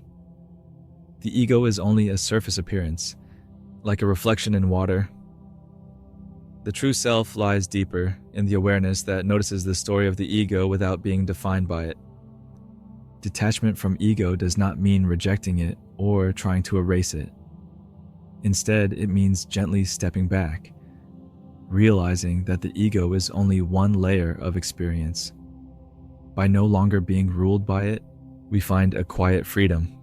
The ego is only a surface appearance, like a reflection in water. The true self lies deeper in the awareness that notices the story of the ego without being defined by it. Detachment from ego does not mean rejecting it or trying to erase it. Instead, it means gently stepping back, realizing that the ego is only one layer of experience. By no longer being ruled by it, we find a quiet freedom,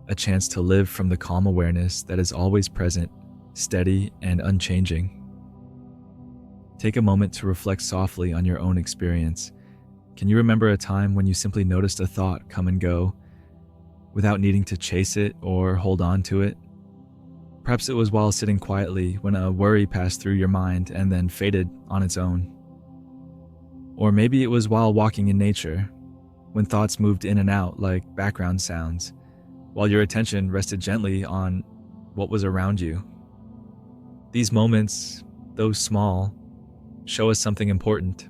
a chance to live from the calm awareness that is always present, steady, and unchanging. Take a moment to reflect softly on your own experience. Can you remember a time when you simply noticed a thought come and go, without needing to chase it or hold on to it? Perhaps it was while sitting quietly when a worry passed through your mind and then faded on its own. Or maybe it was while walking in nature, when thoughts moved in and out like background sounds, while your attention rested gently on what was around you. These moments, though small, show us something important.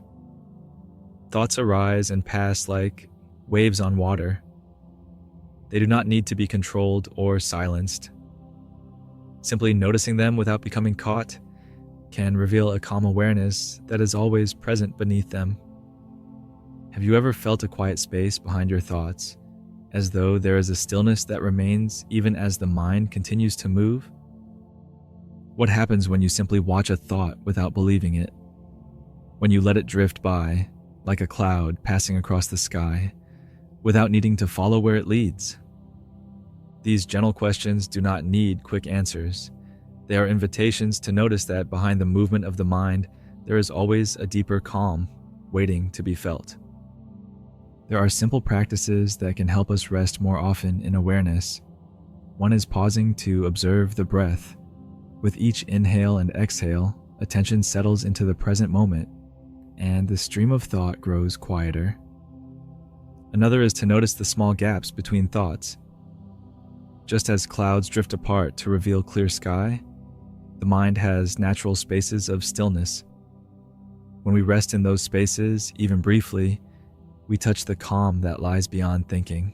Thoughts arise and pass like waves on water. They do not need to be controlled or silenced. Simply noticing them without becoming caught can reveal a calm awareness that is always present beneath them. Have you ever felt a quiet space behind your thoughts, as though there is a stillness that remains even as the mind continues to move? What happens when you simply watch a thought without believing it? When you let it drift by, like a cloud passing across the sky, without needing to follow where it leads? These gentle questions do not need quick answers. They are invitations to notice that behind the movement of the mind, there is always a deeper calm waiting to be felt. There are simple practices that can help us rest more often in awareness. One is pausing to observe the breath. With each inhale and exhale, attention settles into the present moment, and the stream of thought grows quieter. Another is to notice the small gaps between thoughts. Just as clouds drift apart to reveal clear sky, the mind has natural spaces of stillness. When we rest in those spaces, even briefly, we touch the calm that lies beyond thinking.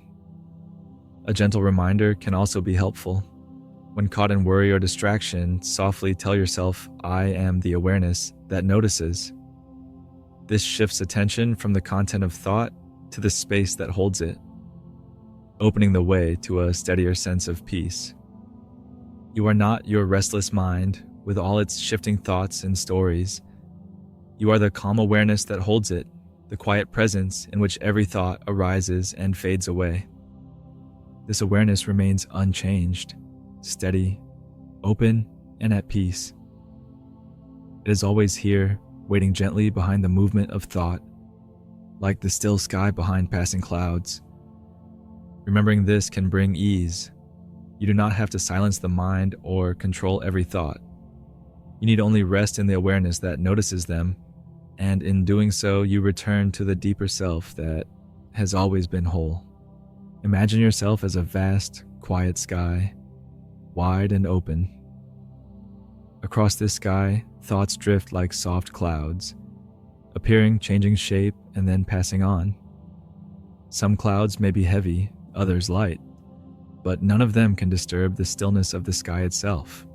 A gentle reminder can also be helpful. When caught in worry or distraction, softly tell yourself, "I am the awareness that notices." This shifts attention from the content of thought to the space that holds it, opening the way to a steadier sense of peace. You are not your restless mind with all its shifting thoughts and stories. You are the calm awareness that holds it, the quiet presence in which every thought arises and fades away. This awareness remains unchanged, steady, open, and at peace. It is always here, waiting gently behind the movement of thought, like the still sky behind passing clouds. Remembering this can bring ease. You do not have to silence the mind or control every thought. You need only rest in the awareness that notices them, and in doing so, you return to the deeper self that has always been whole. Imagine yourself as a vast, quiet sky, wide and open. Across this sky, thoughts drift like soft clouds, appearing, changing shape, and then passing on. Some clouds may be heavy, others light, but none of them can disturb the stillness of the sky itself.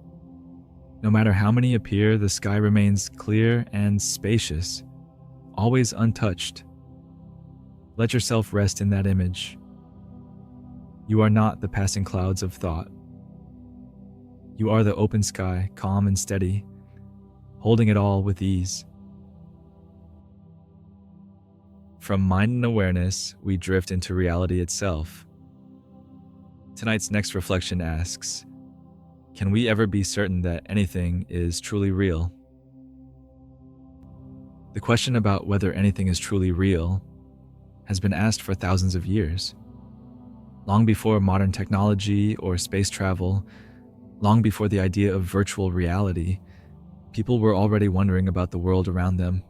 No matter how many appear, the sky remains clear and spacious, always untouched. Let yourself rest in that image. You are not the passing clouds of thought. You are the open sky, calm and steady, holding it all with ease. From mind and awareness, we drift into reality itself. Tonight's next reflection asks, can we ever be certain that anything is truly real? The question about whether anything is truly real has been asked for thousands of years. Long before modern technology or space travel, long before the idea of virtual reality, people were already wondering about the world around them.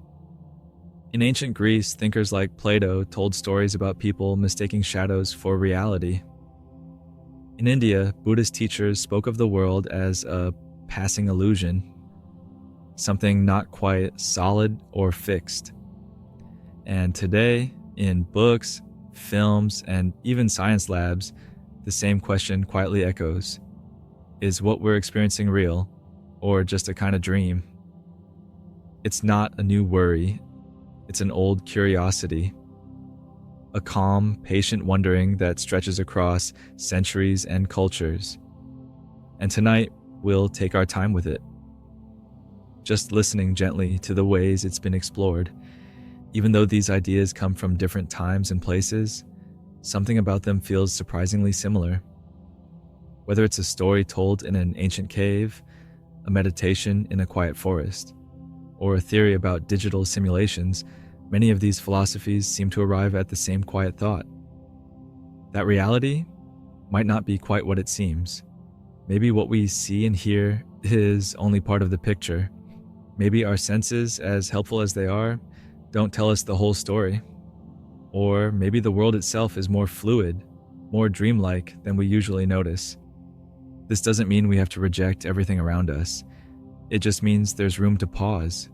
In ancient Greece, thinkers like Plato told stories about people mistaking shadows for reality. In India, Buddhist teachers spoke of the world as a passing illusion, something not quite solid or fixed. And today, in books, films, and even science labs, the same question quietly echoes. Is what we're experiencing real, or just a kind of dream? It's not a new worry, it's an old curiosity. A calm, patient wondering that stretches across centuries and cultures. And tonight, we'll take our time with it. Just listening gently to the ways it's been explored. Even though these ideas come from different times and places, something about them feels surprisingly similar. Whether it's a story told in an ancient cave, a meditation in a quiet forest, or a theory about digital simulations, many of these philosophies seem to arrive at the same quiet thought. That reality might not be quite what it seems. Maybe what we see and hear is only part of the picture. Maybe our senses, as helpful as they are, don't tell us the whole story. Or maybe the world itself is more fluid, more dreamlike than we usually notice. This doesn't mean we have to reject everything around us. It just means there's room to pause,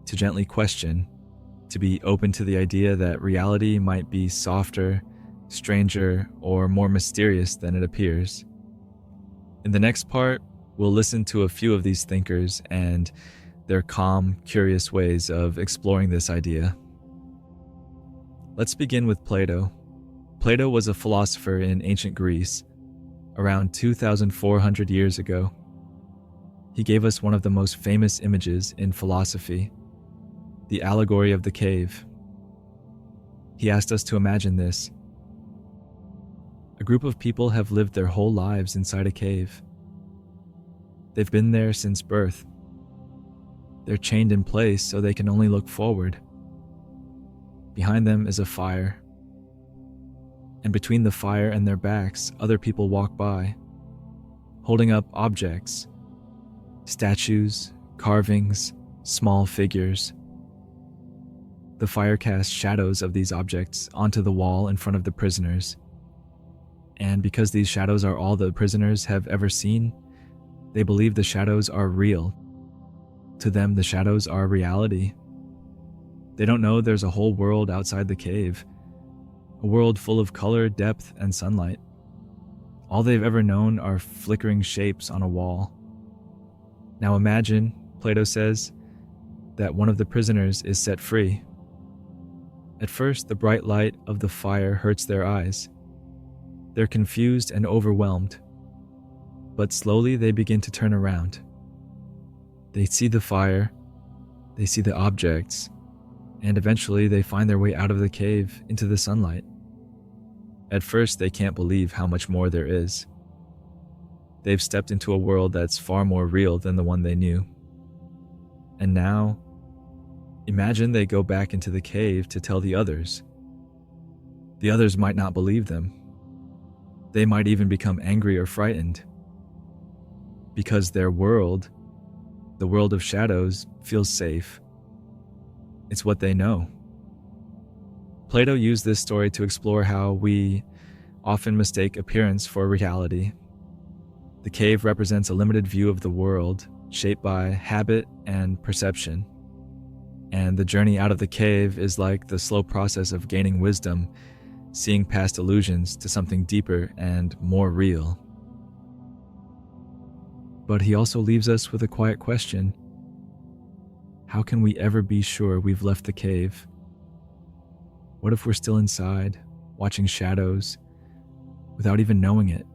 to gently question, to be open to the idea that reality might be softer, stranger, or more mysterious than it appears. In the next part, we'll listen to a few of these thinkers and their calm, curious ways of exploring this idea. Let's begin with Plato. Plato was a philosopher in ancient Greece, around 2,400 years ago. He gave us one of the most famous images in philosophy, the allegory of the cave. He asked us to imagine this. A group of people have lived their whole lives inside a cave. They've been there since birth. They're chained in place so they can only look forward. Behind them is a fire. And between the fire and their backs, other people walk by, holding up objects, statues, carvings, small figures. The fire casts shadows of these objects onto the wall in front of the prisoners. And because these shadows are all the prisoners have ever seen, they believe the shadows are real. To them, the shadows are reality. They don't know there's a whole world outside the cave, a world full of color, depth, and sunlight. All they've ever known are flickering shapes on a wall. Now imagine, Plato says, that one of the prisoners is set free. At first, the bright light of the fire hurts their eyes. They're confused and overwhelmed, but slowly they begin to turn around. They see the fire, they see the objects, and eventually they find their way out of the cave into the sunlight. At first, they can't believe how much more there is. They've stepped into a world that's far more real than the one they knew. And now, imagine they go back into the cave to tell the others. The others might not believe them. They might even become angry or frightened, because their world, the world of shadows, feels safe. It's what they know. Plato used this story to explore how we often mistake appearance for reality. The cave represents a limited view of the world, shaped by habit and perception. And the journey out of the cave is like the slow process of gaining wisdom, seeing past illusions to something deeper and more real. But he also leaves us with a quiet question. How can we ever be sure we've left the cave? What if we're still inside, watching shadows, without even knowing it?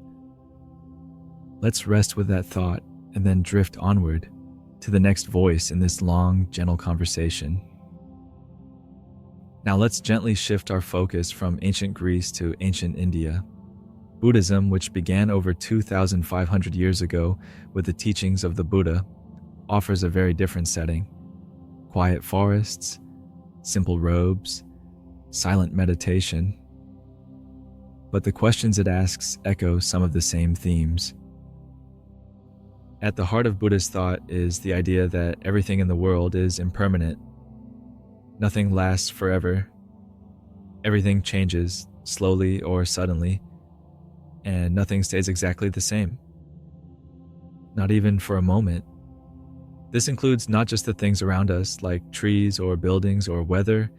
Let's rest with that thought and then drift onward to the next voice in this long, gentle conversation. Now let's gently shift our focus from ancient Greece to ancient India. Buddhism, which began over 2,500 years ago with the teachings of the Buddha, offers a very different setting. Quiet forests, simple robes, silent meditation. But the questions it asks echo some of the same themes. At the heart of Buddhist thought is the idea that everything in the world is impermanent. Nothing lasts forever. Everything changes, slowly or suddenly, and nothing stays exactly the same. Not even for a moment. This includes not just the things around us, like trees or buildings or weather,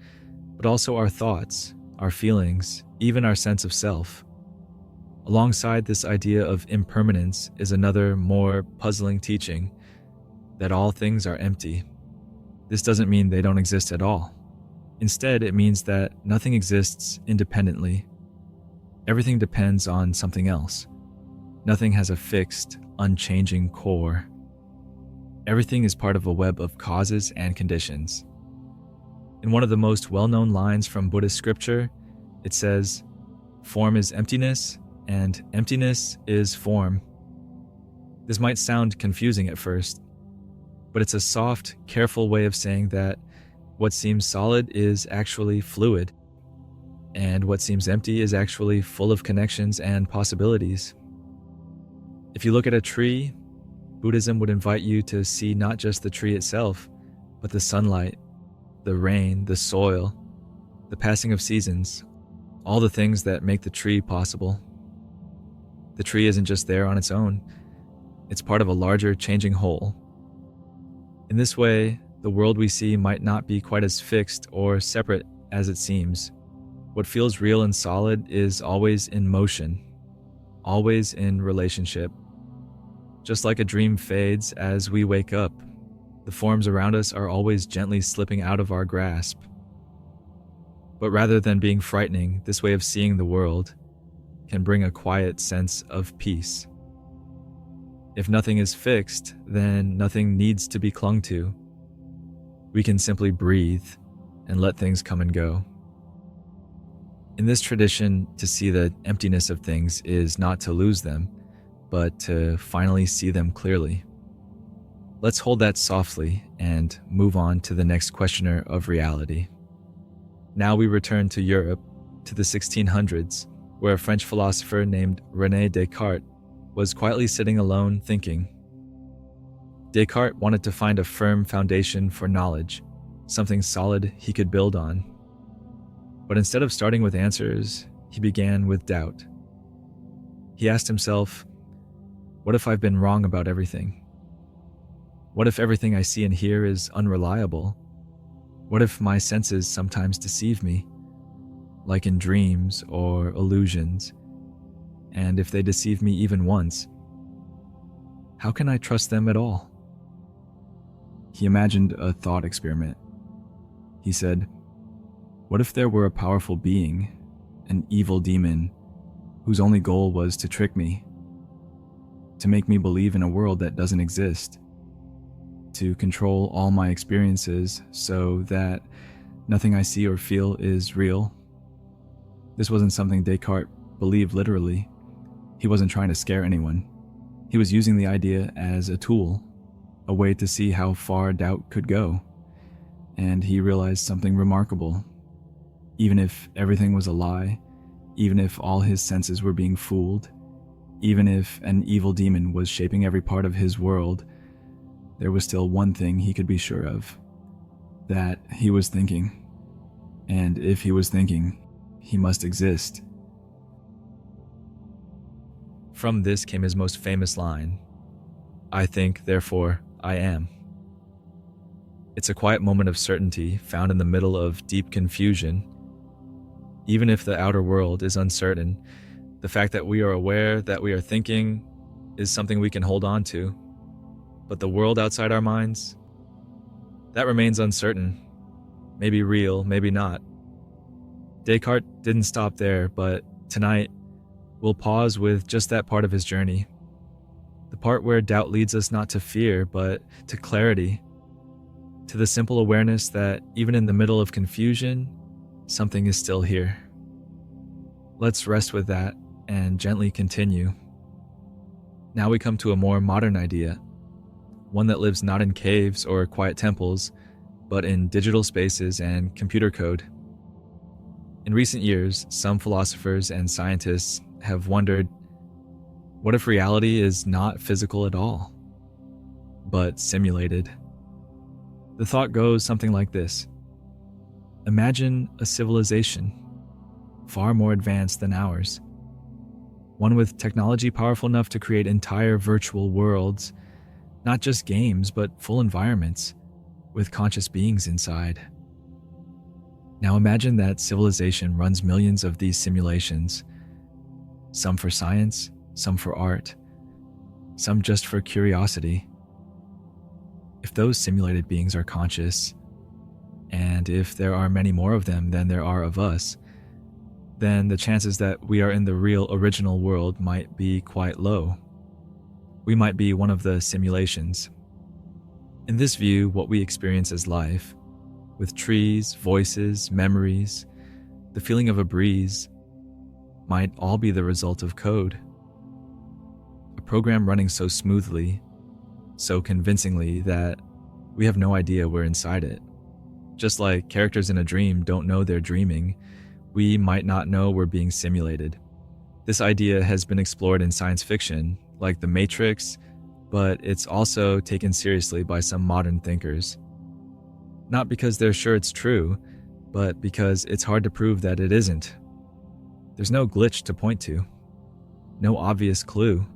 but also our thoughts, our feelings, even our sense of self. Alongside this idea of impermanence is another, more puzzling teaching, that all things are empty. This doesn't mean they don't exist at all. Instead, it means that nothing exists independently. Everything depends on something else. Nothing has a fixed, unchanging core. Everything is part of a web of causes and conditions. In one of the most well-known lines from Buddhist scripture, it says, "Form is emptiness, and emptiness is form." This might sound confusing at first, but it's a soft, careful way of saying that what seems solid is actually fluid, and what seems empty is actually full of connections and possibilities. If you look at a tree, Buddhism would invite you to see not just the tree itself, but the sunlight, the rain, the soil, the passing of seasons, all the things that make the tree possible. The tree isn't just there on its own. It's part of a larger changing whole. In this way, the world we see might not be quite as fixed or separate as it seems. What feels real and solid is always in motion, always in relationship. Just like a dream fades as we wake up, the forms around us are always gently slipping out of our grasp. But rather than being frightening, this way of seeing the world can bring a quiet sense of peace. If nothing is fixed, then nothing needs to be clung to. We can simply breathe and let things come and go. In this tradition, to see the emptiness of things is not to lose them, but to finally see them clearly. Let's hold that softly and move on to the next questioner of reality. Now we return to Europe, to the 1600s, where a French philosopher named René Descartes was quietly sitting alone thinking. Descartes wanted to find a firm foundation for knowledge, something solid he could build on. But instead of starting with answers, he began with doubt. He asked himself, what if I've been wrong about everything? What if everything I see and hear is unreliable? What if my senses sometimes deceive me, like in dreams or illusions? And if they deceive me even once, how can I trust them at all? He imagined a thought experiment. He said, "What if there were a powerful being, an evil demon, whose only goal was to trick me, to make me believe in a world that doesn't exist, to control all my experiences so that nothing I see or feel is real?" This wasn't something Descartes believed literally. He wasn't trying to scare anyone. He was using the idea as a tool, a way to see how far doubt could go. And he realized something remarkable. Even if everything was a lie, even if all his senses were being fooled, even if an evil demon was shaping every part of his world, there was still one thing he could be sure of: that he was thinking. And if he was thinking, he must exist. From this came his most famous line, "I think, therefore I am." It's a quiet moment of certainty found in the middle of deep confusion. Even if the outer world is uncertain, the fact that we are aware that we are thinking is something we can hold on to. But the world outside our minds, that remains uncertain. Maybe real, maybe not. Descartes didn't stop there, but tonight we'll pause with just that part of his journey. The part where doubt leads us not to fear, but to clarity, to the simple awareness that even in the middle of confusion, something is still here. Let's rest with that and gently continue. Now we come to a more modern idea, one that lives not in caves or quiet temples, but in digital spaces and computer code. In recent years, some philosophers and scientists have wondered, what if reality is not physical at all, but simulated? The thought goes something like this. Imagine a civilization far more advanced than ours, one with technology powerful enough to create entire virtual worlds, not just games, but full environments with conscious beings inside. Now imagine that civilization runs millions of these simulations, some for science, some for art, some just for curiosity. If those simulated beings are conscious, and if there are many more of them than there are of us, then the chances that we are in the real original world might be quite low. We might be one of the simulations. In this view, what we experience as life, with trees, voices, memories, the feeling of a breeze, might all be the result of code. A program running so smoothly, so convincingly that we have no idea we're inside it. Just like characters in a dream don't know they're dreaming, we might not know we're being simulated. This idea has been explored in science fiction, like The Matrix, but it's also taken seriously by some modern thinkers. Not because they're sure it's true, but because it's hard to prove that it isn't. There's no glitch to point to, no obvious clue.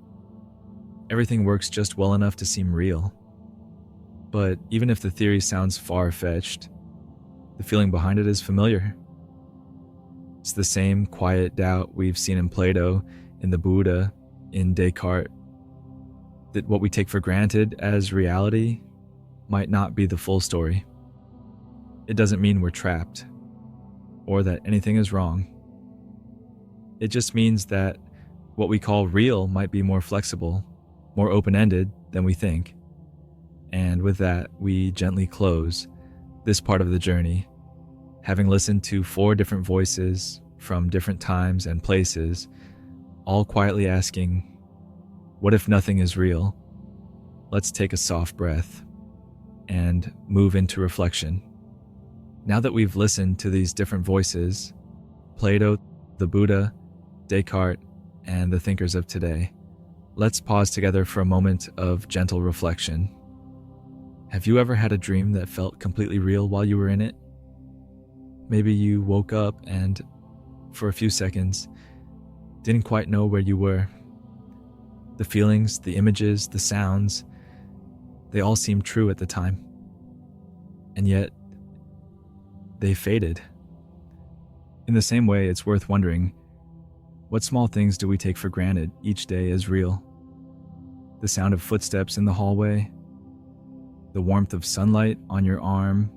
Everything works just well enough to seem real. But even if the theory sounds far-fetched, the feeling behind it is familiar. It's the same quiet doubt we've seen in Plato, in the Buddha, in Descartes, that what we take for granted as reality might not be the full story. It doesn't mean we're trapped, or that anything is wrong. It just means that what we call real might be more flexible, more open-ended than we think. And with that, we gently close this part of the journey, having listened to 4 different voices from different times and places, all quietly asking, what if nothing is real? Let's take a soft breath and move into reflection. Now that we've listened to these different voices, Plato, the Buddha, Descartes, and the thinkers of today, let's pause together for a moment of gentle reflection. Have you ever had a dream that felt completely real while you were in it? Maybe you woke up and, for a few seconds, didn't quite know where you were. The feelings, the images, the sounds, they all seemed true at the time. And yet, they faded. In the same way, it's worth wondering, What small things do we take for granted each day as real? The sound of footsteps in the hallway, the warmth of sunlight on your arm,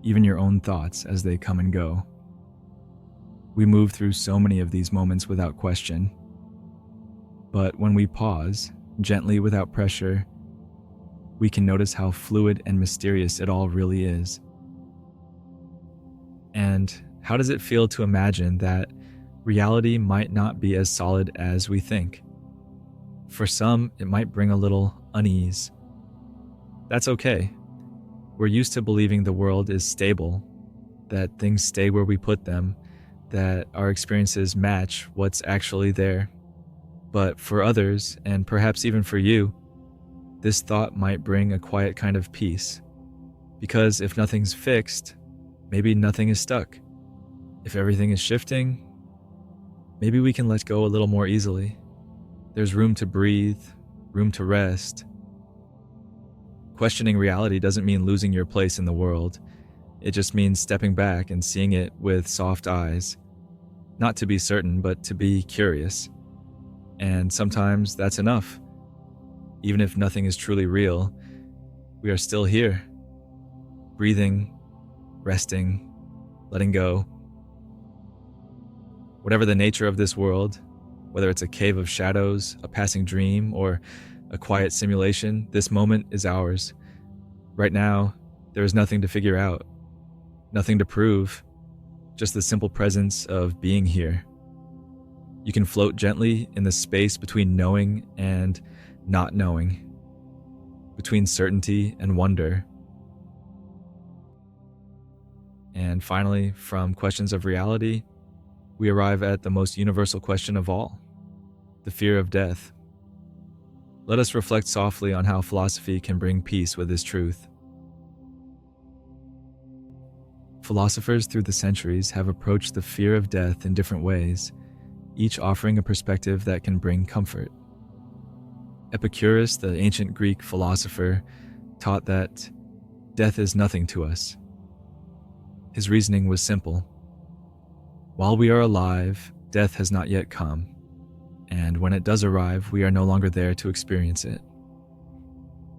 even your own thoughts as they come and go. We move through so many of these moments without question. But when we pause, gently without pressure, we can notice how fluid and mysterious it all really is. And how does it feel to imagine that reality might not be as solid as we think? For some, it might bring a little unease. That's okay. We're used to believing the world is stable, that things stay where we put them, that our experiences match what's actually there. But for others, and perhaps even for you, this thought might bring a quiet kind of peace. Because if nothing's fixed, maybe nothing is stuck. If everything is shifting, maybe we can let go a little more easily. There's room to breathe, room to rest. Questioning reality doesn't mean losing your place in the world. It just means stepping back and seeing it with soft eyes. Not to be certain, but to be curious. And sometimes that's enough. Even if nothing is truly real, we are still here, breathing, resting, letting go. Whatever the nature of this world, whether it's a cave of shadows, a passing dream, or a quiet simulation, this moment is ours. Right now, there is nothing to figure out, nothing to prove, just the simple presence of being here. You can float gently in the space between knowing and not knowing, between certainty and wonder. And finally, from questions of reality, we arrive at the most universal question of all, the fear of death. Let us reflect softly on how philosophy can bring peace with this truth. Philosophers through the centuries have approached the fear of death in different ways, each offering a perspective that can bring comfort. Epicurus, the ancient Greek philosopher, taught that death is nothing to us. His reasoning was simple. While we are alive, death has not yet come, and when it does arrive, we are no longer there to experience it.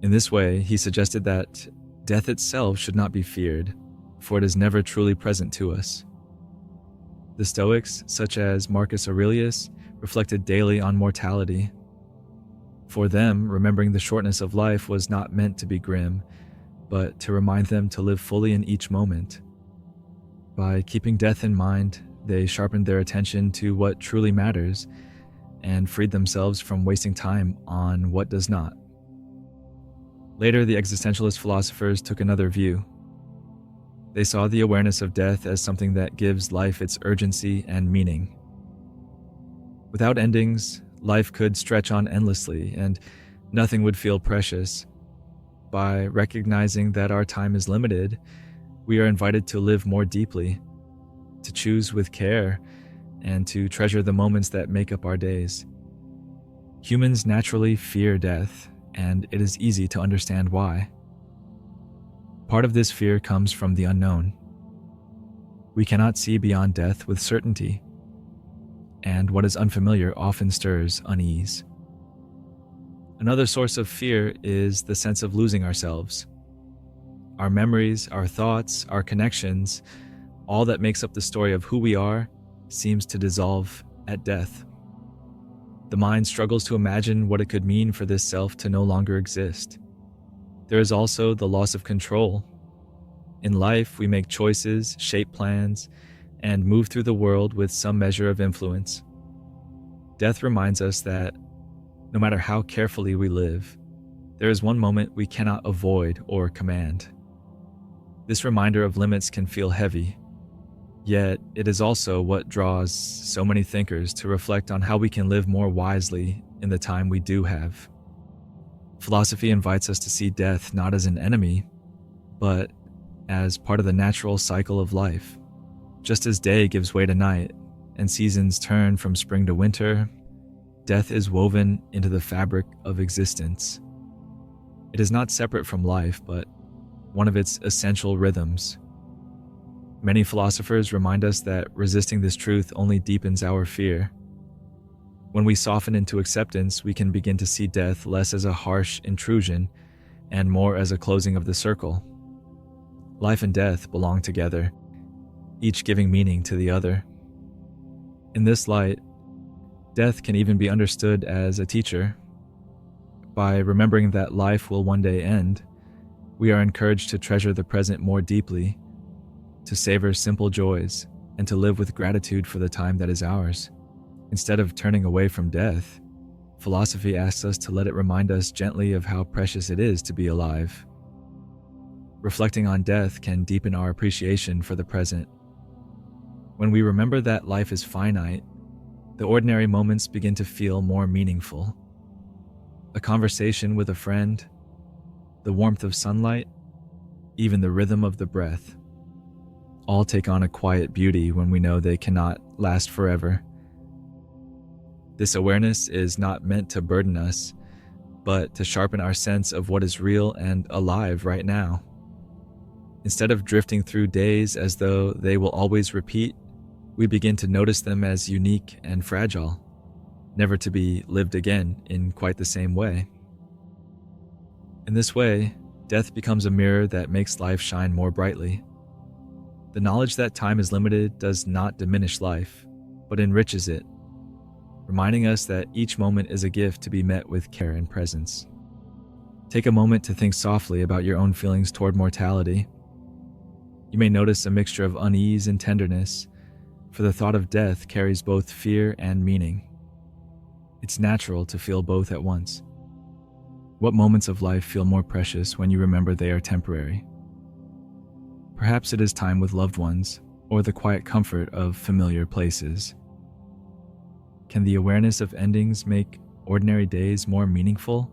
In this way, he suggested that death itself should not be feared, for it is never truly present to us. The Stoics, such as Marcus Aurelius, reflected daily on mortality. For them, remembering the shortness of life was not meant to be grim, but to remind them to live fully in each moment. By keeping death in mind, they sharpened their attention to what truly matters and freed themselves from wasting time on what does not. Later, the existentialist philosophers took another view. They saw the awareness of death as something that gives life its urgency and meaning. Without endings, life could stretch on endlessly and nothing would feel precious. By recognizing that our time is limited, we are invited to live more deeply, to choose with care, and to treasure the moments that make up our days. Humans naturally fear death, and it is easy to understand why. Part of this fear comes from the unknown. We cannot see beyond death with certainty, and what is unfamiliar often stirs unease. Another source of fear is the sense of losing ourselves. Our memories, our thoughts, our connections, all that makes up the story of who we are, seems to dissolve at death. The mind struggles to imagine what it could mean for this self to no longer exist. There is also the loss of control. In life, we make choices, shape plans, and move through the world with some measure of influence. Death reminds us that no matter how carefully we live, there is one moment we cannot avoid or command. This reminder of limits can feel heavy, yet it is also what draws so many thinkers to reflect on how we can live more wisely in the time we do have. Philosophy invites us to see death not as an enemy, but as part of the natural cycle of life. Just as day gives way to night and seasons turn from spring to winter, death is woven into the fabric of existence. It is not separate from life, but one of its essential rhythms. Many philosophers remind us that resisting this truth only deepens our fear. When we soften into acceptance, we can begin to see death less as a harsh intrusion and more as a closing of the circle. Life and death belong together, each giving meaning to the other. In this light, death can even be understood as a teacher. By remembering that life will one day end, we are encouraged to treasure the present more deeply, to savor simple joys, and to live with gratitude for the time that is ours. Instead of turning away from death, philosophy asks us to let it remind us gently of how precious it is to be alive. Reflecting on death can deepen our appreciation for the present. When we remember that life is finite, the ordinary moments begin to feel more meaningful. A conversation with a friend, the warmth of sunlight, even the rhythm of the breath, all take on a quiet beauty when we know they cannot last forever. This awareness is not meant to burden us, but to sharpen our sense of what is real and alive right now. Instead of drifting through days as though they will always repeat, we begin to notice them as unique and fragile, never to be lived again in quite the same way. In this way, death becomes a mirror that makes life shine more brightly. The knowledge that time is limited does not diminish life, but enriches it, reminding us that each moment is a gift to be met with care and presence. Take a moment to think softly about your own feelings toward mortality. You may notice a mixture of unease and tenderness, for the thought of death carries both fear and meaning. It's natural to feel both at once. What moments of life feel more precious when you remember they are temporary? Perhaps it is time with loved ones, or the quiet comfort of familiar places. Can the awareness of endings make ordinary days more meaningful?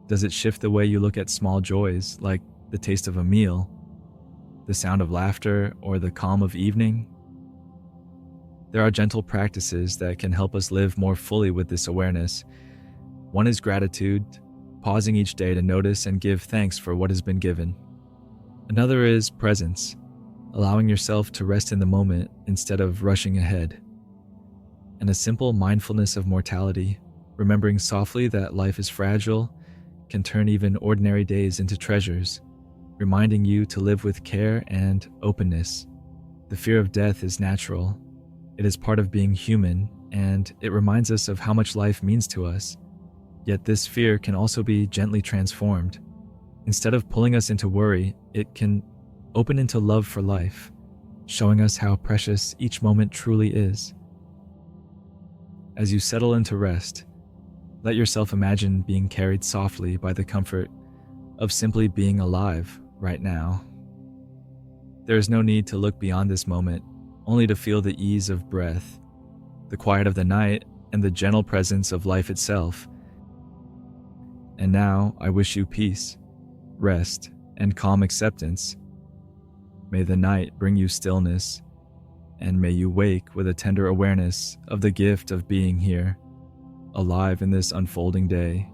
Does it shift the way you look at small joys, like the taste of a meal, the sound of laughter, or the calm of evening? There are gentle practices that can help us live more fully with this awareness. One is gratitude, pausing each day to notice and give thanks for what has been given. Another is presence, allowing yourself to rest in the moment instead of rushing ahead. And a simple mindfulness of mortality, remembering softly that life is fragile, can turn even ordinary days into treasures, reminding you to live with care and openness. The fear of death is natural. It is part of being human, and it reminds us of how much life means to us. Yet this fear can also be gently transformed. Instead of pulling us into worry, it can open into love for life, showing us how precious each moment truly is. As you settle into rest, let yourself imagine being carried softly by the comfort of simply being alive right now. There is no need to look beyond this moment, only to feel the ease of breath, the quiet of the night, and the gentle presence of life itself. And now I wish you peace, rest, and calm acceptance. May the night bring you stillness, and may you wake with a tender awareness of the gift of being here, alive in this unfolding day.